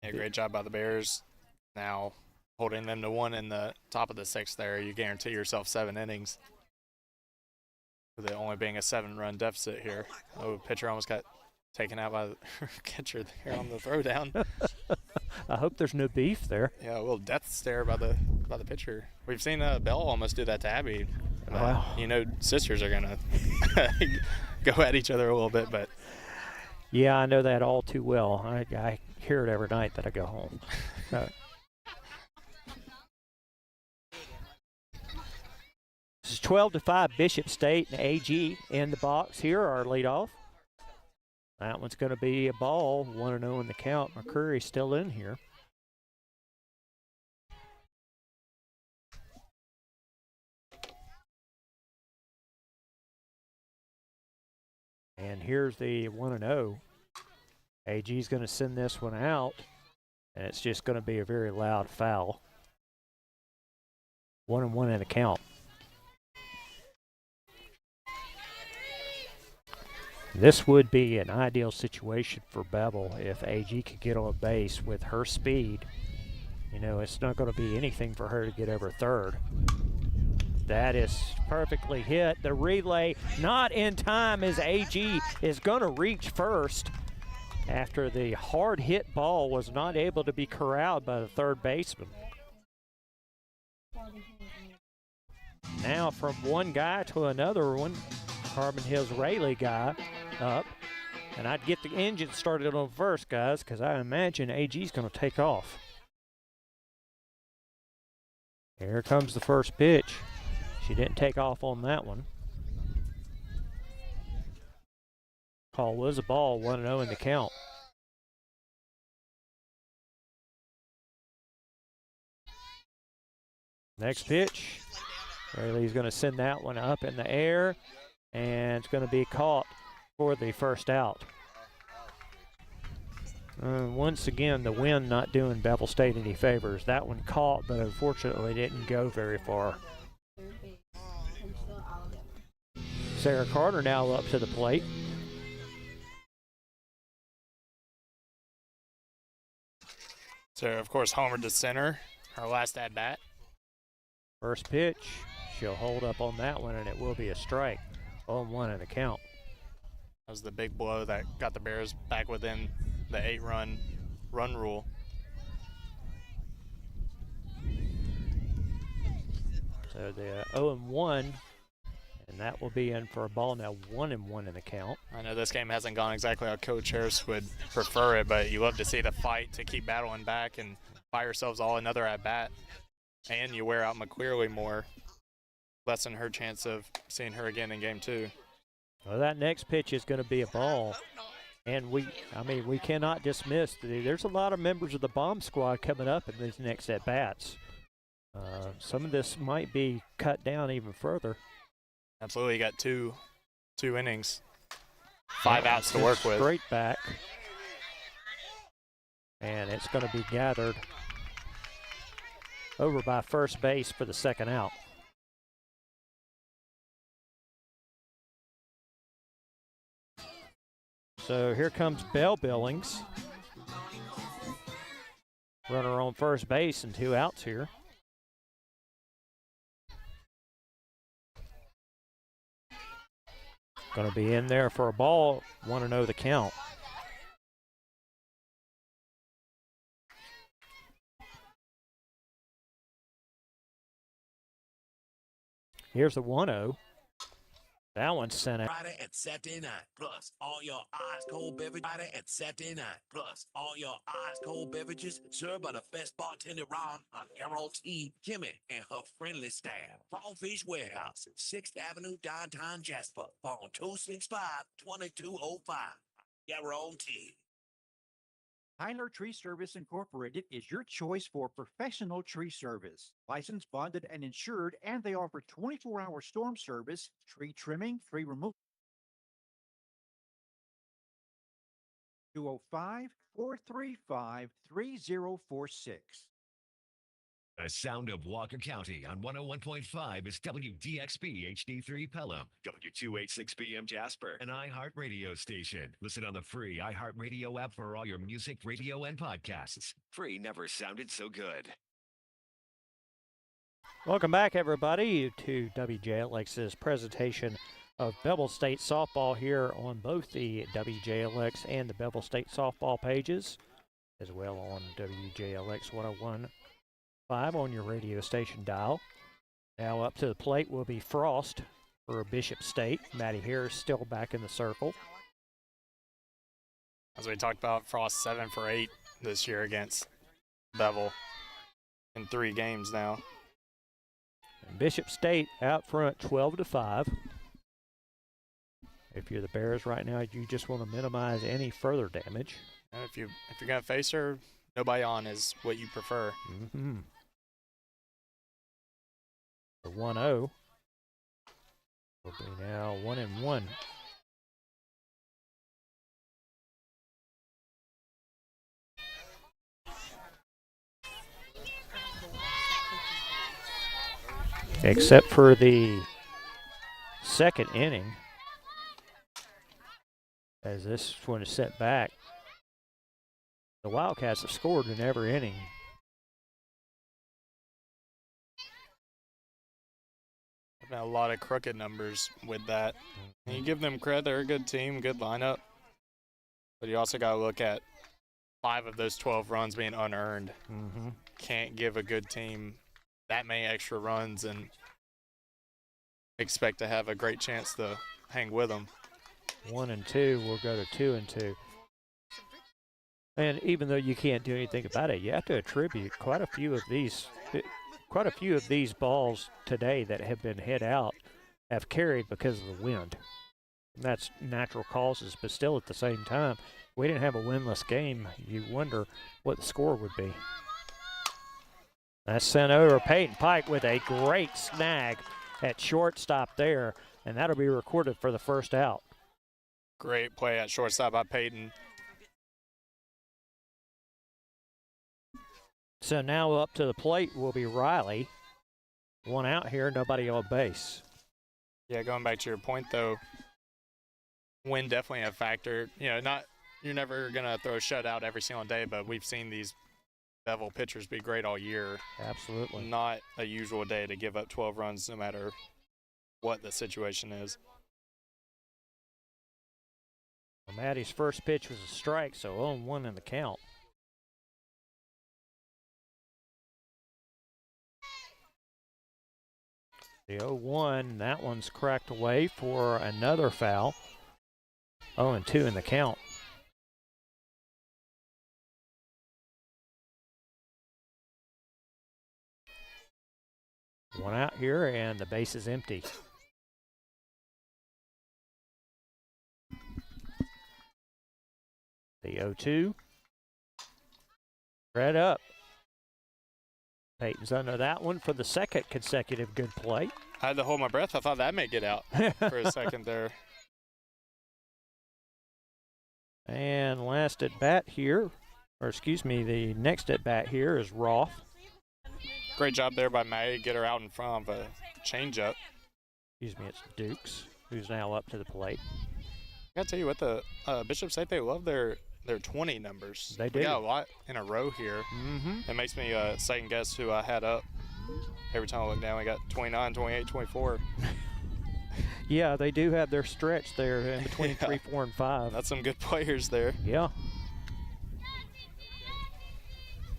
Yeah, great job by the Bears. Now holding them to 1 in the top of the 6th there, you guarantee yourself 7 innings. With it only being a 7-run deficit here. Oh, pitcher almost got taken out by the catcher there on the throwdown. I hope there's no beef there. Yeah, a little death stare by the pitcher. We've seen Bell almost do that to Abby. Wow. You know, sisters are gonna go at each other a little bit, but yeah, I know that all too well. I hear it every night that I go home. This is 12-5 Bishop State and AG in the box here, our leadoff. That one's going to be a ball, 1-0 in the count. McCurry's still in here. And here's the 1-0. AG's going to send this one out, and it's just going to be a very loud foul. 1-1 in the count. This would be an ideal situation for Bevill if AG could get on base with her speed. You know, it's not going to be anything for her to get over third. That is perfectly hit. The relay not in time as AG is going to reach first after the hard hit ball was not able to be corralled by the third baseman. Now from one guy to another one, Carbon Hills Rayleigh guy up. And I'd get the engine started on first, guys, because I imagine AG's going to take off. Here comes the first pitch. She didn't take off on that one. Call was a ball, 1-0 in the count. Next pitch. Rayleigh's going to send that one up in the air, and it's going to be caught for the first out. Once again, the wind not doing Bevill State any favors. That one caught, but unfortunately didn't go very far. Sarah Carter now up to the plate. So, of course, homer to center, her last at bat. First pitch, she'll hold up on that one, and it will be a strike. 0-1 in the count. That was the big blow that got the Bears back within the 8-run rule. So the 0-1, and that will be in for a ball now. 1-1 in the count. I know this game hasn't gone exactly how Coach Harris would prefer it, but you love to see the fight to keep battling back and buy yourselves all another at bat. And you wear out McQuearley more, lessen her chance of seeing her again in game 2. Well, that next pitch is going to be a ball. And we cannot dismiss. There's a lot of members of the bomb squad coming up in these next at-bats. Some of this might be cut down even further. Absolutely, you got two innings, 5 outs to work with. Straight back. And it's going to be gathered over by first base for the second out. So here comes Bell Billings. Runner on first base and 2 outs here. Going to be in there for a ball. 1-0 the count. Here's the 1-0. That one's sent out. Friday and Saturday night, plus all your ice cold beverages. Friday and Saturday night, plus all your ice cold beverages served by the best bartender around on Emerald T. Kimmy and her friendly staff. Crawfish Warehouse, 6th Avenue, downtown Jasper. Phone 265-2205. Emerald T. Tyler Tree Service Incorporated is your choice for professional tree service. Licensed, bonded, and insured, and they offer 24-hour storm service, tree trimming, tree removal. 205-435-3046. The sound of Walker County on 101.5 is WDXP HD3 Pelham, W286BM Jasper, an iHeart radio station. Listen on the free iHeart radio app for all your music, radio, and podcasts. Free never sounded so good. Welcome back, everybody, to WJLX's presentation of Bevill State softball here on both the WJLX and the Bevill State softball pages, as well on WJLX 101.5 on your radio station dial. Now up to the plate will be Frost for Bishop State. Maddie Harris still back in the circle. As we talked about, Frost 7 for 8 this year against Bevill in 3 games now. And Bishop State out front 12-5. If you're the Bears right now, you just want to minimize any further damage. And if you're going to face her, nobody on is what you prefer. Mm-hmm. The 1-0 will be now 1-1. Except for the second inning, as this one is set back, the Wildcats have scored in every inning. A lot of crooked numbers with that. And you give them credit, they're a good team, good lineup. But you also got to look at 5 of those 12 runs being unearned. Mm-hmm. Can't give a good team that many extra runs and expect to have a great chance to hang with them. 1 and 2 will go to 2 and 2. And even though you can't do anything about it, you have to attribute quite a few of these balls today that have been hit out have carried because of the wind. And that's natural causes, but still at the same time, if we didn't have a winless game, you wonder what the score would be. That's sent over. Peyton Pike with a great snag at shortstop there, and that'll be recorded for the first out. Great play at shortstop by Peyton. So now up to the plate will be Riley. 1 out here, nobody on base. Yeah, going back to your point though, wind definitely a factor. You know, you're never gonna throw a shutout every single day, but we've seen these Bevill pitchers be great all year. Absolutely. Not a usual day to give up 12 runs no matter what the situation is. Well, Maddie's first pitch was a strike, so 0-1 in the count. The 0-1, that one's cracked away for another foul. 0-2 in the count. One out here, and the base is empty. The 0-2. Red up. Peyton's under that one for the second consecutive good play. I had to hold my breath. I thought that may get out for a second there. And last at bat here, or excuse me, the next at bat here is Roth. Great job there by May. Get her out in front of a changeup. Excuse me, it's Dukes, who's now up to the plate. I gotta tell you what, the Bishop State, they love their 20 numbers. They do. We got a lot in a row here. Mm-hmm. It makes me second guess who I had up. Every time I look down, we got 29, 28, 24. Yeah, they do have their stretch there in between 3, 4, and 5. That's some good players there. Yeah.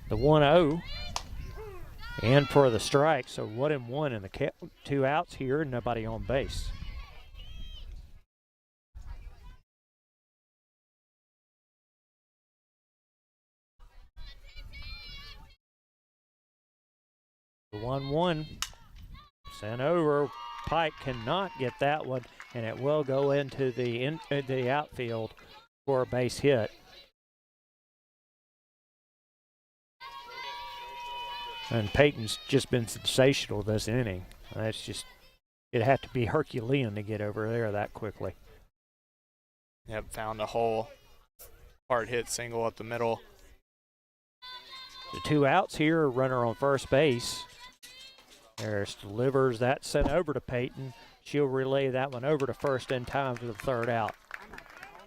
The 1-0. And for the strike, so 1-1 in the count. 2 outs here and nobody on base. The 1-1 sent over. Pike cannot get that one, and it will go into the outfield for a base hit. And Peyton's just been sensational this inning. That's just, it'd have to be Herculean to get over there that quickly. Yep, found a hole. Hard hit single up the middle. The 2 outs here, runner on first base. There's delivers that sent over to Peyton. She'll relay that one over to first in time for the 3rd out.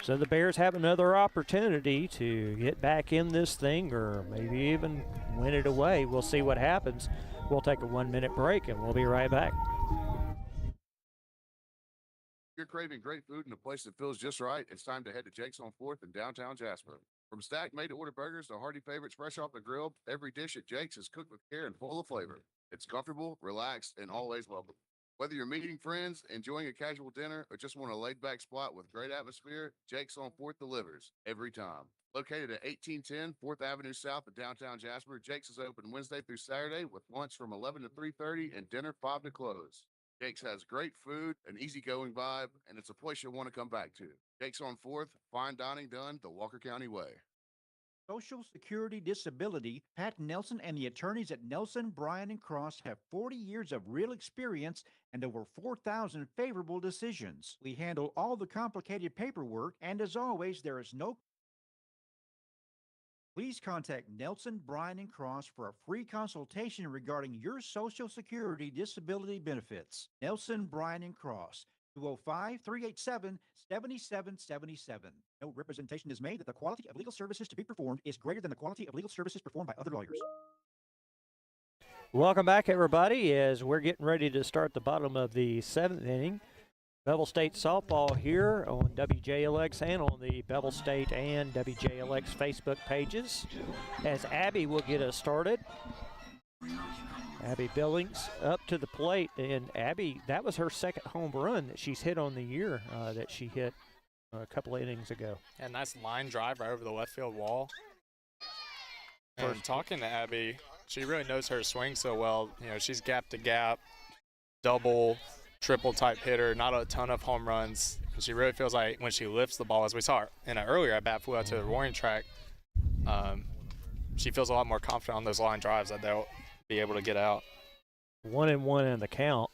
So the Bears have another opportunity to get back in this thing or maybe even win it away. We'll see what happens. We'll take a 1-minute break and we'll be right back. If you're craving great food in a place that feels just right, it's time to head to Jake's on 4th in downtown Jasper. From stacked made-to-order burgers to hearty favorites fresh off the grill, every dish at Jake's is cooked with care and full of flavor. It's comfortable, relaxed, and always welcome. Whether you're meeting friends, enjoying a casual dinner, or just want a laid-back spot with great atmosphere, Jake's on 4th delivers every time. Located at 1810 4th Avenue South in downtown Jasper, Jake's is open Wednesday through Saturday with lunch from 11 to 3:30 and dinner 5 to close. Jake's has great food, an easygoing vibe, and it's a place you'll want to come back to. Jake's on 4th, fine dining done the Walker County way. Social Security Disability, Pat Nelson and the attorneys at Nelson, Bryan, and Cross have 40 years of real experience and over 4,000 favorable decisions. We handle all the complicated paperwork, and as always, there is no. Please contact Nelson, Bryan, and Cross for a free consultation regarding your Social Security disability benefits. Nelson, Bryan, and Cross, 205-387-7777. No representation is made that the quality of legal services to be performed is greater than the quality of legal services performed by other lawyers. Welcome back, everybody, as we're getting ready to start the bottom of the 7th inning. Bevill State softball here on WJLX and on the Bevill State and WJLX Facebook pages. As Abby will get us started. Abby Billings up to the plate, and Abby, that was her 2nd home run that she's hit on the year that she hit a couple of innings ago. And nice line drive right over the left field wall. And talking to Abby, she really knows her swing so well. You know, she's gap to gap, double, triple type hitter, not a ton of home runs. And she really feels like when she lifts the ball, as we saw her in an earlier at bat, flew out to the roaring track. She feels a lot more confident on those line drives that they'll be able to get out. 1-1 in the count.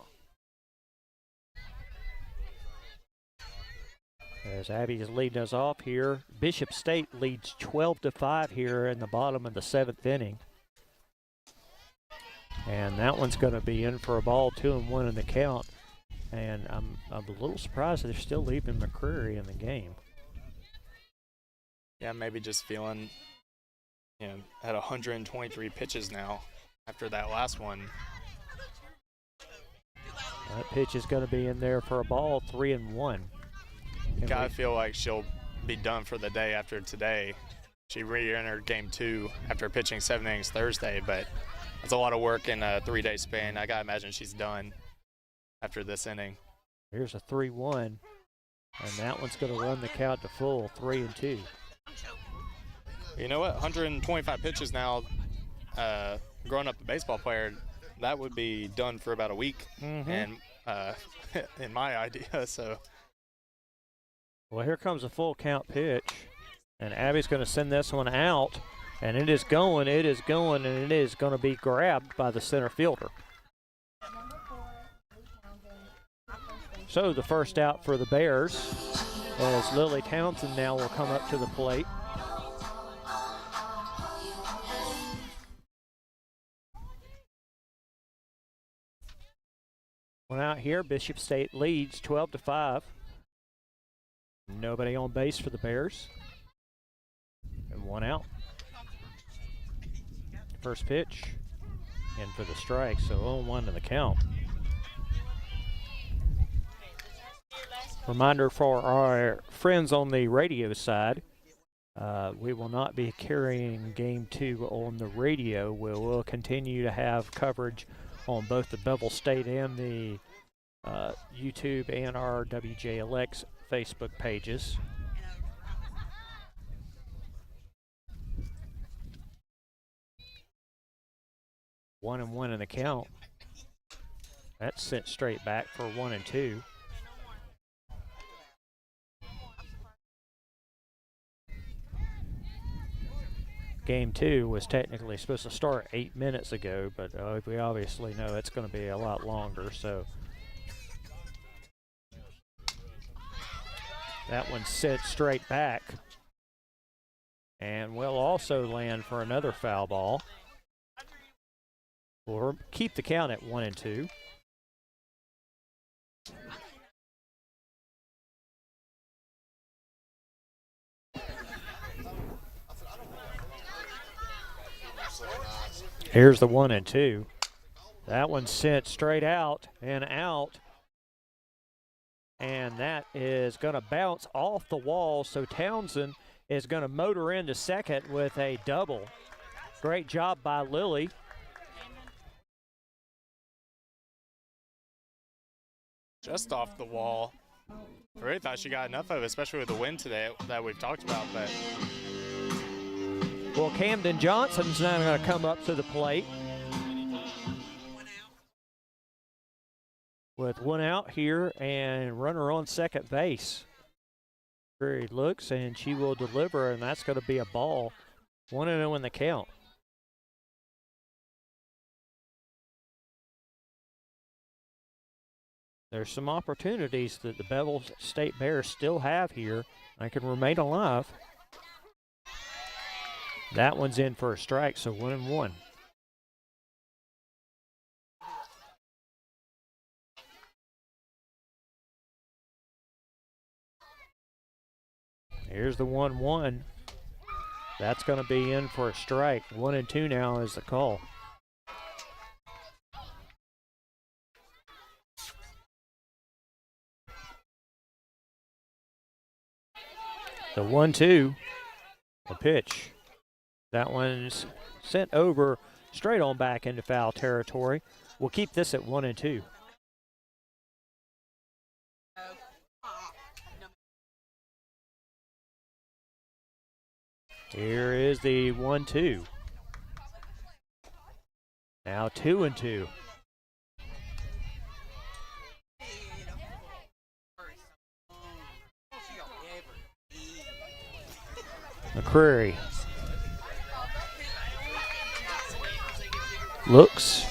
As Abby is leading us off here, Bishop State leads 12-5 here in the bottom of the 7th inning. And that one's going to be in for a ball, 2-1 in the count. And I'm a little surprised that they're still leaving McCreary in the game. Yeah, maybe just feeling at 123 pitches now after that last one. That pitch is going to be in there for a ball, 3-1. I feel like she'll be done for the day after today. She re-entered game 2 after pitching 7 innings Thursday, but that's a lot of work in a 3-day span. I got to imagine she's done after this inning. Here's a 3-1, and that one's going to run the count to full, 3-2. You know what? 125 pitches now, growing up a baseball player, that would be done for about a week, and in my idea, so. Well, here comes a full count pitch, and Abby's going to send this one out, and it is going, and it is going to be grabbed by the center fielder. So the first out for the Bears, as Lily Townsend now will come up to the plate. One out here, Bishop State leads 12-5. Nobody on base for the Bears. And one out. First pitch, in for the strike, so 0-1 in the count. Reminder for our friends on the radio side, we will not be carrying Game 2 on the radio. We will continue to have coverage on both the Bevill State and the YouTube and our WJLX Facebook pages. One and one in the count. That's sent straight back for 1-2. Game 2 was technically supposed to start 8 minutes ago, but we obviously know it's going to be a lot longer, so that one's sent straight back and will also land for another foul ball. We'll keep the count at 1-2. Here's the 1-2. That one's sent straight out, and that is going to bounce off the wall, so Townsend is going to motor into second with a double. Great job by Lily. Just off the wall. I really thought she got enough of it, especially with the wind today that we've talked about, but. Well, Camden Johnson's now going to come up to the plate. With one out here and runner on second base. Here he looks, and she will deliver, and that's going to be a ball. 1-0 in the count. There's some opportunities that the Bevill State Bears still have here. They can remain alive. That one's in for a strike, so 1-1. Here's the 1-1. That's going to be in for a strike. 1-2 now is the call. The 1-2, the pitch. That one's sent over straight on back into foul territory. We'll keep this at 1-2. Here is the 1-2. Now 2-2. McCreary looks,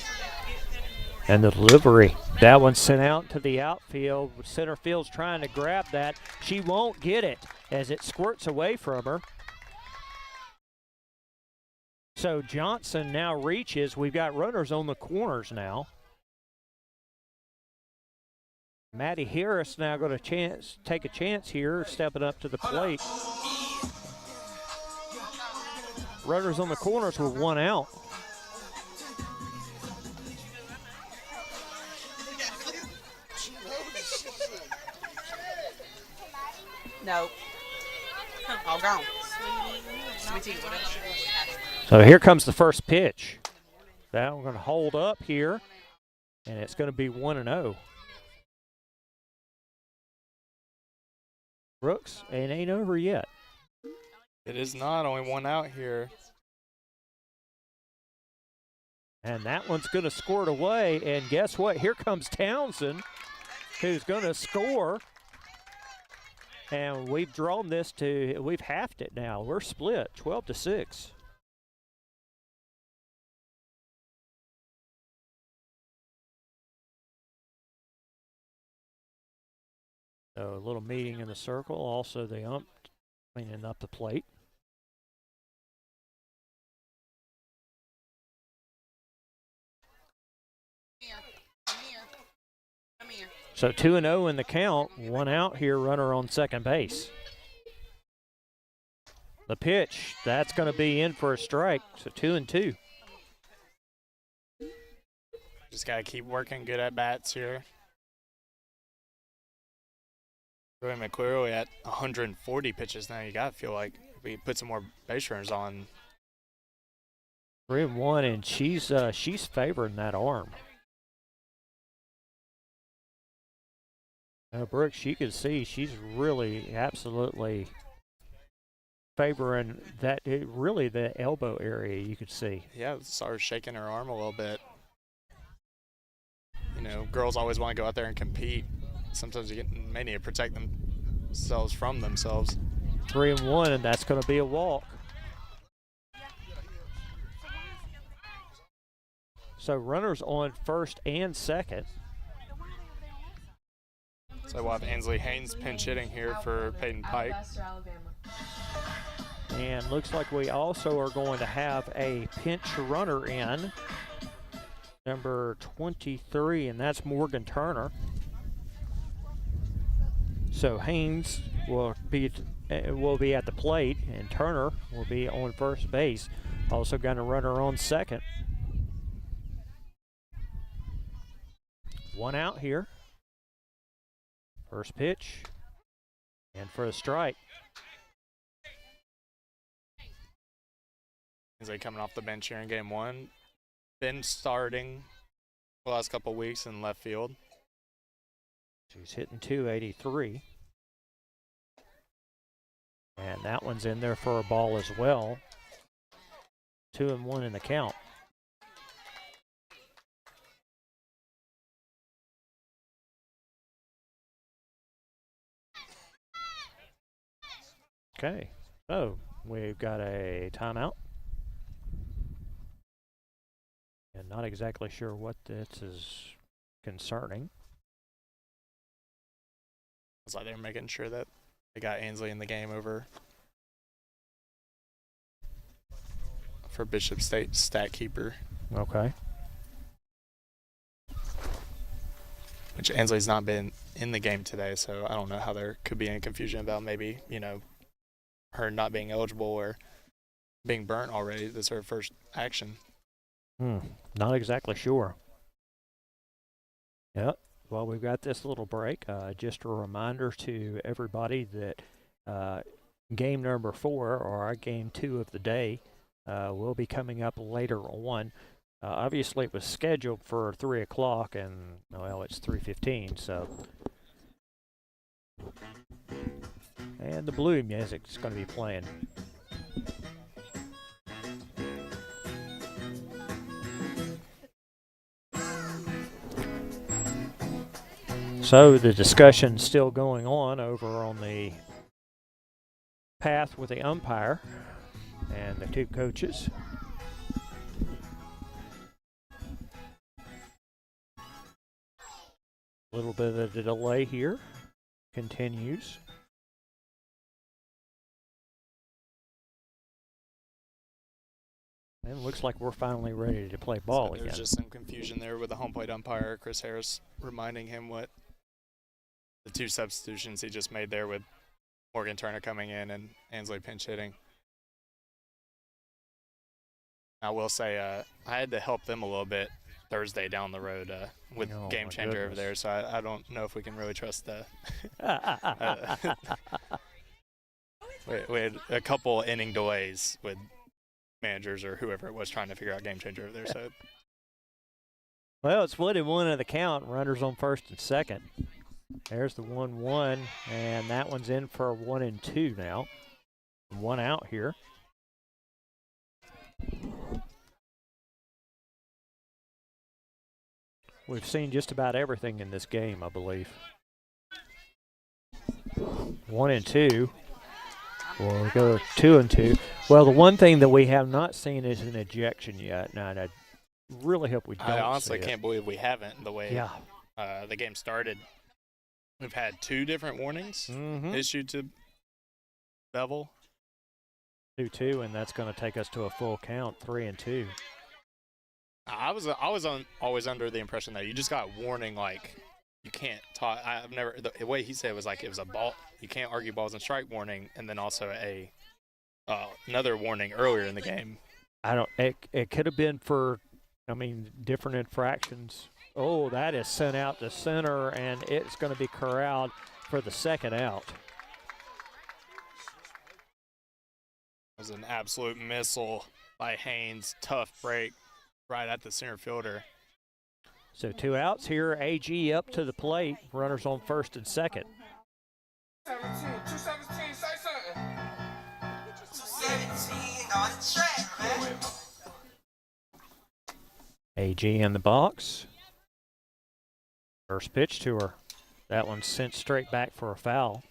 and the delivery. That one's sent out to the outfield. Center field's trying to grab that. She won't get it as it squirts away from her. So Johnson now reaches. We've got runners on the corners now. Maddie Harris now going to take a chance here, stepping up to the plate. Runners on the corners with 1 out. No. All gone. Sweetie, whatever. So here comes the first pitch. That we're going to hold up here, and it's going to be 1-0. Brooks, it ain't over yet. It is not. Only 1 out here. And that one's going to score it away. And guess what? Here comes Townsend, who's going to score. And we've drawn this to, we've halved it now. We're split 12-6. So a little meeting in the circle. Also the ump cleaning up the plate. So 2-0 in the count, 1 out here, runner on second base. The pitch, that's going to be in for a strike, so 2-2. Just got to keep working good at bats here. Joey McCleary at 140 pitches now. You got to feel like if we put some more base runners on. 3-1, and she's favoring that arm. Brooks, you can see she's really absolutely favoring that, really the elbow area, you could see. Yeah, started shaking her arm a little bit. You know, girls always want to go out there and compete. Sometimes may need to protect themselves from themselves. 3-1, and that's going to be a walk. So runners on first and second. So we'll have Ansley Haynes pinch hitting here for Peyton Pike. And looks like we also are going to have a pinch runner in, number 23, and that's Morgan Turner. So Haynes will be at the plate, and Turner will be on first base. Also got a runner on second. 1 out here. First pitch, and for a strike. Ansley coming off the bench here in game 1. Been starting the last couple of weeks in left field. She's hitting .283. And that one's in there for a ball as well. 2-1 in the count. Okay, so we've got a timeout. And not exactly sure what this is concerning. It's like they're making sure that they got Ansley in the game over for Bishop State stat keeper. Okay. Which Ansley's not been in the game today, so I don't know how there could be any confusion about maybe, you know, her not being eligible or being burnt already. That's her first action. Not exactly sure. Yep. Well, we've got this little break. Just a reminder to everybody that game number 4, or our game 2 of the day, will be coming up later on. Obviously, it was scheduled for 3 o'clock, and, well, it's 3:15, so. And the blue music is going to be playing. So the discussion's still going on over on the path with the umpire and the 2 coaches. A little bit of a delay here. Continues. And it looks like we're finally ready to play ball again. There's just some confusion there with the home plate umpire, Chris Harris, reminding him what the 2 substitutions he just made there with Morgan Turner coming in and Ansley pinch hitting. I will say I had to help them a little bit Thursday down the road with Game Changer over there, so I don't know if we can really trust the. We had a couple inning delays with managers or whoever it was trying to figure out Game Changer over there. So. Well, it's 1-1 in the count. Runners on first and second. There's the 1-1, and that one's in for 1-2 now. 1 out here. We've seen just about everything in this game, I believe. 1-2. We'll go 2-2. Well, the one thing that we have not seen is an ejection yet. Now, I really hope we don't. I honestly can't believe we haven't. The way the game started, we've had 2 different warnings issued to Bevill. 2-2, and that's going to take us to a full count, 3-2. I was always under the impression that you just got a warning, like you can't talk. I've never, the way he said it was like it was a ball. You can't argue balls and strike warning, and then also another warning earlier in the game. It could have been for, different infractions. Oh, that is sent out to center, and it's going to be corralled for the second out. It was an absolute missile by Haynes. Tough break right at the center fielder. So 2 outs here. AG up to the plate. Runners on first and second. 217, say something. 217 on the track, man. AG in the box. First pitch to her. That one's sent straight back for a foul.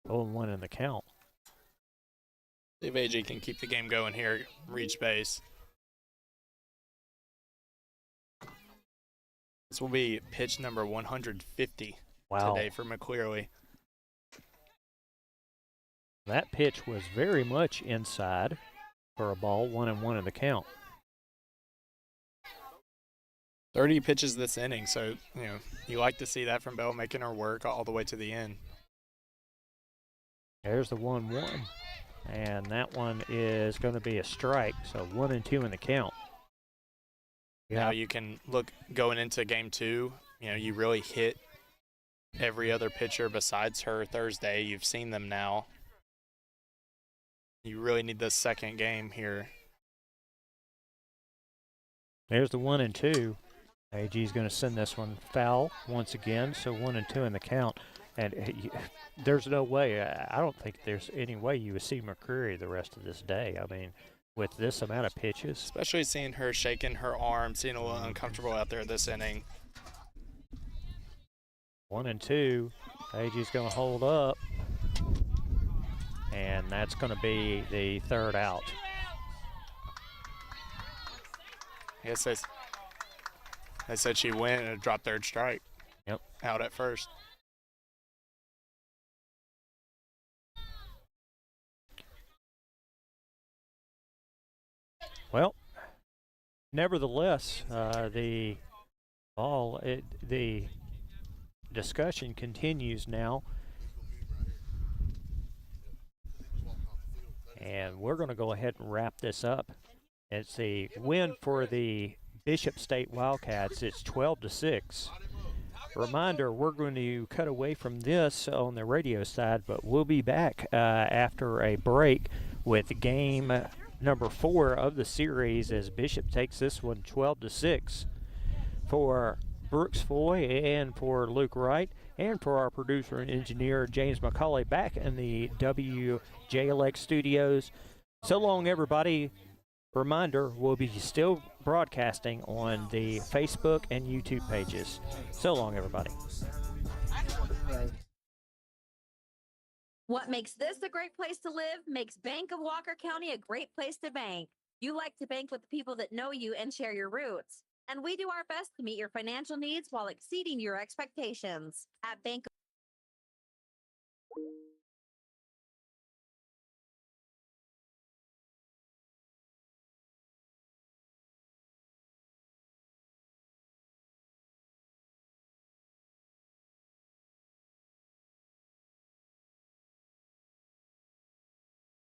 0-1 in the count. See if AG can keep the game going here, reach base. This will be pitch number 150 today for McClearly. That pitch was very much inside for a ball, 1-1 in the count. 30 pitches this inning, so you like to see that from Bell, making her work all the way to the end. There's the 1-1, and that one is going to be a strike, so 1-2 in the count. Now you can look going into game 2. You really hit every other pitcher besides her Thursday. You've seen them now. You really need this second game here. There's the 1-2. AG is going to send this one foul once again, so 1-2 in the count. And there's no way, I don't think there's any way you would see McCreary the rest of this day. With this amount of pitches. Especially seeing her shaking her arm, seeing a little uncomfortable out there this inning. 1-2. AG's going to hold up. And that's going to be the third out. I guess they said she went and dropped third strike. Yep. Out at first. Well, nevertheless, the discussion continues now. And we're going to go ahead and wrap this up. It's the win for the Bishop State Wildcats. It's 12-6. Reminder, we're going to cut away from this on the radio side, but we'll be back after a break with game number 4 of the series as Bishop takes this one 12-6. For Brooks Foy and for Luke Wright and for our producer and engineer James McCauley back in the WJLX studios. So long, everybody. Reminder, we'll be still broadcasting on the Facebook and YouTube pages. So long, everybody. What makes this a great place to live makes Bank of Walker County a great place to bank. You like to bank with the people that know you and share your roots. And we do our best to meet your financial needs while exceeding your expectations. At Bank of